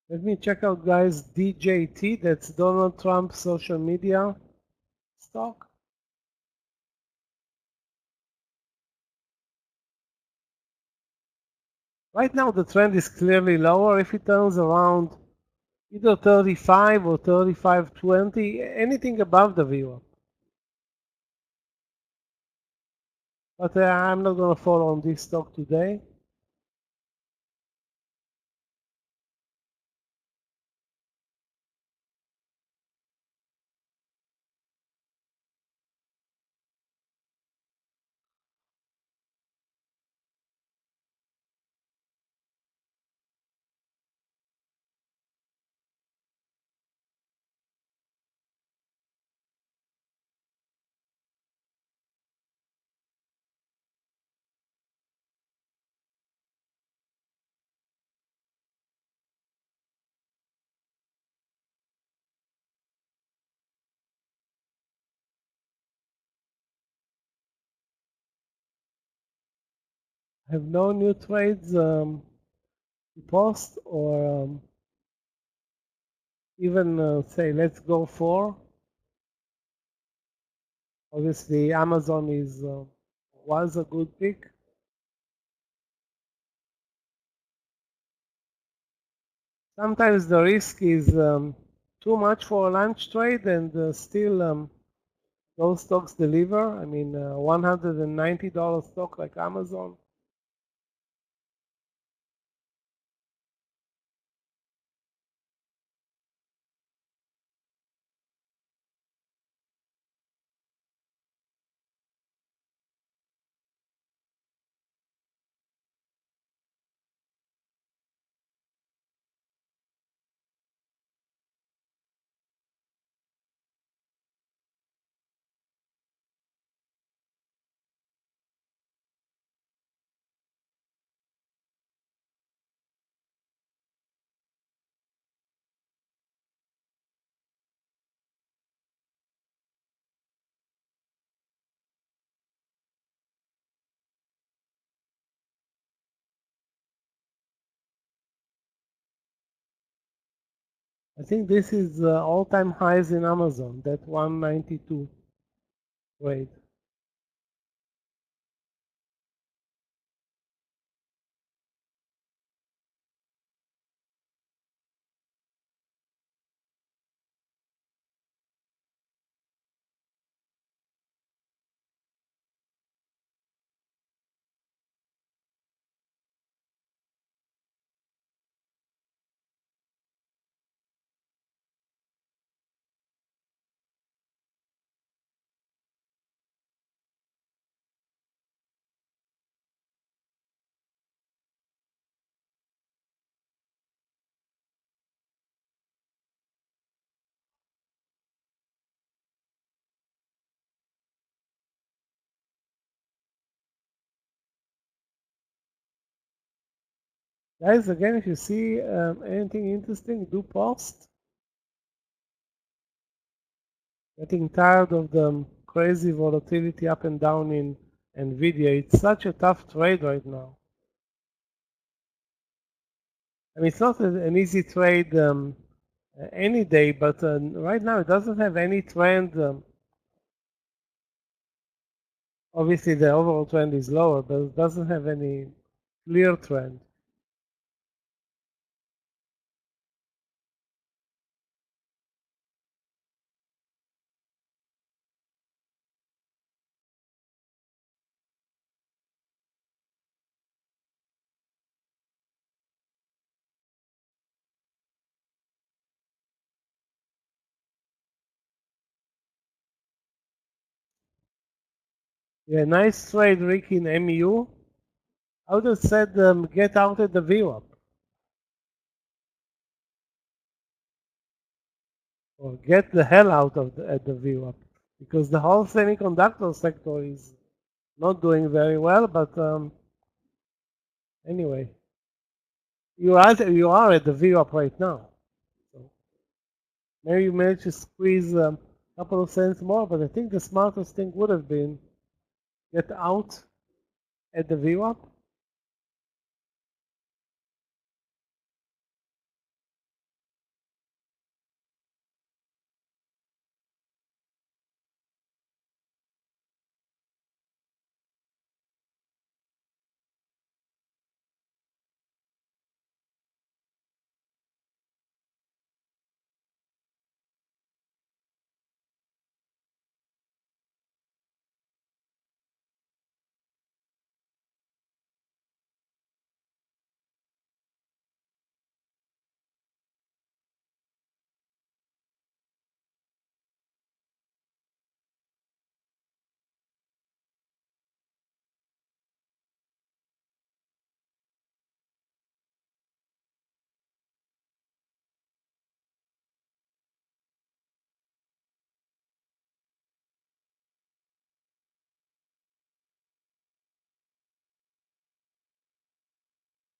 Let me check out, guys, DJT. That's Donald Trump's social media stock. Right now, the trend is clearly lower. If it turns around either 35 or 35.20, anything above the VWAP. But I'm not going to follow on this stock today. I have no new trades to post or even say let's go for. Obviously, Amazon was a good pick. Sometimes the risk is too much for a lunch trade, and still those stocks deliver. I mean, $190 stock like Amazon. I think this is all-time highs in Amazon, that 192 trade. Guys, again, if you see anything interesting, do post. Getting tired of the crazy volatility up and down in NVIDIA. It's such a tough trade right now. I mean, it's not an easy trade any day, but right now it doesn't have any trend. Obviously, the overall trend is lower, but it doesn't have any clear trend. Yeah, nice trade, Rick, in MU. I would have said get out at the VWAP. Or get the hell out of at the VWAP. Because the whole semiconductor sector is not doing very well, but anyway. You are at the VWAP right now. So maybe you managed to squeeze a couple of cents more, but I think the smartest thing would have been get out at the VWAP.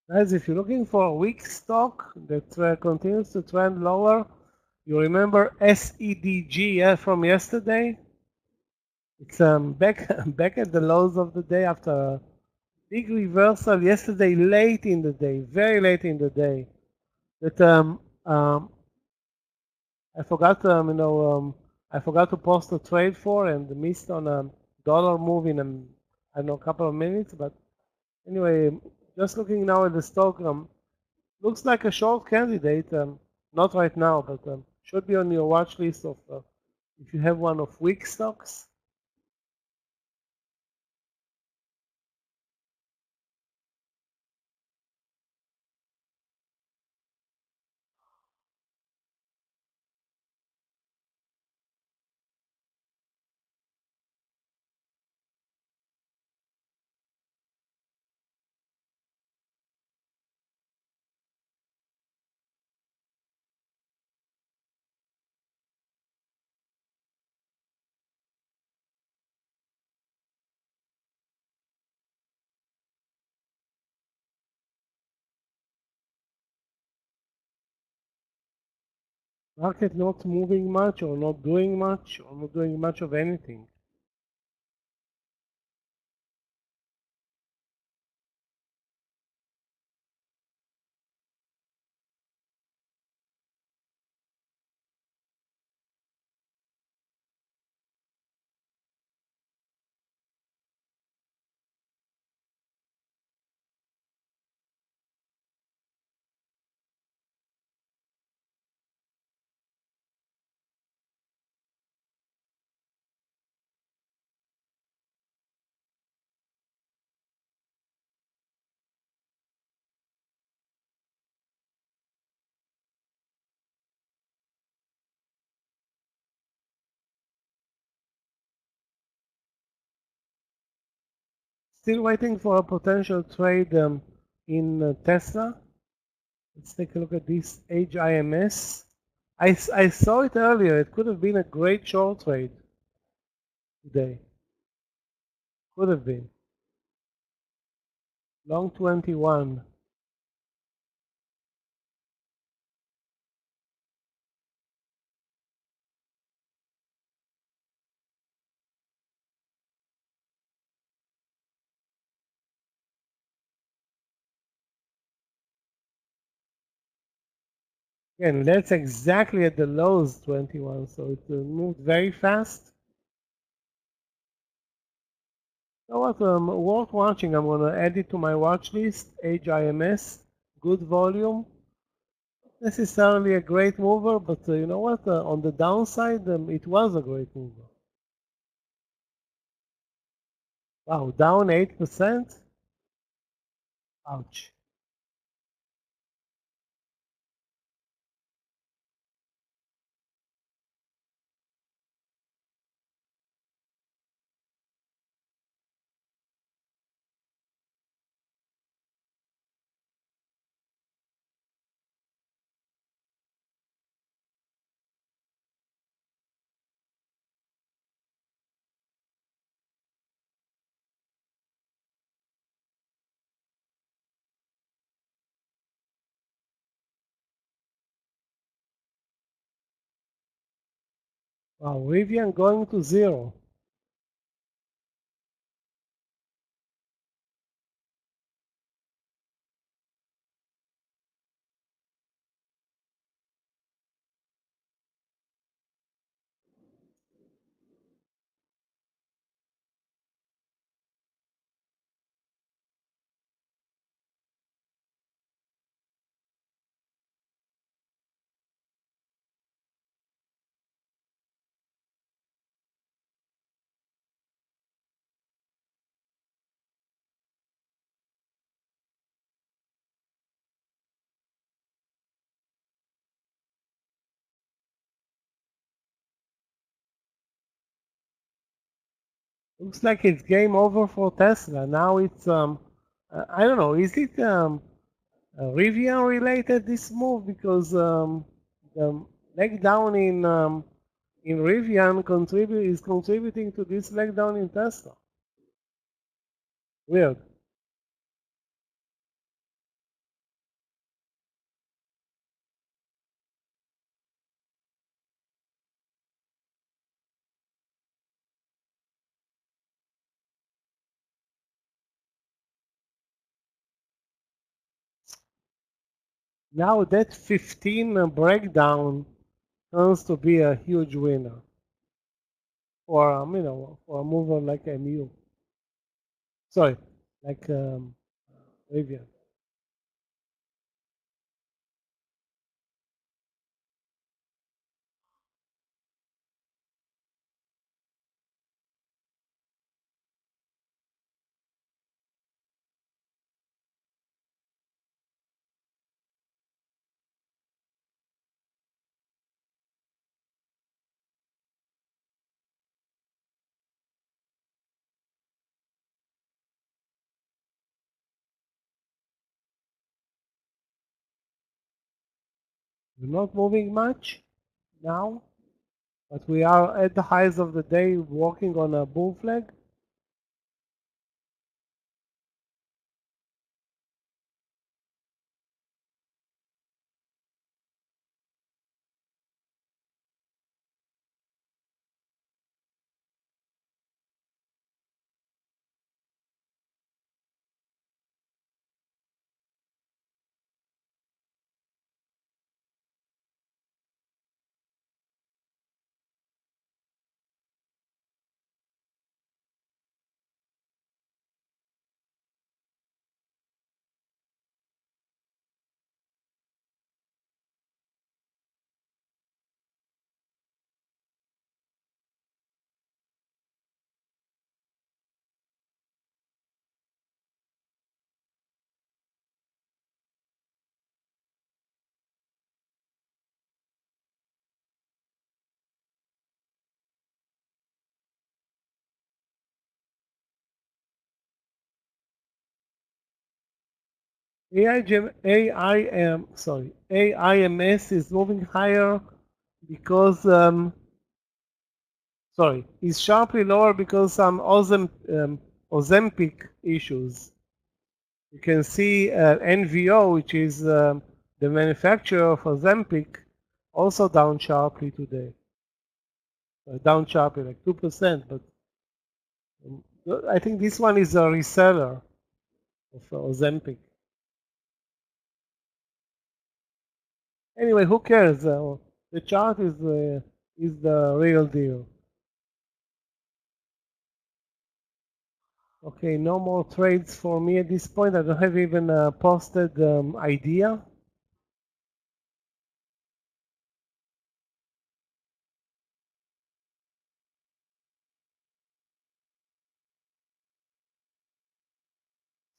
Guys, if you're looking for a weak stock that continues to trend lower, you remember SEDG from yesterday? It's back back at the lows of the day after a big reversal yesterday late in the day, very late in the day. That I forgot I forgot to post a trade for and missed on a dollar move in I don't know, a couple of minutes. But anyway, just looking now at the stock, looks like a short candidate. Not right now, but should be on your watch list of if you have one of weak stocks. Market not moving much or not doing much or not doing much of anything. Still waiting for a potential trade in Tesla. Let's take a look at this HIMS. I saw it earlier. It could have been a great short trade today. Could have been. Long 21. Again, that's exactly at the lows 21, so it moved very fast. So what, worth watching. I'm going to add it to my watch list. HIMS, good volume. Not necessarily a great mover, but you know what? On the downside, it was a great mover. Wow, down 8%? Ouch. Wow, Rivian going to zero. Looks like it's game over for Tesla. Now it's I don't know. Is it Rivian related this move because the leg down in Rivian is contributing to this leg down in Tesla. Weird. Now that 15 breakdown turns to be a huge winner for you know, for a mover like MU. Sorry, like Rivian. We're not moving much now, but we are at the highs of the day walking on a bull flag. AIMS is moving higher because is sharply lower because some Ozempic issues. You can see NVO, which is the manufacturer of Ozempic, also down sharply today. Down sharply, like 2%, but I think this one is a reseller of Ozempic. Anyway, who cares? The chart is the real deal. Okay, no more trades for me at this point. I don't have even a posted idea.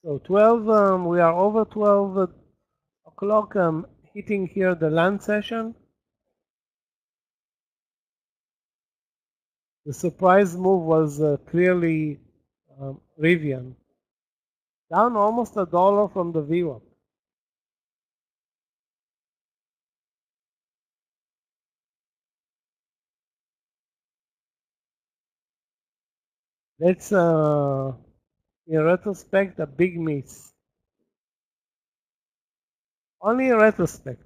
So 12, we are over 12 o'clock, hitting here the land session. The surprise move was clearly Rivian, down almost $1 from the VWAP. That's, in retrospect, a big miss. Only in retrospect.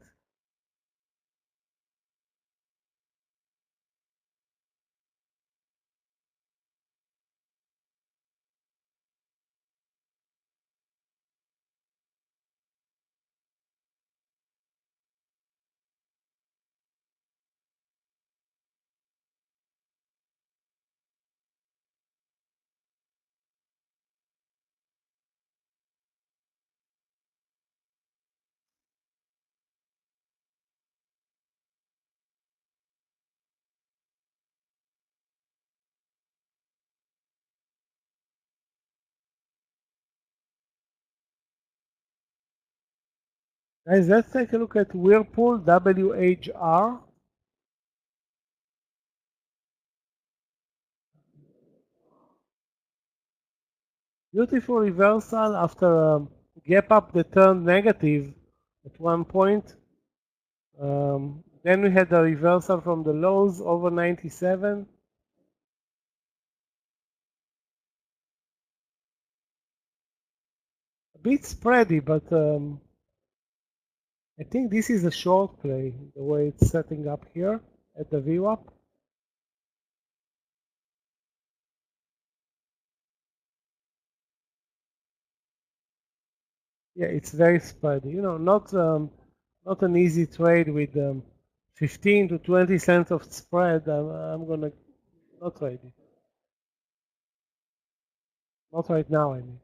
Guys, let's take a look at Whirlpool, WHR. Beautiful reversal after a gap up that turned negative at one point. Then we had a reversal from the lows over 97. A bit spready, but I think this is a short play, the way it's setting up here at the VWAP. Yeah, it's very spready. You know, not an easy trade with 15 to 20 cents of spread. I'm gonna not trade it. Not right now, I mean.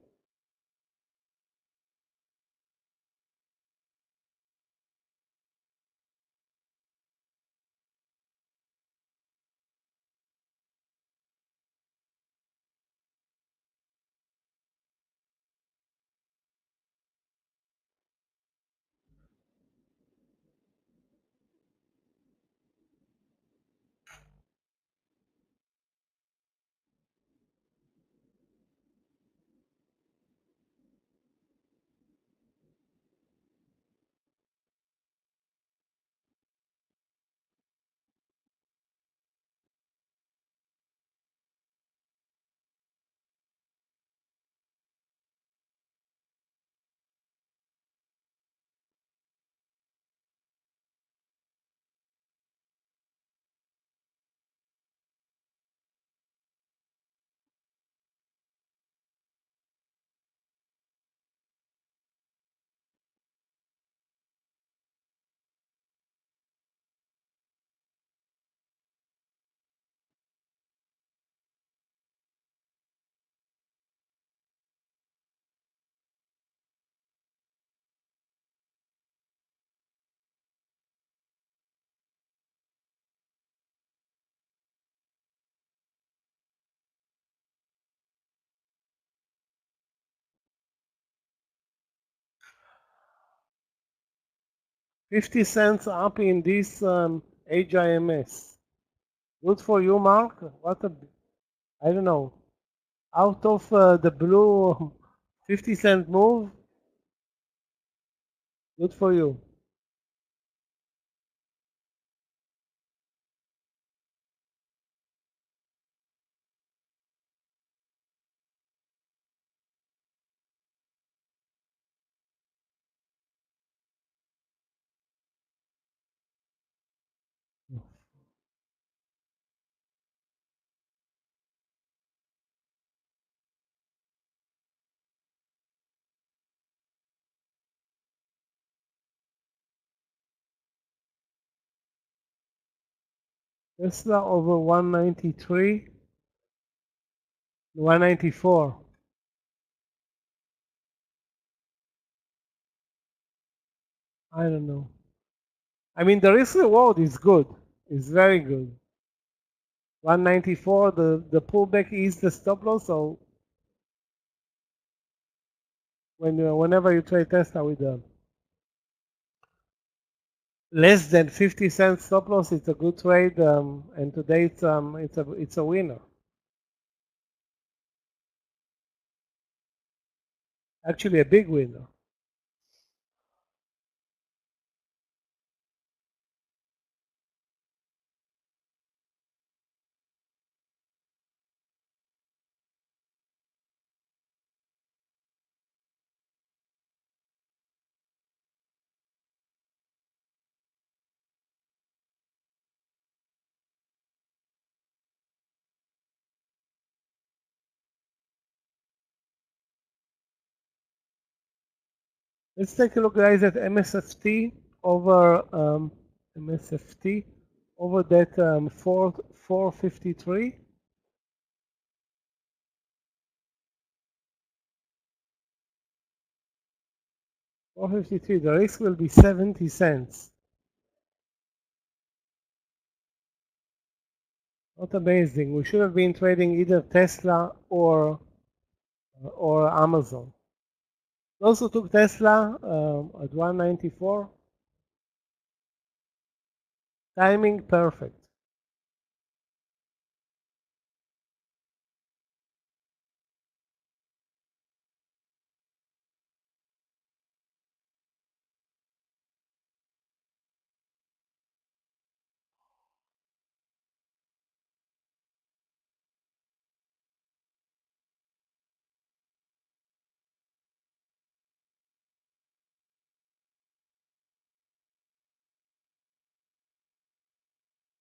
$0.50 up in this HIMS. Good for you, Mark. I don't know. Out of the blue 50-cent move. Good for you. Tesla over 193, 194. I don't know. I mean, the risk reward is good. It's very good. 194, the pullback is the stop loss. So whenever you trade Tesla with less than 50 cents stop loss, it's a good trade. And today it's a winner. Actually, a big winner. Let's take a look, guys, at MSFT over MSFT over that 453. 453. The risk will be 70 cents. Not amazing. We should have been trading either Tesla or Amazon. Also took Tesla at 194. Timing perfect.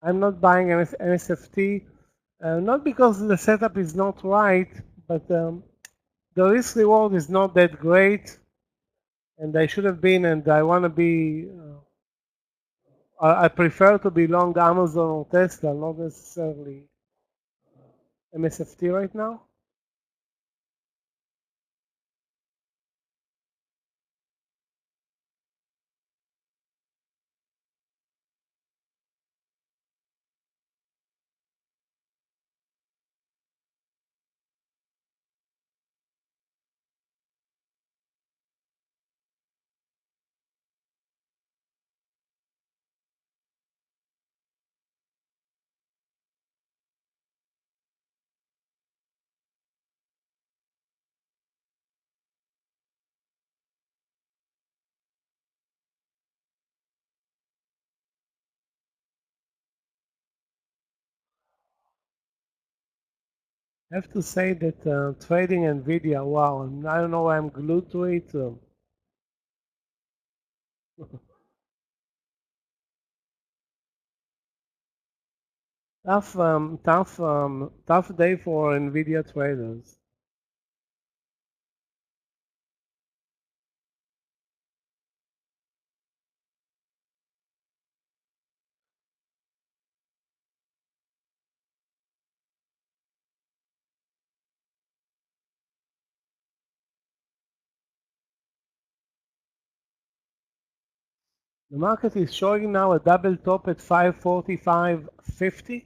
I'm not buying MSFT, not because the setup is not right, but the risk reward is not that great, and I should have been, and I want to be. I prefer to be long Amazon or Tesla, not necessarily MSFT right now. I have to say that trading Nvidia, wow, I don't know why I'm glued to it. Tough day for Nvidia traders. The market is showing now a double top at 545.50.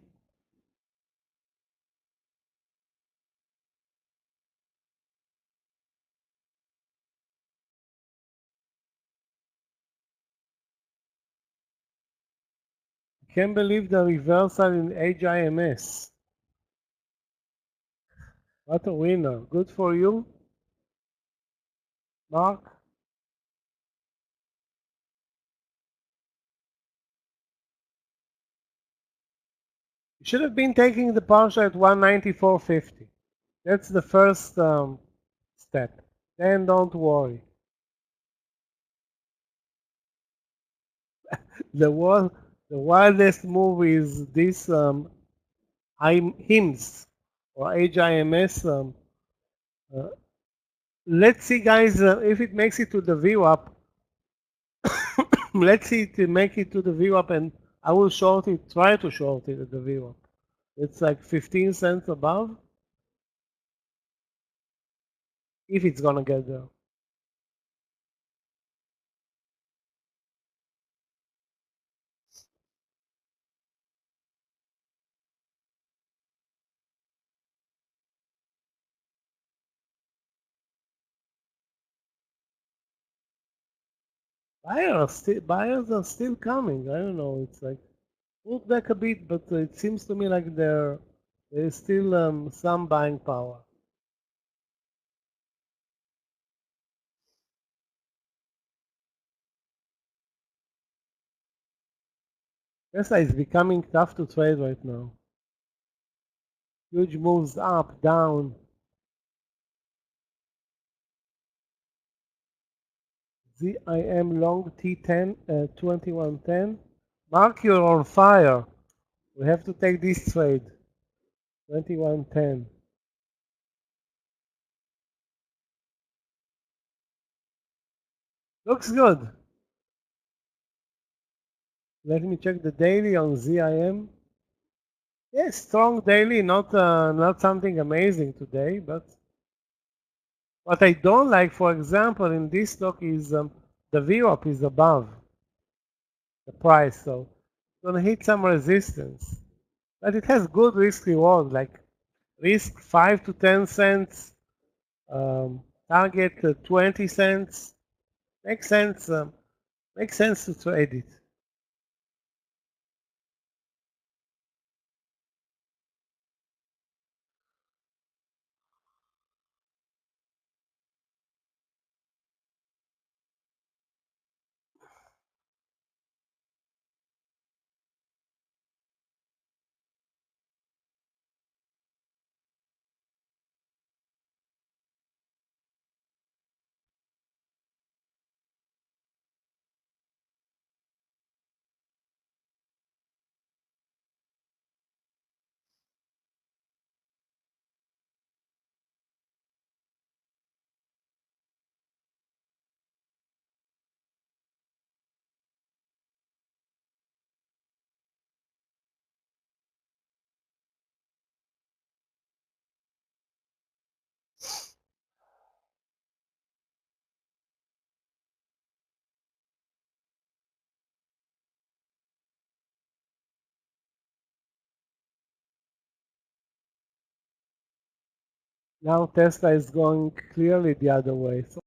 Can't believe the reversal in HIMS. What a winner. Good for you, Mark. should have been taking the partial at 194.50. That's the first step. Then don't worry. The wildest move is this HIMS or HIMS. Uh, let's see, guys, if it makes it to the VWAP. Let's see to make it to the VWAP, and I will short it. Try to short it at the VWAP. It's like 15 cents above, if it's gonna get there. Buyers are still coming. I don't know. It's like pulled back a bit, but it seems to me like there is still some buying power. Tesla is becoming tough to trade right now. Huge moves up, down. ZIM long T10 2110. Mark, you're on fire. We have to take this trade. 2110. Looks good. Let me check the daily on ZIM. Yes, strong daily, not something amazing today, but what I don't like, for example, in this stock is the VWAP is above the price, so it's gonna hit some resistance. But it has good risk reward, like risk 5 to 10 cents, target 20 cents. Makes sense. Makes sense to trade it. Now Tesla is going clearly the other way. So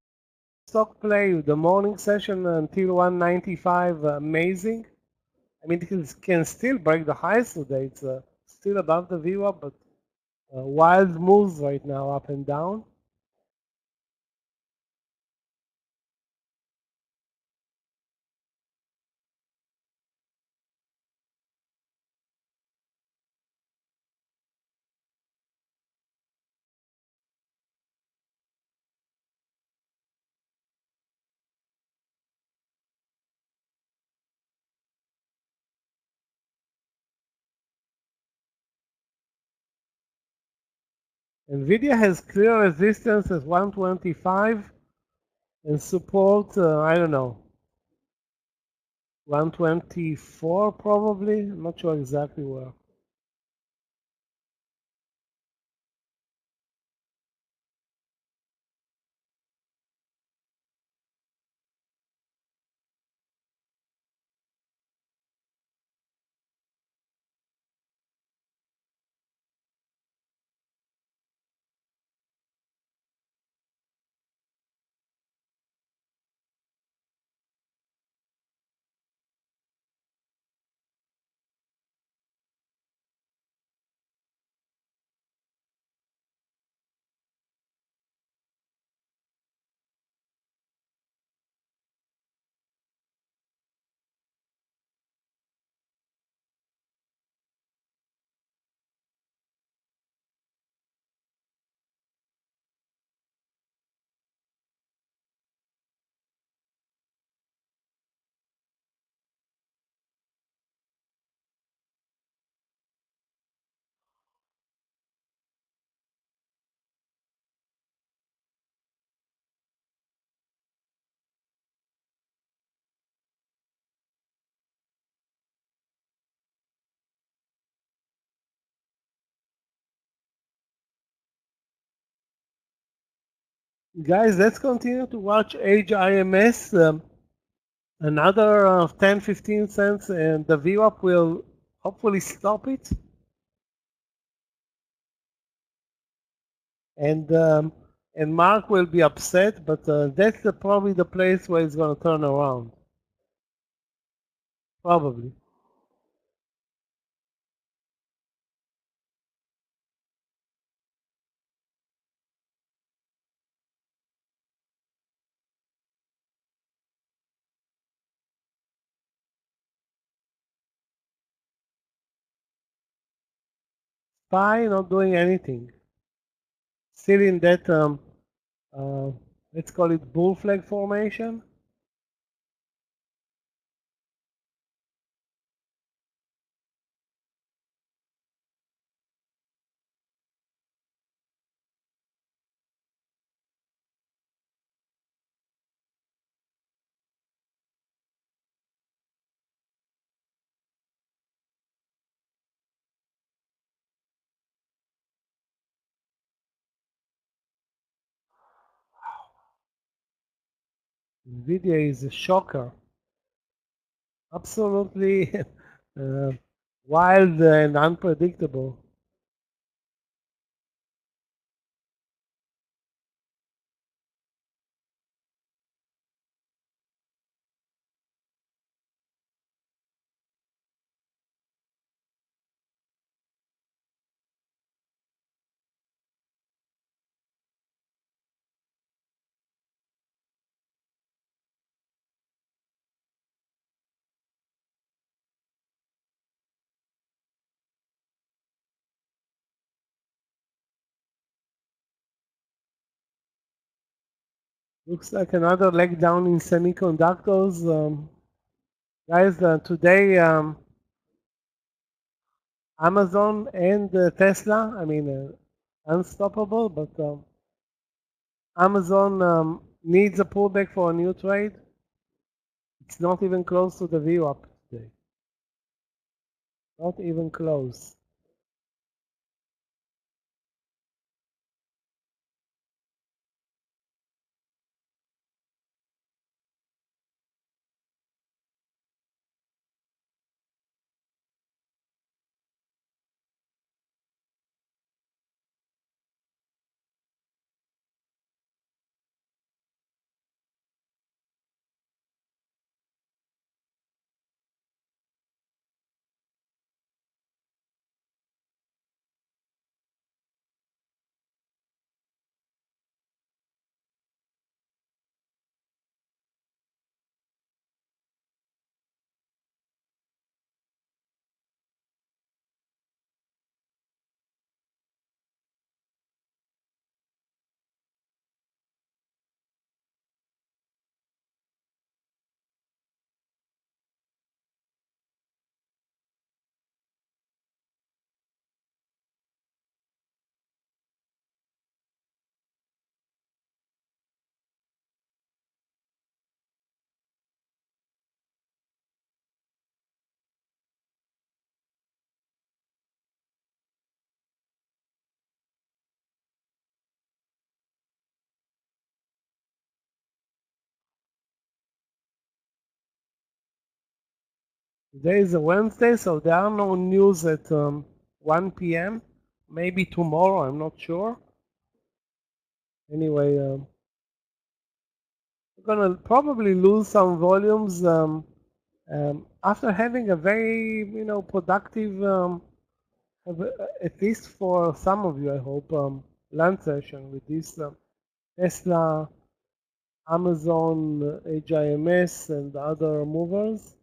stock play, the morning session until 195, amazing. I mean, it can still break the highs today. It's still above the VWAP, but wild moves right now, up and down. Nvidia has clear resistance at 125 and support, I don't know, 124 probably. I'm not sure exactly where. Guys, let's continue to watch Age IMS. Another 10-15 cents, and the VWAP will hopefully stop it. And Mark will be upset, but that's probably the place where it's going to turn around. Probably. SPY not doing anything. Still in that, let's call it bull flag formation. NVIDIA is a shocker. Absolutely wild and unpredictable. Looks like another leg down in semiconductors. Guys, today Amazon and Tesla, I mean, unstoppable, but Amazon needs a pullback for a new trade. It's not even close to the VWAP today. Not even close. Today is a Wednesday, so there are no news at 1 p.m. Maybe tomorrow, I'm not sure. Anyway, we're gonna probably lose some volumes after having a very, productive, at least for some of you, I hope, lunch session with this Tesla, Amazon, HIMS, and other movers.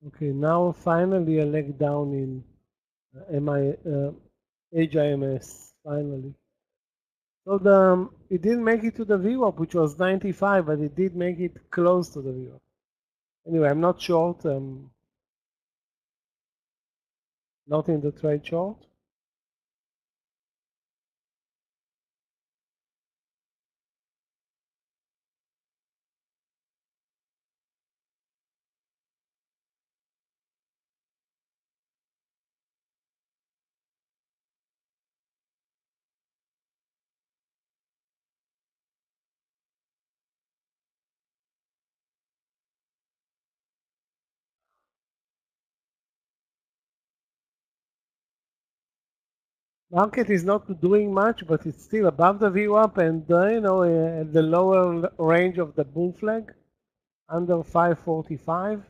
Okay, now finally a leg down in HIMS, finally. So it didn't make it to the VWAP, which was 95, but it did make it close to the VWAP. Anyway, I'm not short, not in the trade short. Market is not doing much, but it's still above the VWAP and at the lower range of the bull flag, under 545.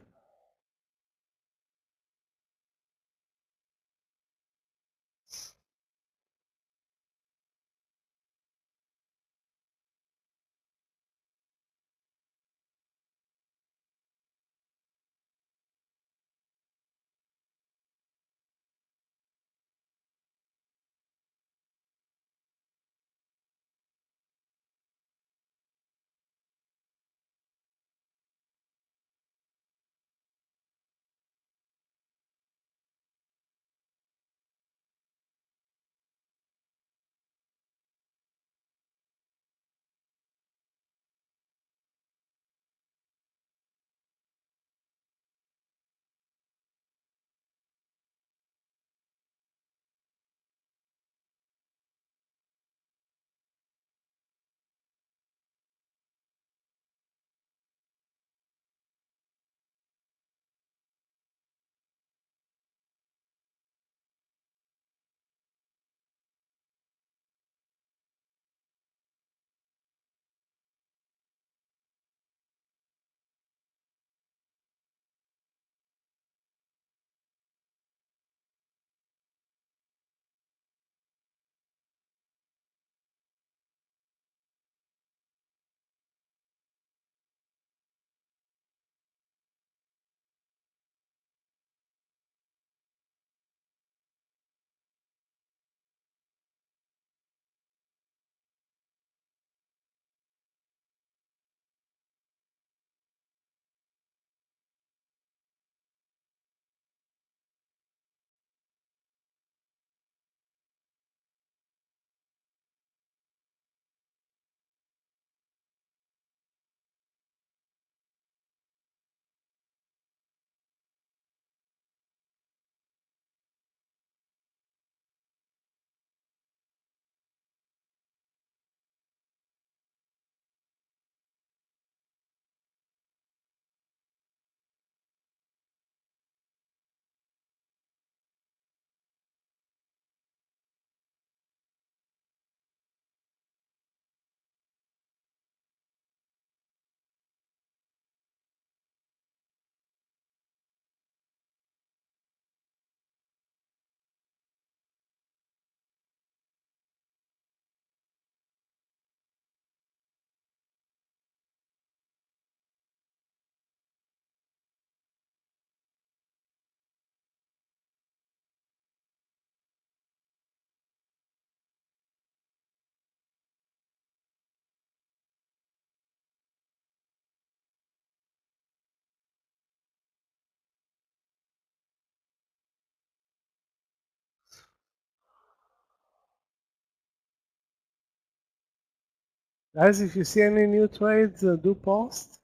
Guys, if you see any new trades, do post.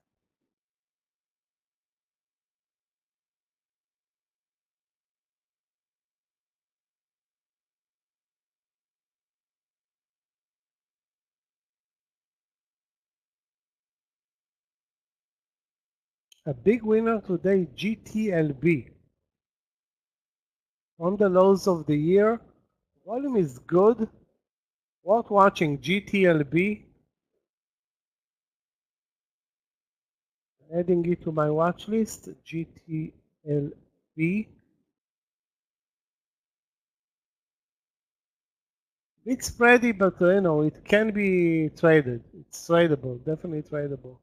A big winner today, GTLB. On the lows of the year, volume is good. Worth watching, GTLB. Adding it to my watch list, GTLB. Bit spready, but it can be traded. It's tradable, definitely tradable.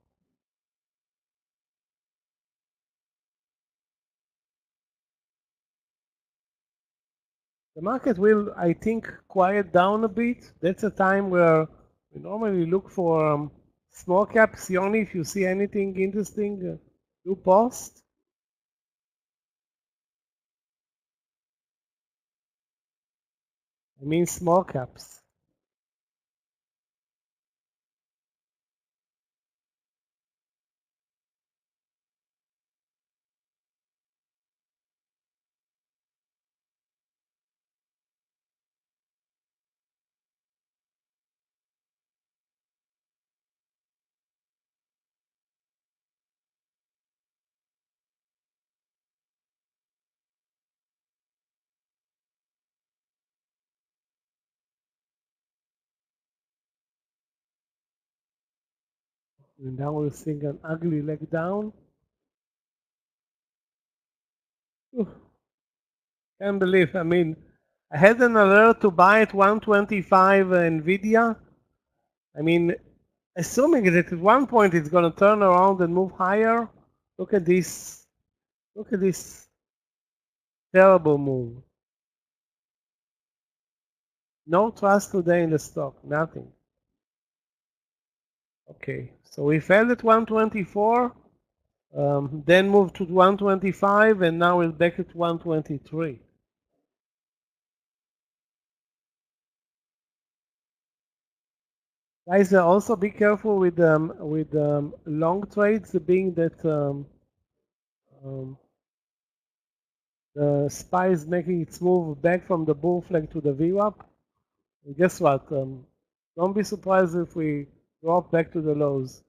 The market will, I think, quiet down a bit. That's a time where We normally look for small caps. Yoni, if you see anything interesting, you post. I mean small caps. And now we're seeing an ugly leg down. Can't believe, I mean, I had an alert to buy at 125 NVIDIA. I mean, assuming that at one point it's going to turn around and move higher. Look at this. Look at this terrible move. No trust today in the stock, nothing. Okay, so we fell at 124, then moved to 125, and now we're back at 123. Guys, also be careful with long trades, being that the SPY is making its move back from the bull flag to the VWAP. And guess what? Don't be surprised if we drop back to the lows.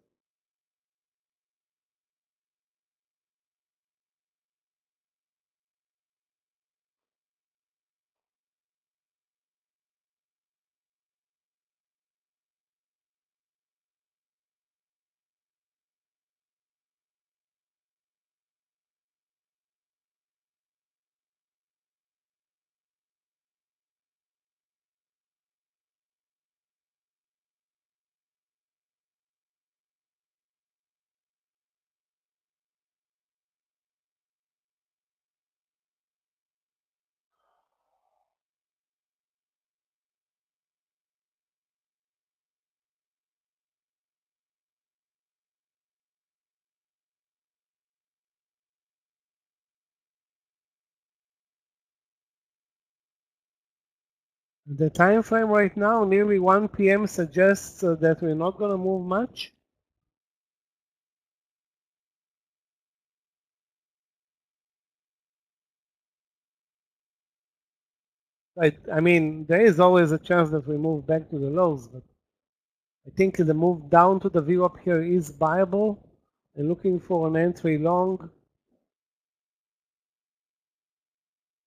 The time frame right now, nearly 1 p.m., suggests that we're not going to move much. I mean, there is always a chance that we move back to the lows, but I think the move down to the VWAP here is viable. And looking for an entry long.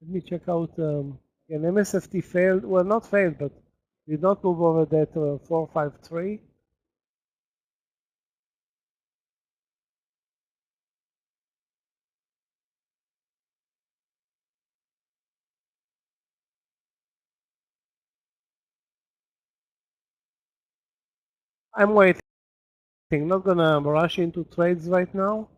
Let me check out. An MSFT failed. Well, not failed, but did not move over that 453. I'm waiting. Not gonna rush into trades right now.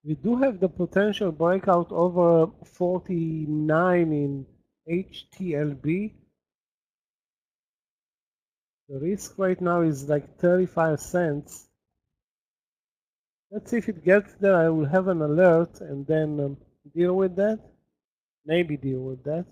We do have the potential breakout over 49 in HTLB. The risk right now is like 35 cents. Let's see if it gets there. I will have an alert and then deal with that. Maybe deal with that.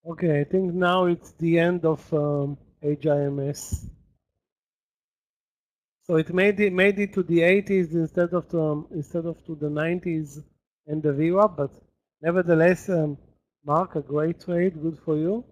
Okay, I think now it's the end of HIMS. So it made it to the 80s instead of to the 90s and the VWAP, but nevertheless, Mark, a great trade, good for you.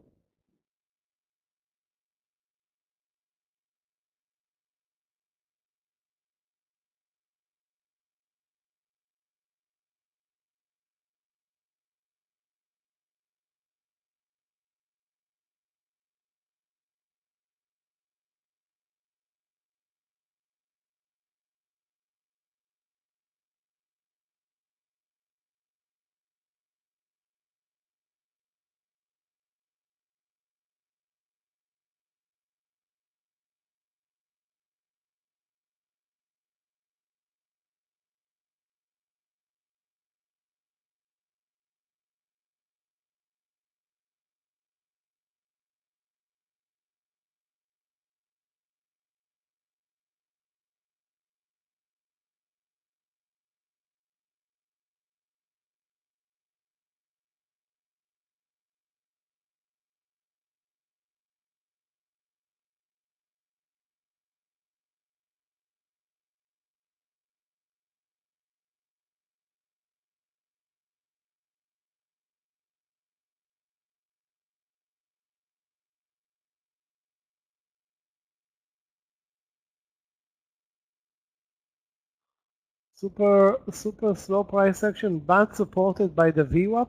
Super slow price action, but supported by the VWAP.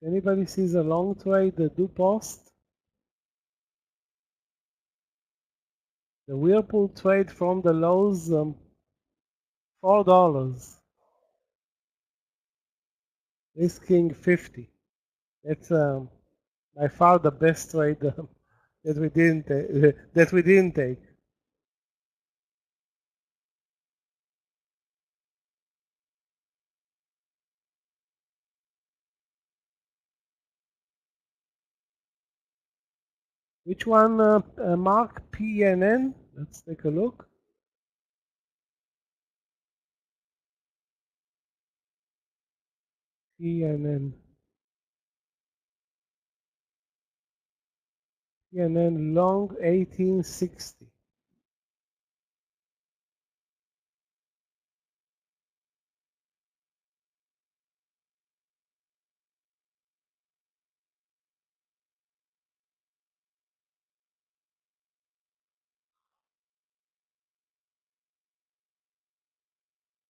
Anybody sees a long trade, do post. The Whirlpool trade from the lows, $4, risking 50. It's by far the best trade that we didn't take. Which one, Mark? PNN? Let's take a look. PNN. PNN long 1860.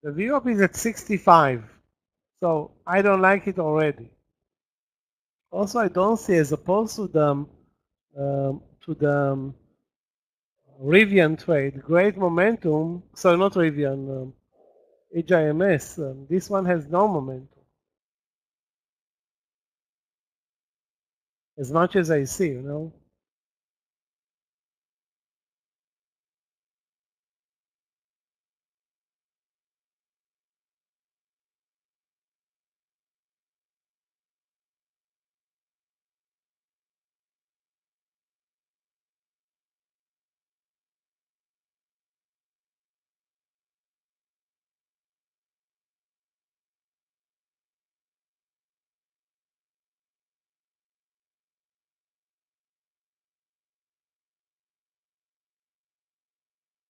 The VWAP is at 65, so I don't like it already. Also, I don't see, as opposed to the Rivian trade, great momentum. So not Rivian, HIMS. This one has no momentum, as much as I see, you know.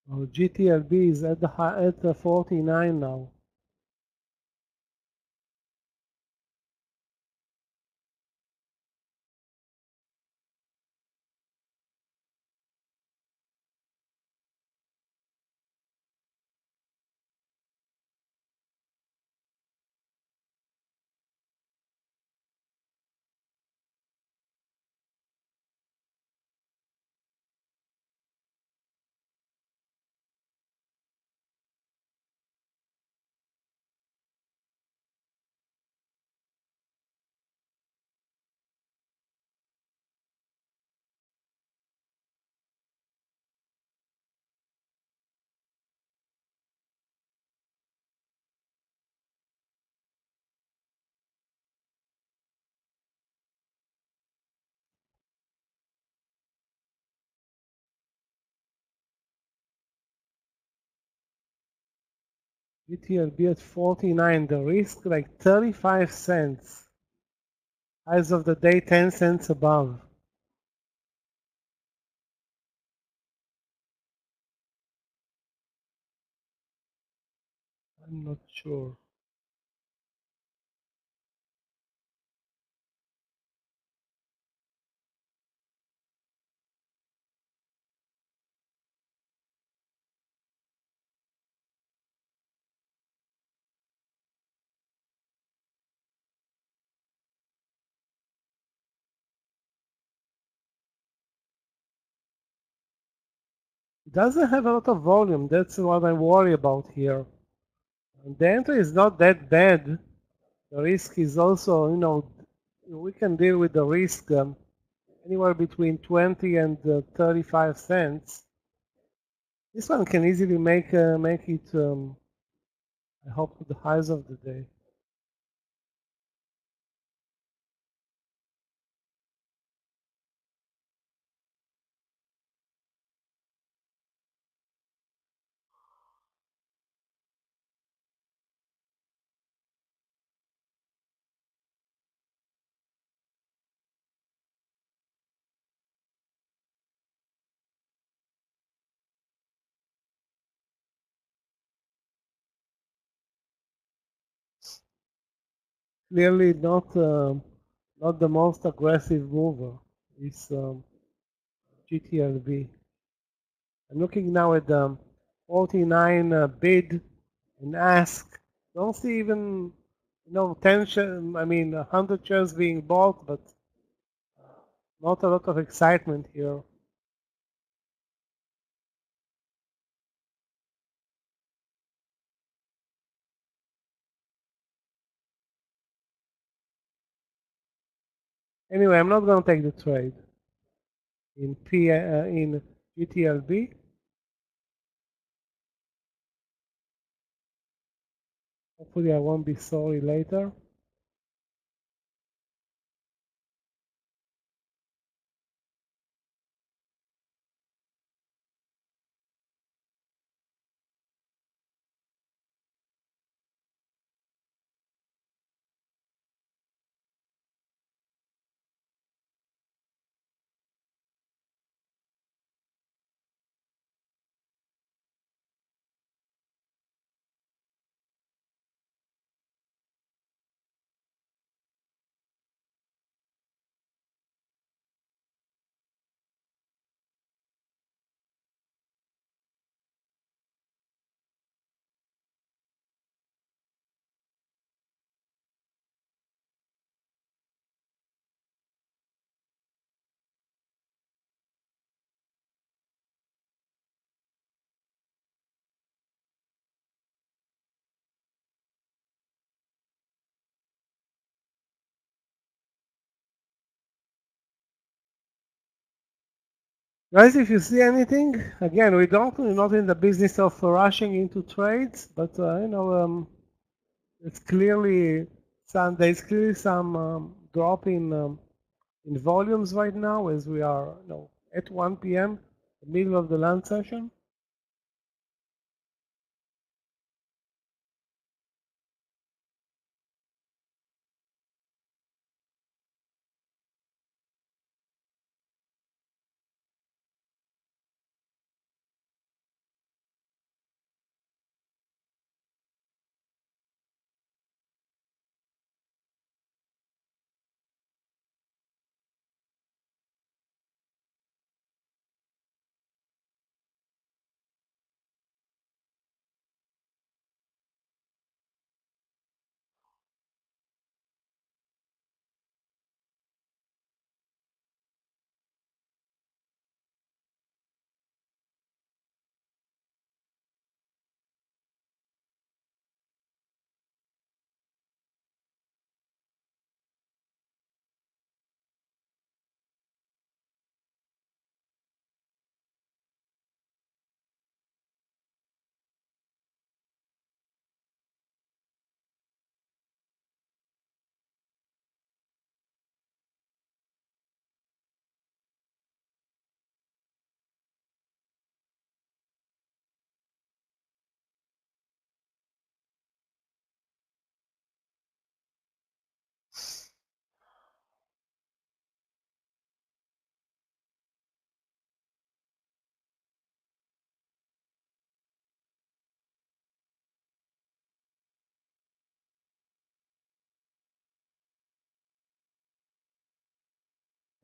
GTLB is at the 49 now. GTLB at 49, the risk like 35 cents. Highs of the day 10 cents above. I'm not sure. It doesn't have a lot of volume. That's what I worry about here. And the entry is not that bad. The risk is also, we can deal with the risk anywhere between 20 and 35 cents. This one can easily make it, I hope, to the highs of the day. Clearly not the most aggressive mover is GTLB. I'm looking now at the 49 bid and ask. Don't see even 10 shares, 100 shares being bought, but not a lot of excitement here. Anyway, I'm not going to take the trade in GTLB. Hopefully I won't be sorry later. Guys, if you see anything, again, we're not in the business of rushing into trades, but it's clearly there's clearly some drop in volumes right now as we are at 1 p.m., the middle of the lunch session.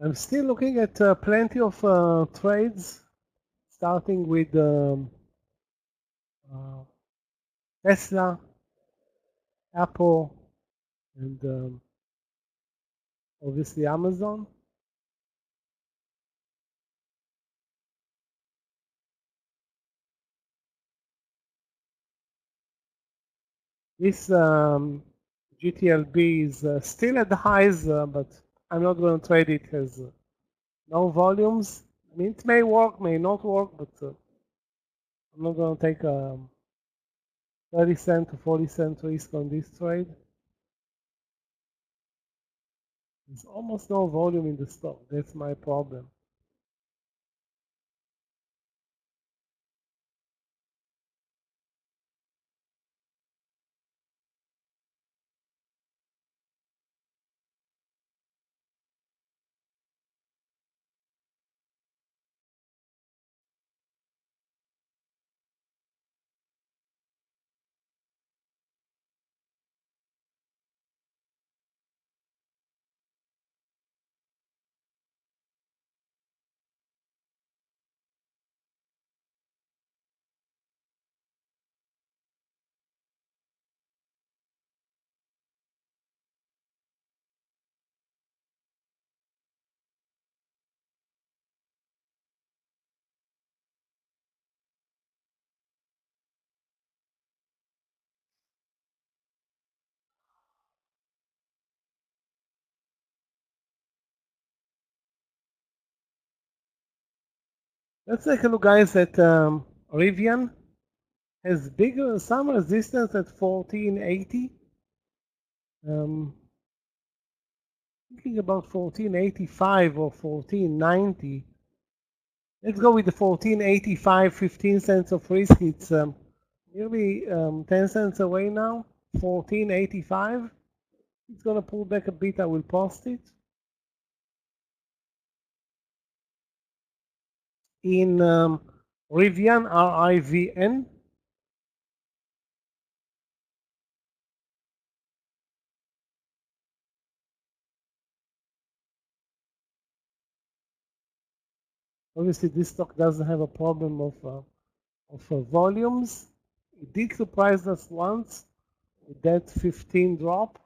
I'm still looking at plenty of trades, starting with Tesla, Apple, and obviously Amazon. This GTLB is still at the highs, but I'm not going to trade it. It has no volumes. I mean, it may work, may not work, but I'm not going to take a 30 cent to 40 cent risk on this trade. There's almost no volume in the stock. That's my problem. Let's take a look, guys, at Rivian. Has bigger some resistance at 1480. Thinking about 1485 or 1490. Let's go with the 1485, 15 cents of risk. It's nearly 10 cents away now. 1485. It's going to pull back a bit. I will post it. In Rivian, RIVN. Obviously, this stock doesn't have a problem of volumes. It did surprise us once with that 15 drop.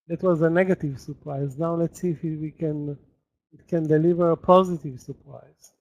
That was a negative surprise. Now let's see if it can deliver a positive surprise.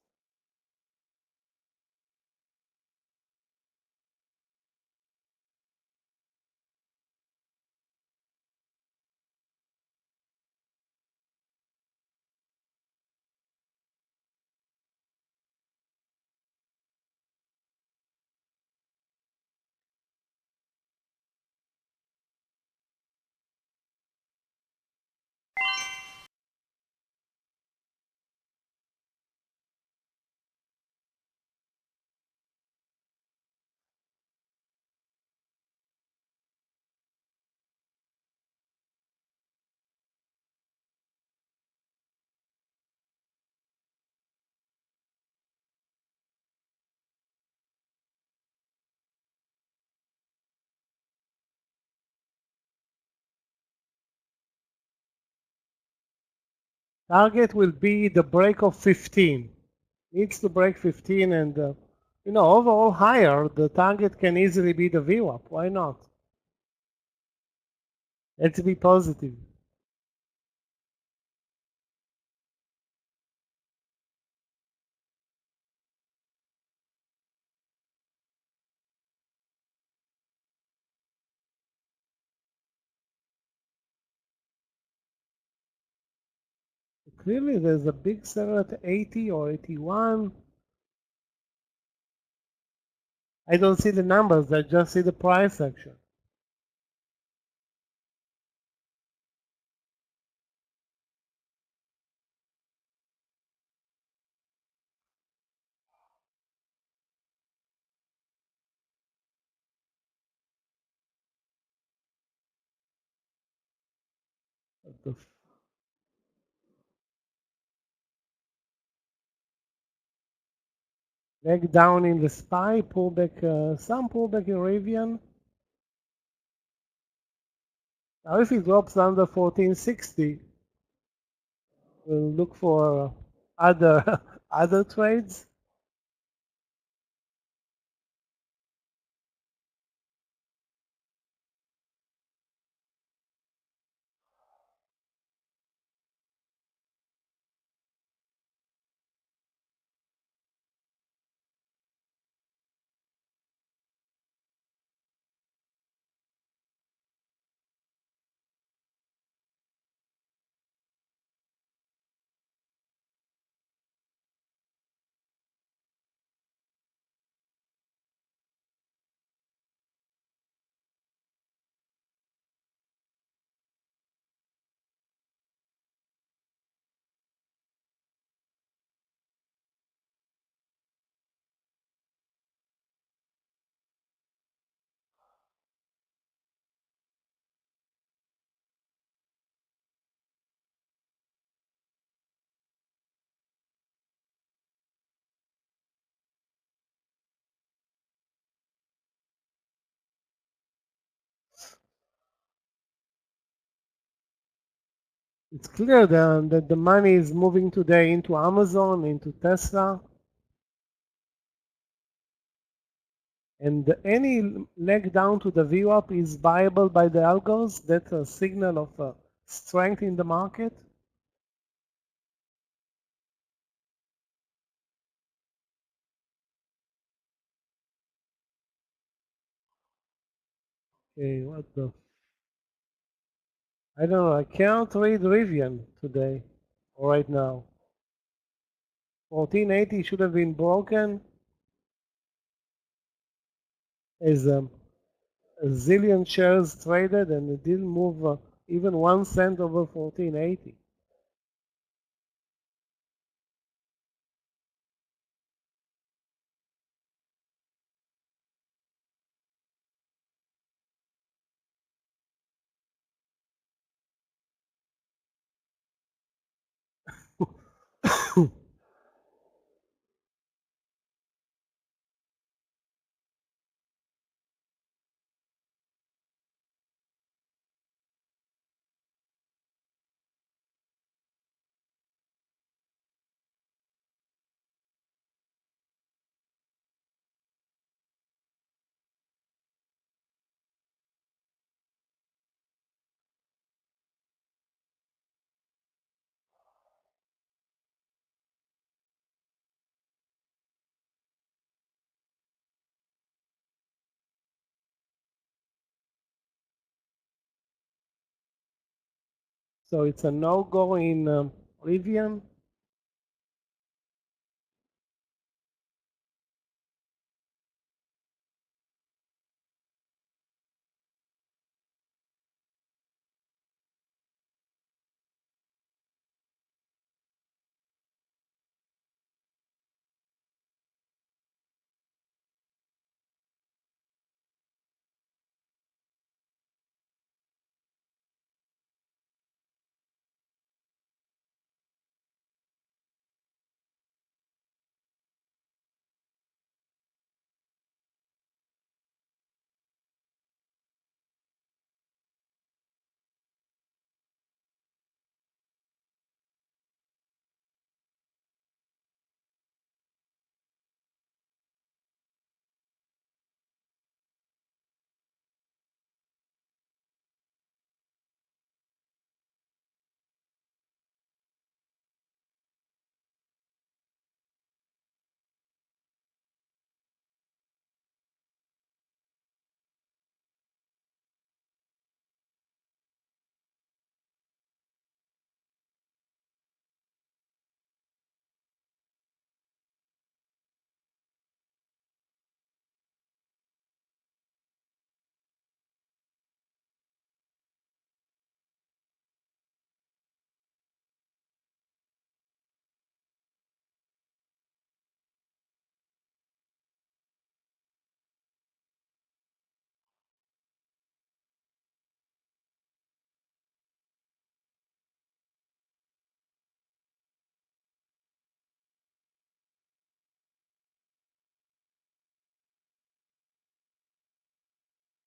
Target will be the break of 15. Needs to break 15 and, overall higher. The target can easily be the VWAP. Why not? Let's be positive. Clearly, there's a big seller at 80 or 81. I don't see the numbers. I just see the price action. Leg down in the SPY, pullback, some pullback in Rivian. Now if it drops under 1460, we'll look for other other trades. It's clear then that the money is moving today into Amazon, into Tesla, and any leg down to the VWAP is viable by the algos. That's a signal of strength in the market. Okay, what the? I don't know. I can't read Rivian today or right now. 1480 should have been broken. As a zillion shares traded and it didn't move even 1 cent over 1480. So it's a no-go in Rivian.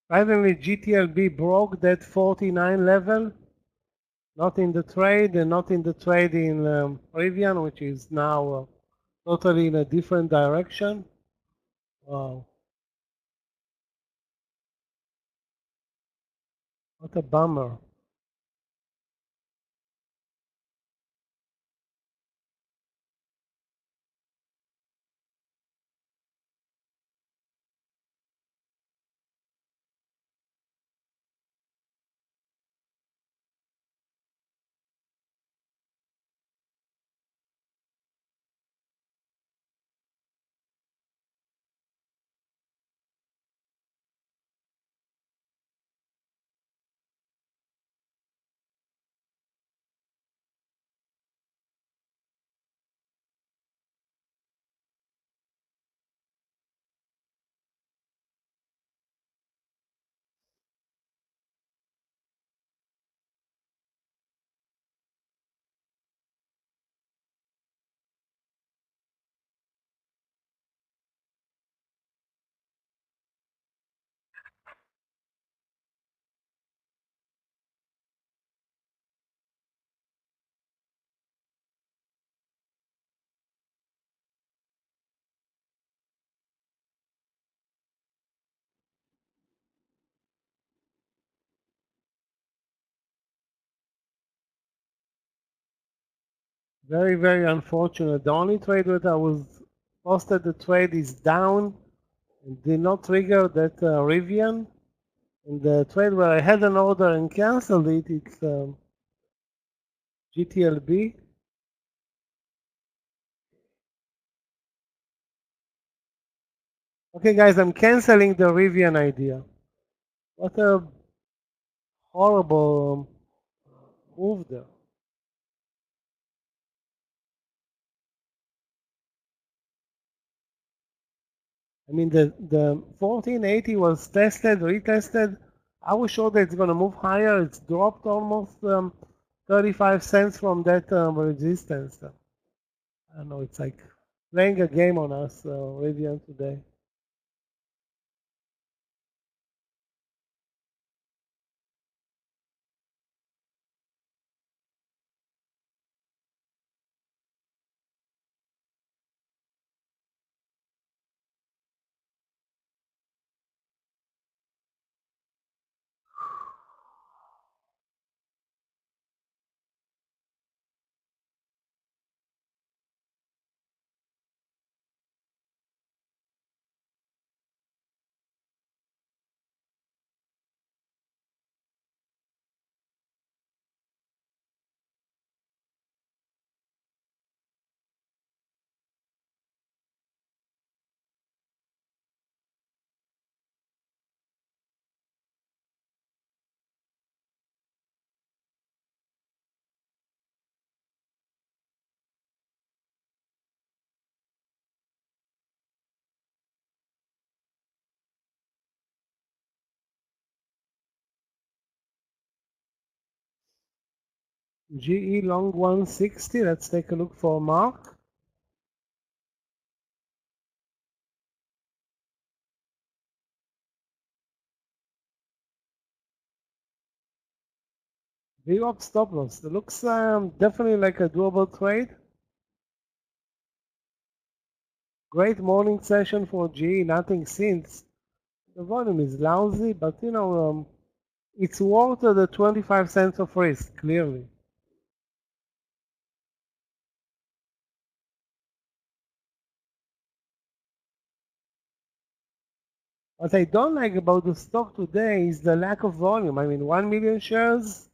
Finally, GTLB broke that 49 level, not in the trade and not in the trade in Rivian, which is now totally in a different direction. Wow, what a bummer. Very, very unfortunate. The only trade that I was posted the trade is down and did not trigger that Rivian. And the trade where I had an order and canceled it, it's GTLB. Okay, guys, I'm canceling the Rivian idea. What a horrible move there. I mean, the 1480 was tested, retested. I was sure that it's going to move higher. It's dropped almost 35 cents from that resistance. I don't know, it's like playing a game on us, Rivian today. GE long 160, let's take a look for Mark. VWAP stop loss. It looks definitely like a doable trade. Great morning session for GE, nothing since. The volume is lousy, but you know, it's worth the 25 cents of risk, clearly. What I don't like about the stock today is the lack of volume. I mean, 1 million shares,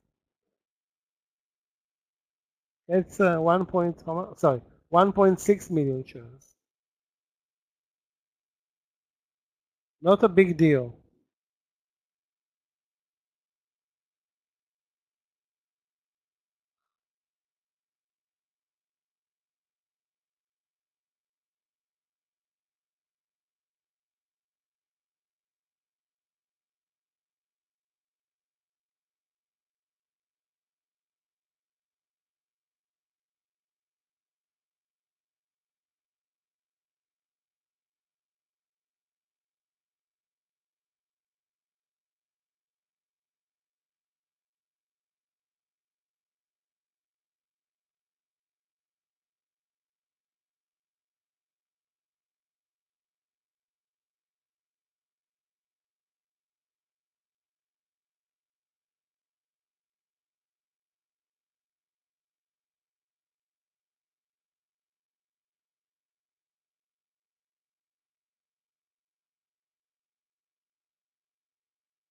that's 1.6 million shares. Not a big deal.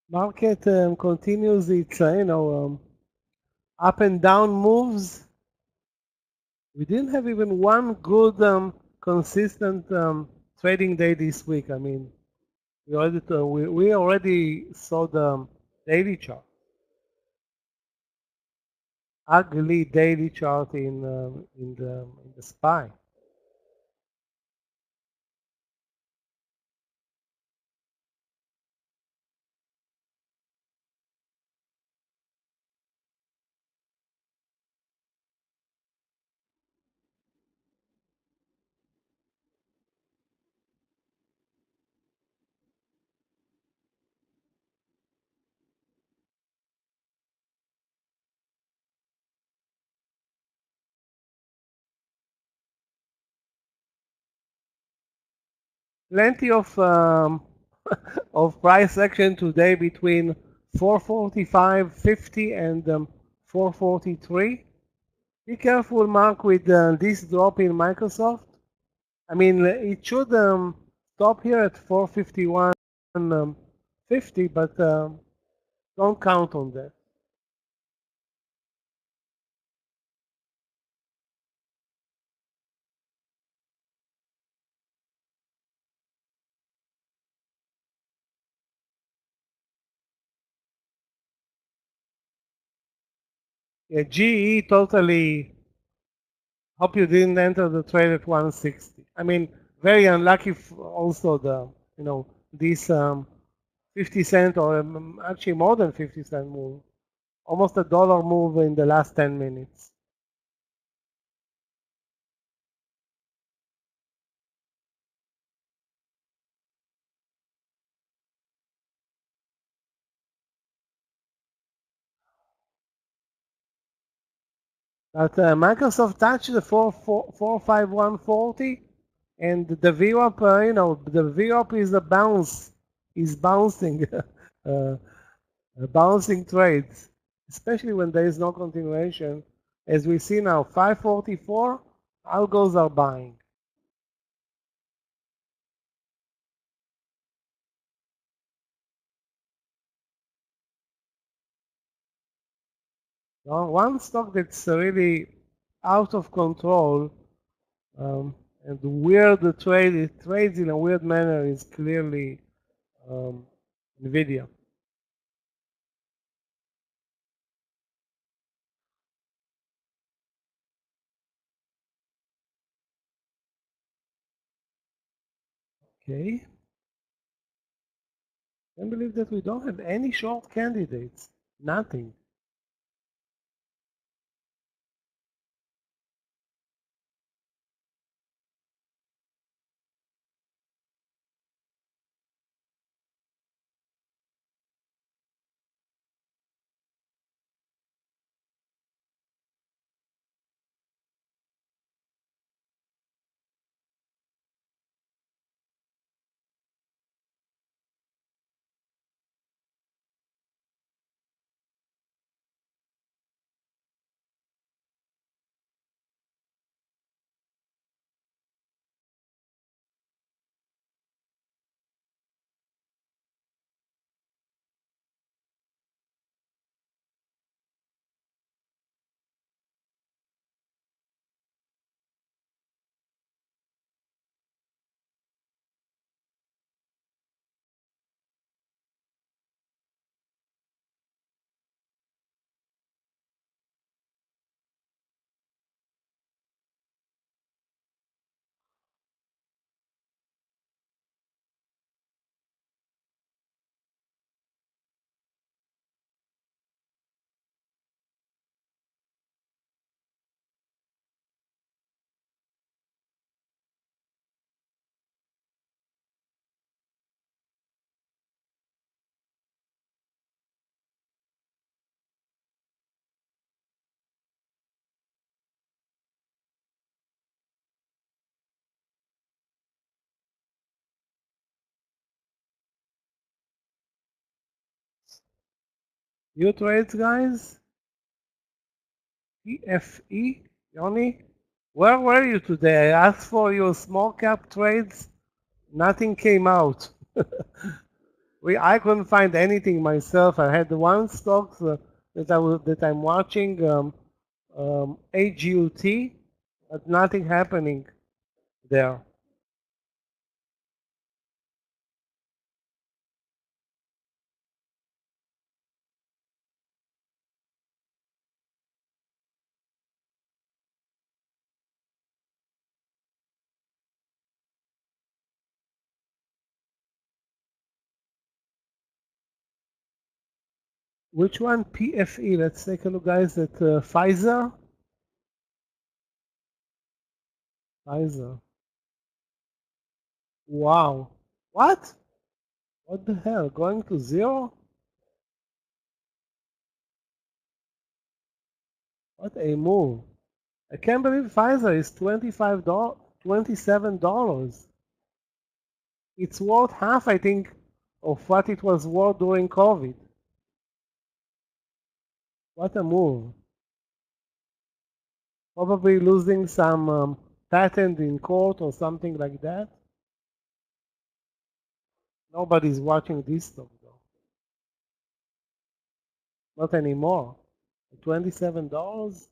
Market continues its up and down moves. We didn't have even one good consistent trading day this week. I mean, we already saw the daily chart, ugly daily chart in the SPY. Plenty of price action today between 445.50 and 443. Be careful, Mark, with this drop in Microsoft. I mean, it should stop here at 451.50, but don't count on that. Yeah, GE totally. Hope you didn't enter the trade at 160. I mean, very unlucky. Also, this 50 cent or actually more than 50 cent move, almost a dollar move in the last 10 minutes. But Microsoft touched the 451.40, and the VWAP, the VWAP is a bounce, is bouncing, bouncing trades, especially when there is no continuation. As we see now, 544, algos are buying. Now, one stock that's really out of control and weird trade, it trades in a weird manner, is clearly NVIDIA. Okay. Can't believe that we don't have any short candidates. Nothing. New trades, guys? TFE? Yoni? Where were you today? I asked for your small cap trades. Nothing came out. I couldn't find anything myself. I had one stock that I'm watching, AGUT, but nothing happening there. Which one? PFE. Let's take a look, guys, at Pfizer. Pfizer. Wow. What? What the hell? Going to zero? What a move. I can't believe Pfizer is $25, $27. It's worth half, I think, of what it was worth during COVID. What a move. Probably losing some patent in court or something like that. Nobody's watching this stock though. Not anymore. $27?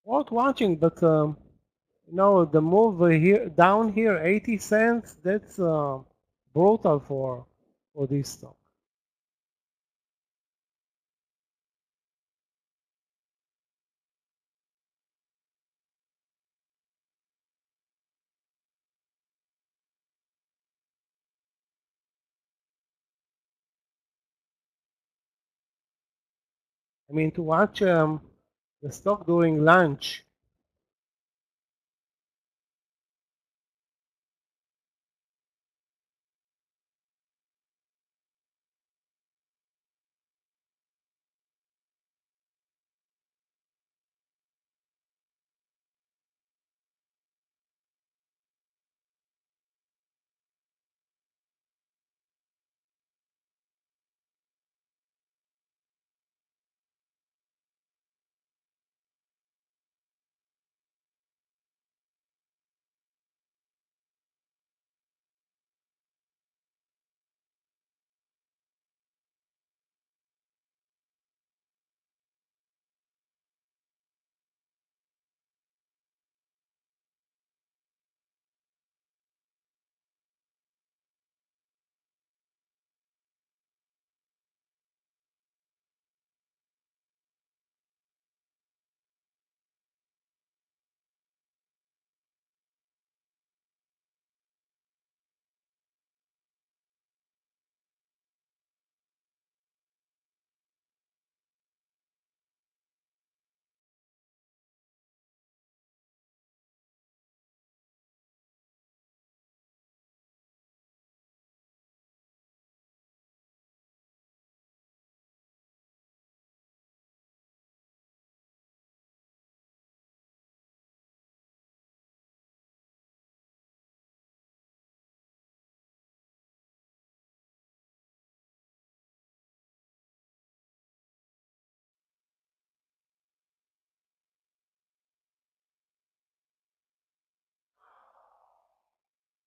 Worth watching, but no, the move here down here, 80 cents. That's brutal for this stock. I mean, to watch the stock during lunch.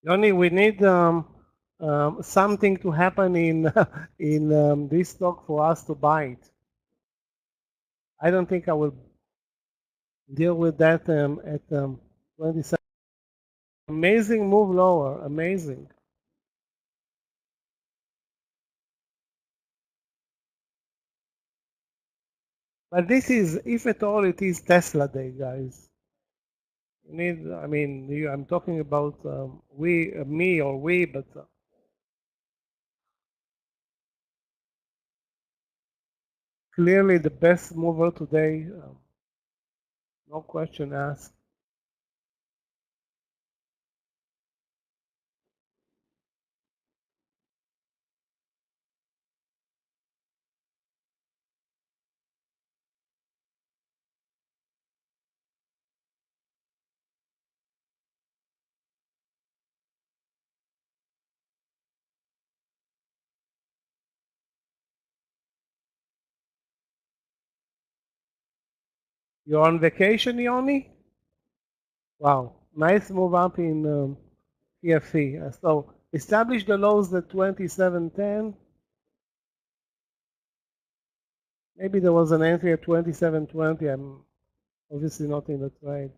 Only we need something to happen in in this stock for us to buy it. I don't think I will deal with that at 27. Amazing move lower, amazing. But this is, if at all, it is Tesla day, guys. You need, I mean, I'm talking about me or we, but clearly the best mover today, no question asked. You're on vacation, Yoni? Wow, nice move up in PFE. So establish the lows at 27.10. Maybe there was an entry at 27.20. I'm obviously not in the trade.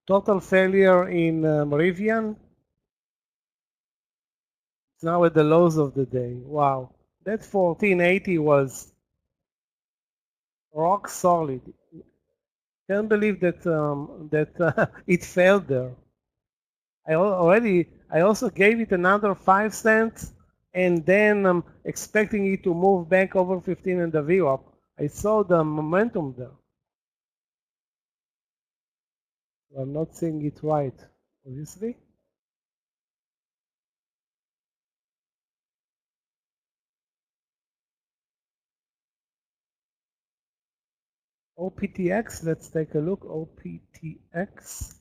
Total failure in Rivian. It's now at the lows of the day. Wow, that 1480 was rock solid. Can't believe that it failed there. I also gave it another 5 cents, and then expecting it to move back over 15 in the VWAP. I saw the momentum there. I'm not seeing it right, obviously. OPTX, let's take a look. OPTX.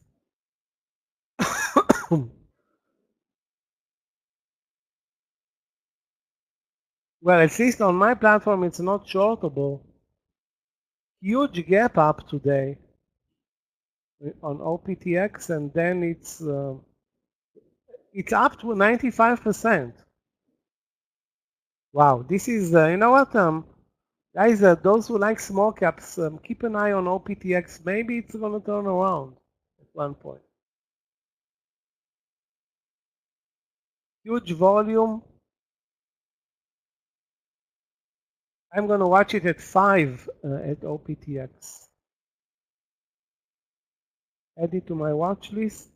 Well, at least on my platform, it's not shortable. Huge gap up today on OPTX, and then it's up to 95%. Wow, this is you know what, guys, those who like small caps, keep an eye on OPTX. Maybe it's going to turn around at one point. Huge volume. I'm going to watch it at 5 at OPTX. Add it to my watch list.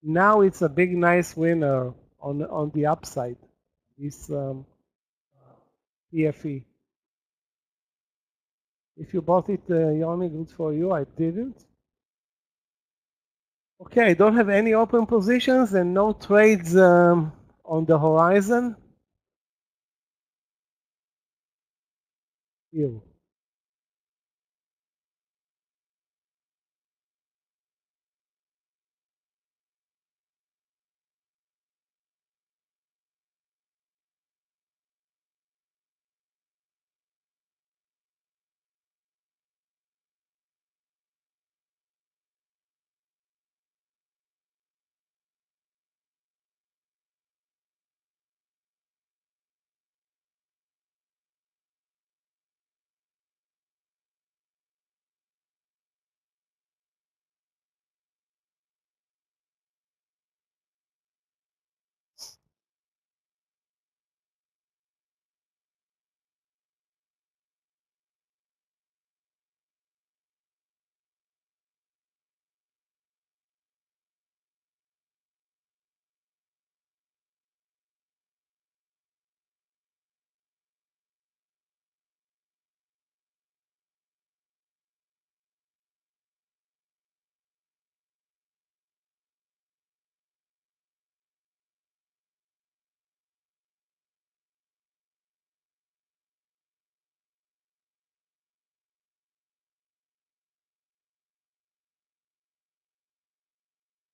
Now it's a big, nice winner on the upside. This PFE. If you bought it, Yoni, good for you. I didn't. Okay, I don't have any open positions and no trades on the horizon. Here.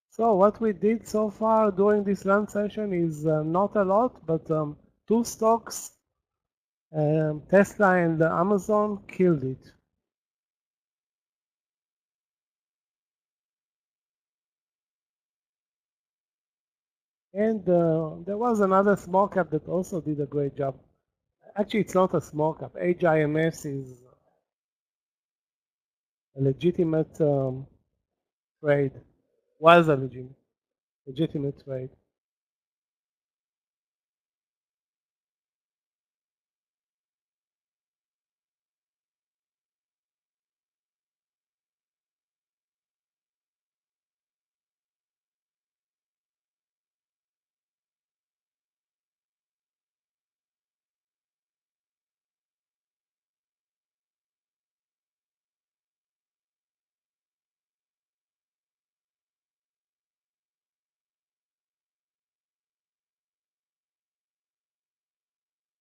So what we did so far during this lunch session is not a lot, but two stocks, Tesla and Amazon, killed it. And there was another small cap that also did a great job. Actually, it's not a small cap. HIMS is a legitimate trade. Was a legitimate trade.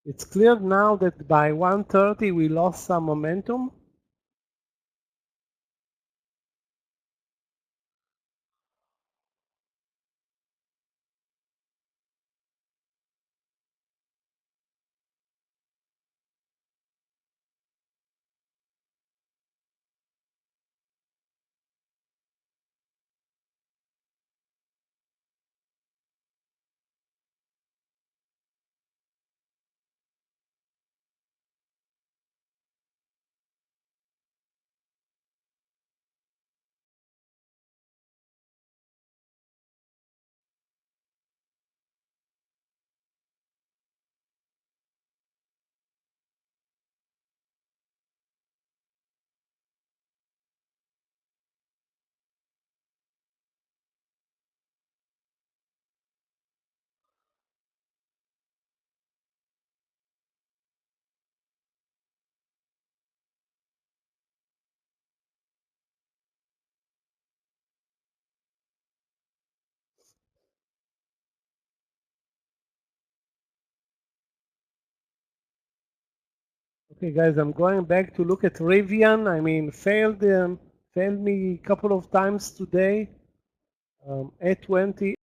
It's clear now that by 1:30 we lost some momentum. Okay, guys, I'm going back to look at Rivian. I mean, failed me a couple of times today. At 20.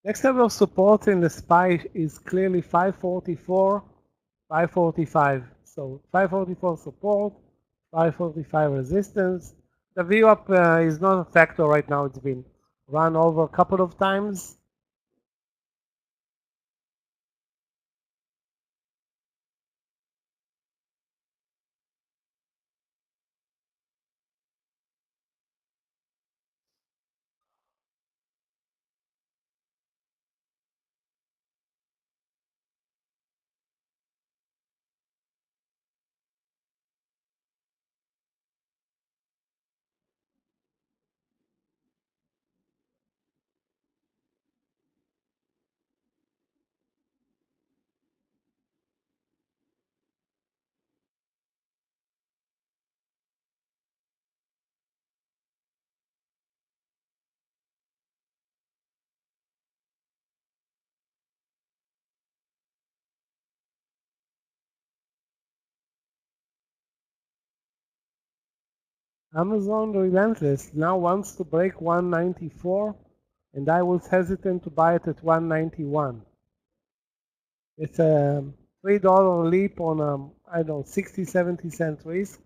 Next level of support in the SPY is clearly 544, 545. So 544 support, 545 resistance. The VWAP is not a factor right now. It's been run over a couple of times. Amazon Relentless now wants to break 194, and I was hesitant to buy it at 191. It's a $3 leap on I don't know, 60, 70 cent risk.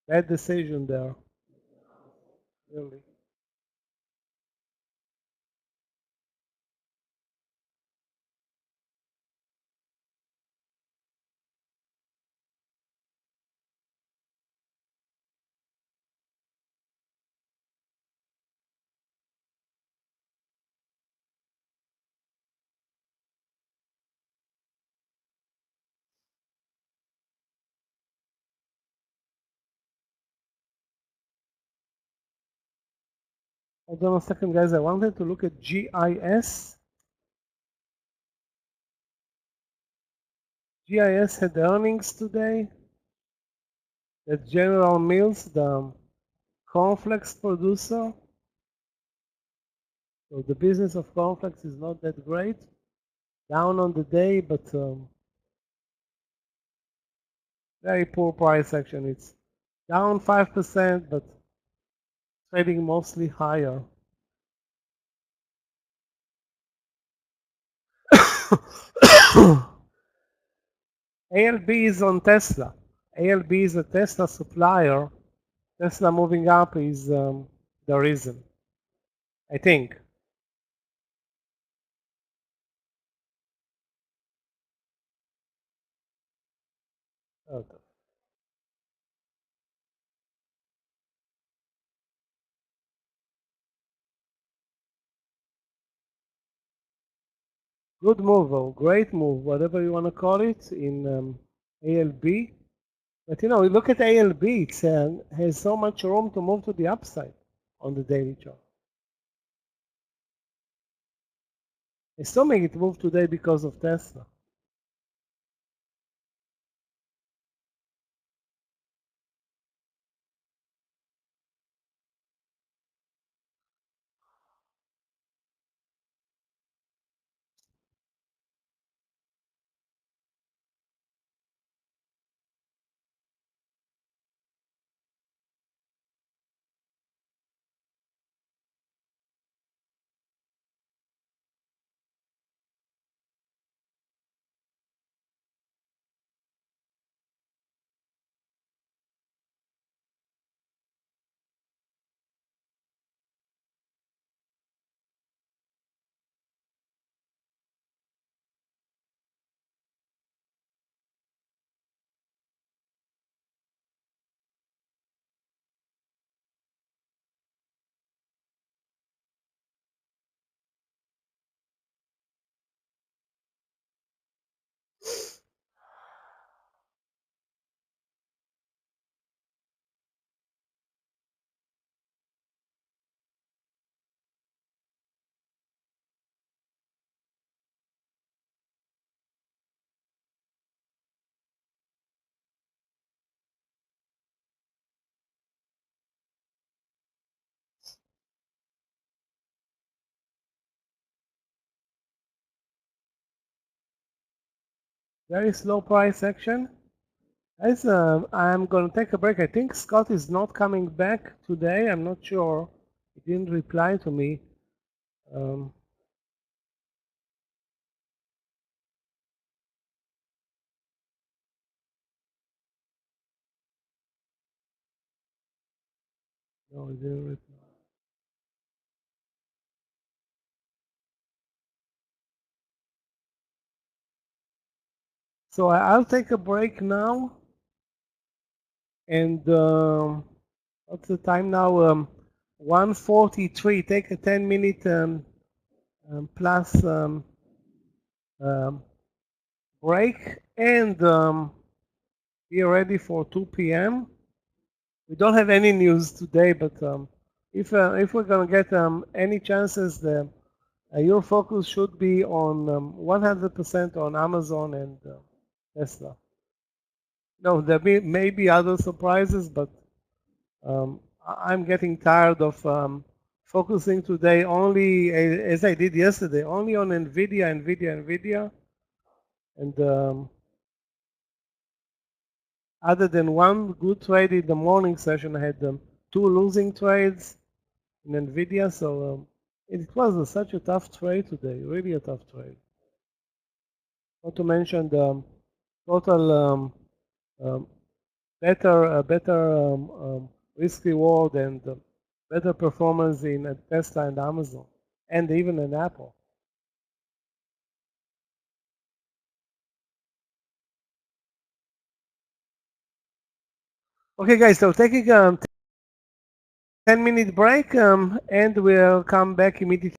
Bad decision there, really. Hold on a second, guys. I wanted to look at GIS. GIS had earnings today. That's General Mills, the cornflakes producer. So the business of cornflakes is not that great. Down on the day, but very poor price action. It's down 5%, but trading mostly higher. ALB is on Tesla. ALB is a Tesla supplier. Tesla moving up is the reason, I think. Okay. Good move, or great move, whatever you want to call it, in ALB. But you know, look at ALB. It has so much room to move to the upside on the daily chart. Assuming it moved today because of Tesla. Very slow price action. As I'm going to take a break. I think Scott is not coming back today. I'm not sure. He didn't reply to me. Um, no, he didn't reply. So I'll take a break now. And what's the time now? 1:43. Take a 10-minute plus um, break and be ready for 2 p.m. We don't have any news today, but if we're gonna get any chances, your focus should be on 100% on Amazon and Tesla. No, there may be other surprises, but I'm getting tired of focusing today only, as I did yesterday, only on NVIDIA, and other than one good trade in the morning session, I had 2 losing trades in NVIDIA, so it was such a tough trade today, really a tough trade. Not to mention total better risk reward and better performance in Tesla and Amazon, and even in Apple. Okay, guys, so taking a 10-minute break, and we'll come back immediately.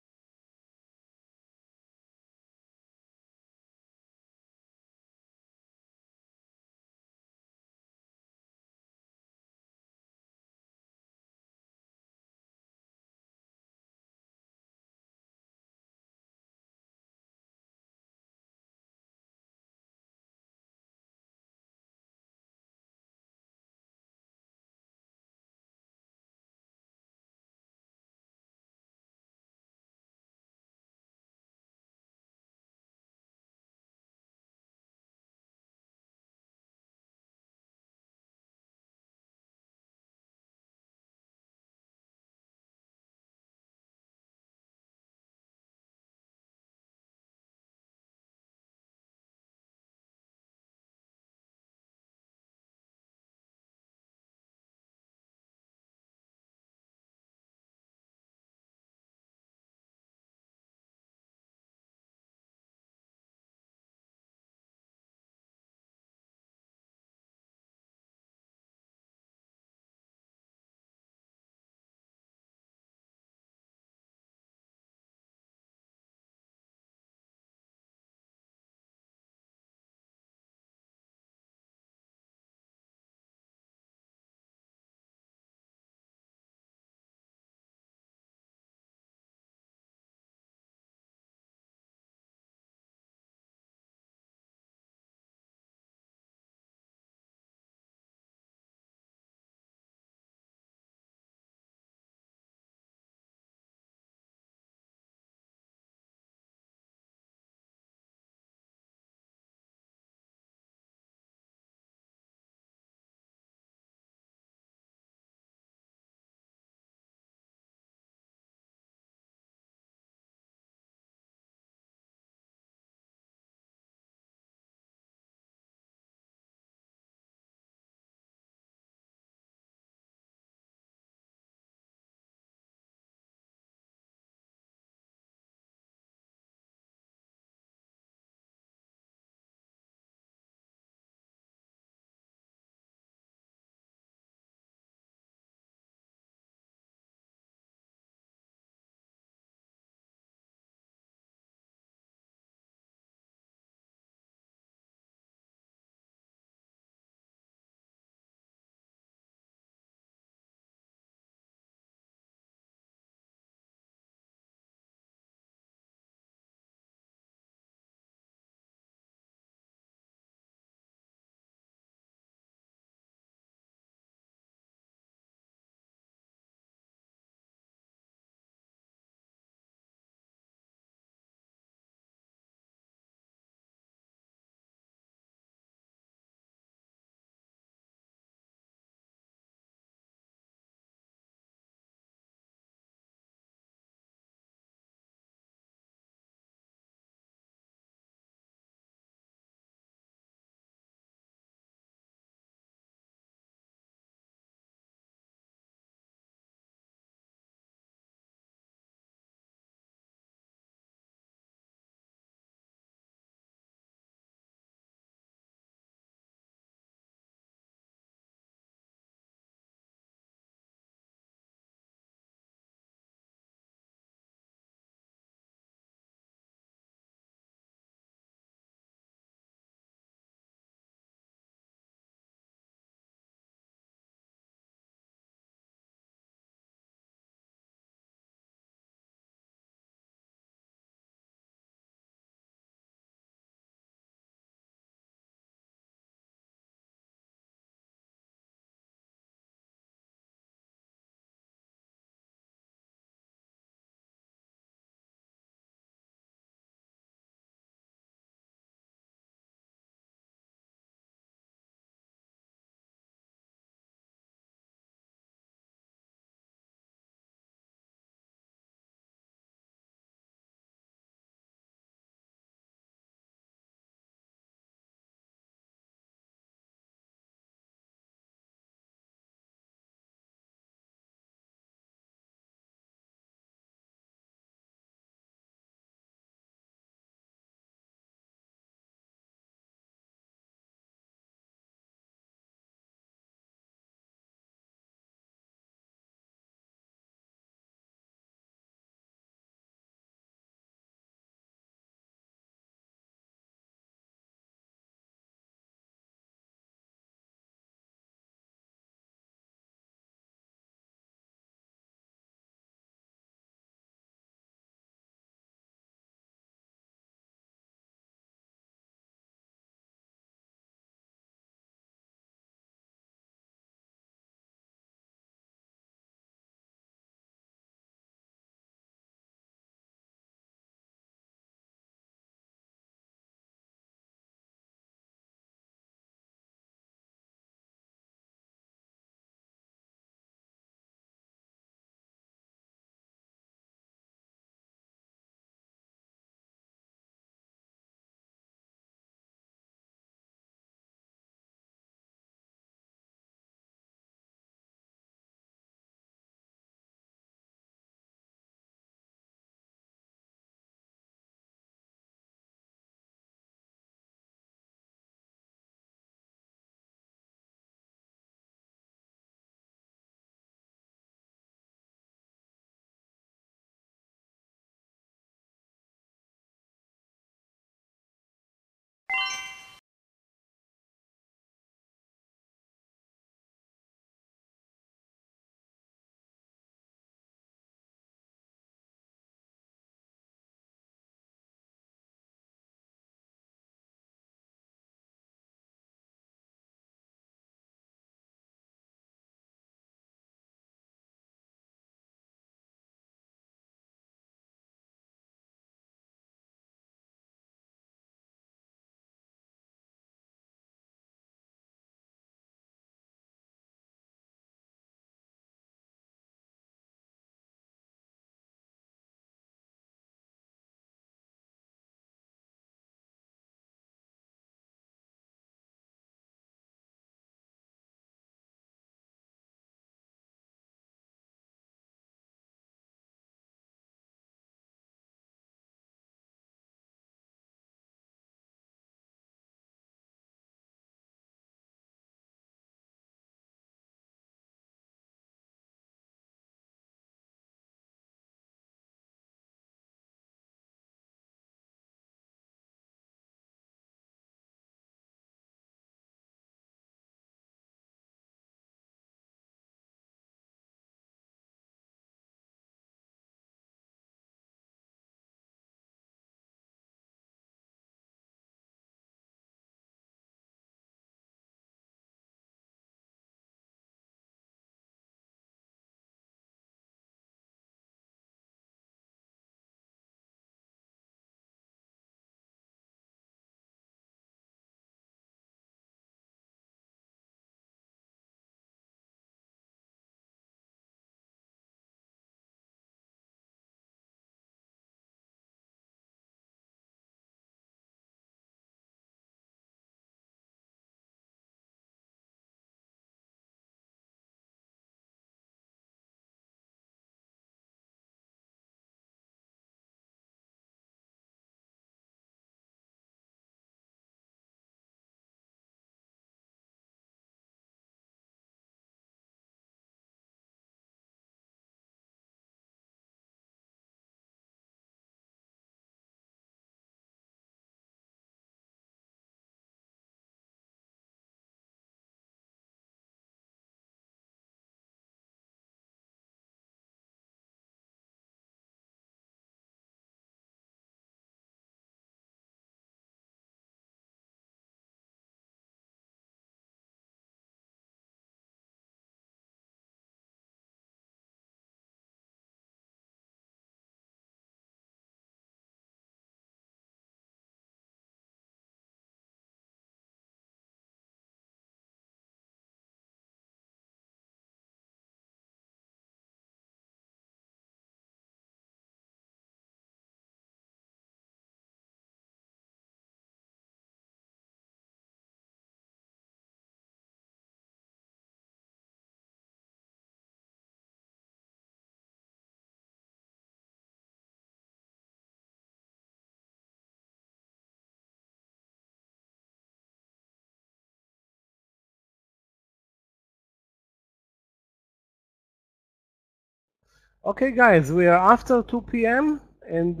Okay, guys, we are after 2 p.m. and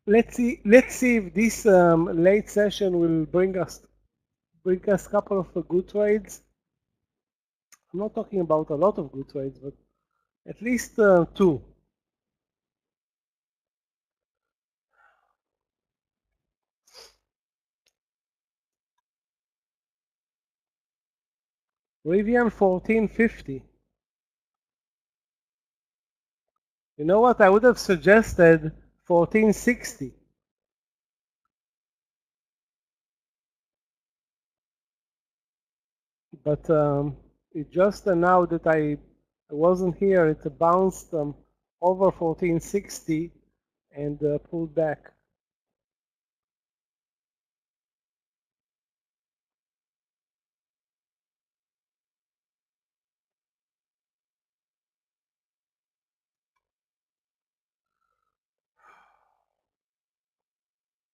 let's see if this late session will bring us a couple of good trades. I'm not talking about a lot of good trades, but at least two. Rivian 1450. You know what? I would have suggested 1460. But it just now that I wasn't here, it bounced over 1460 and pulled back.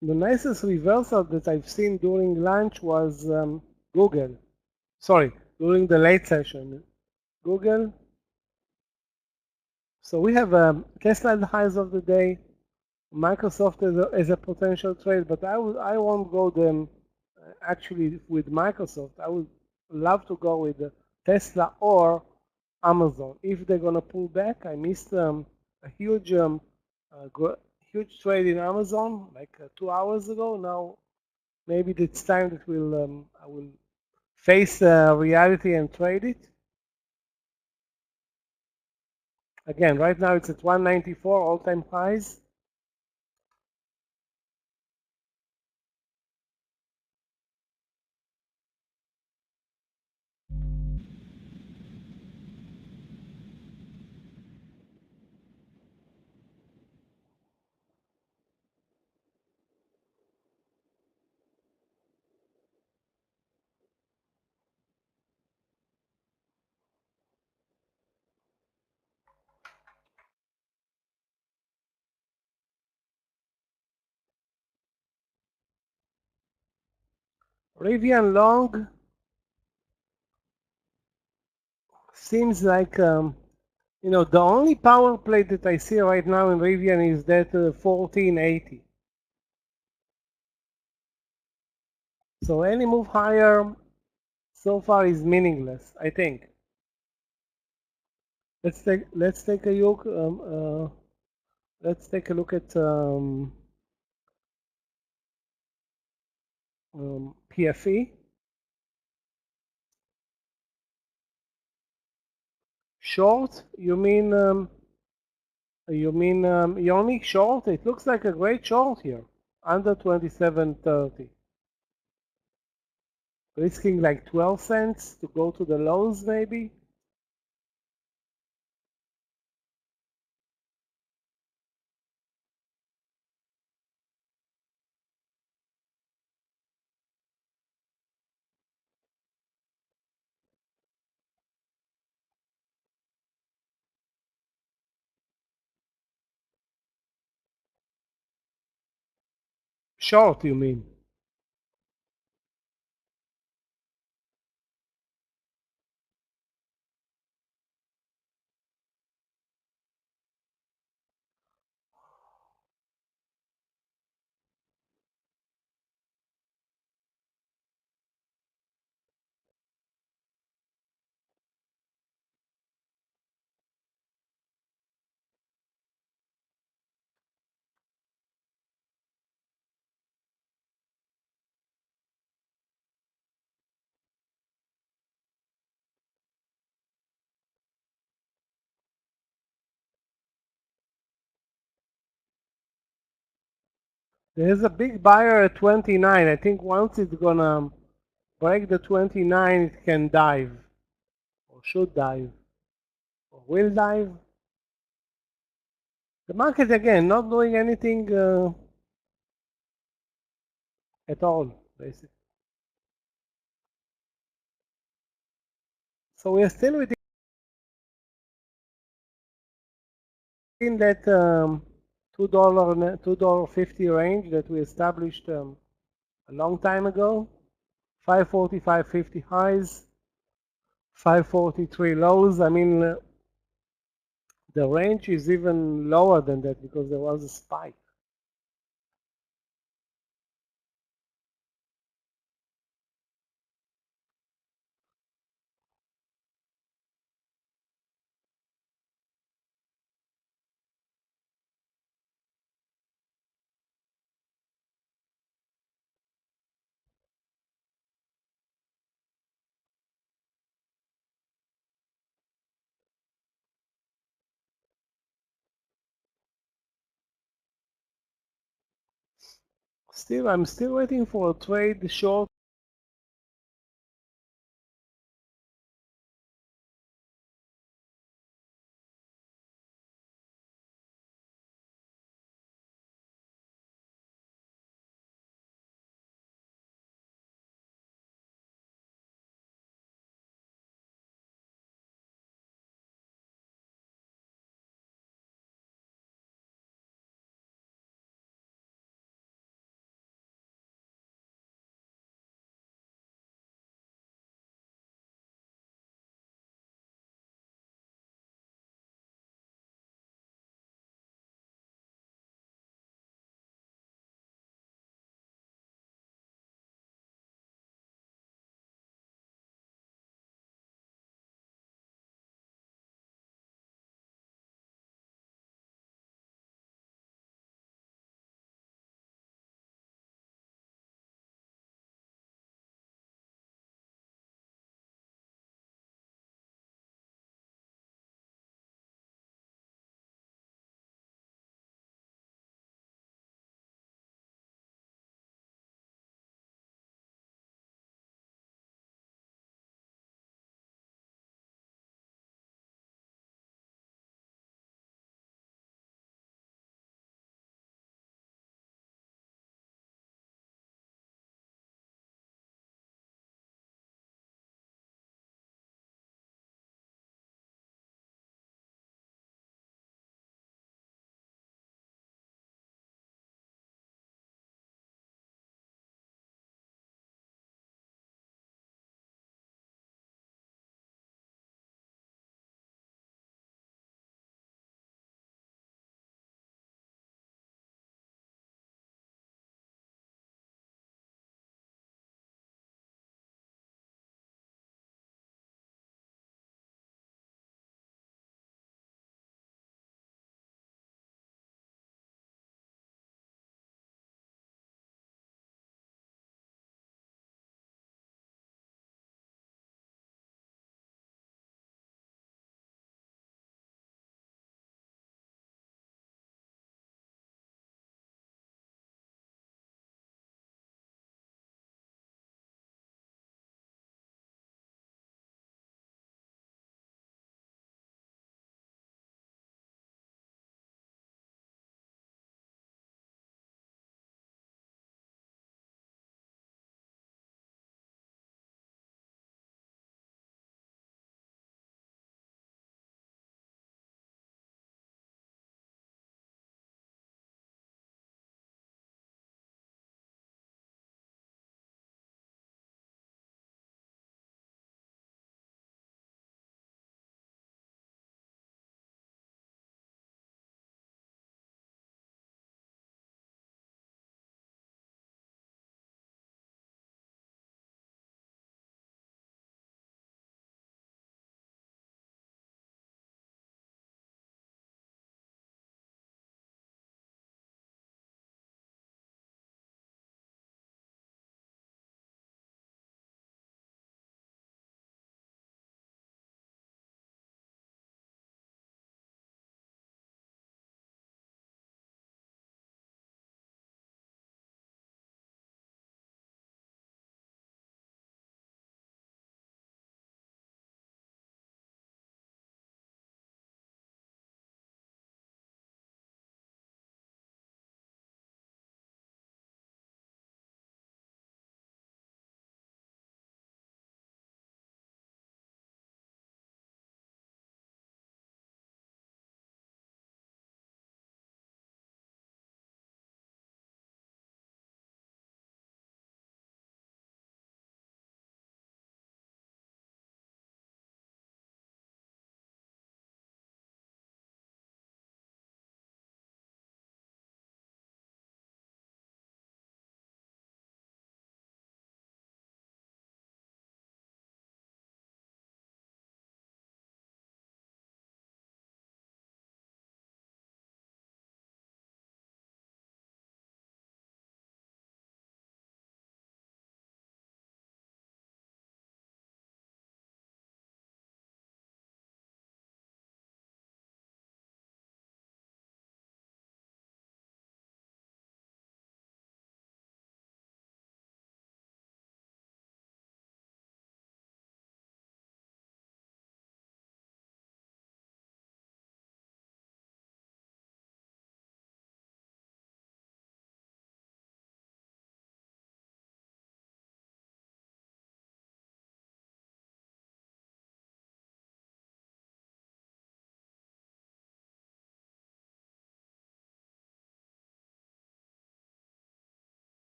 The nicest reversal that I've seen during lunch was Google. Sorry, during the late session. Google. So we have Tesla at the highs of the day, Microsoft as a potential trade, but I won't go them actually with Microsoft. I would love to go with Tesla or Amazon. If they're gonna pull back, I missed a huge huge trade in Amazon like 2 hours ago. Now maybe it's time that I will face reality and trade it. Again, right now it's at 194 all-time highs. Rivian long seems like you know, the only power play that I see right now in Rivian is that 1480. So any move higher so far is meaningless, I think. Let's take a look. Let's take a look at PFE. Short? You mean Yoni short? It looks like a great short here, under 27.30. Risking like 12 cents to go to the lows, maybe. Short, you mean? There's a big buyer at 29. I think once it's gonna break the 29, it can dive, or should dive, or will dive. The market again not doing anything at all, basically. So we are still within that $2.50 range that we established a long time ago. 540, 550 highs, 543 lows. I mean, the range is even lower than that because there was a spike. I'm still waiting for a trade short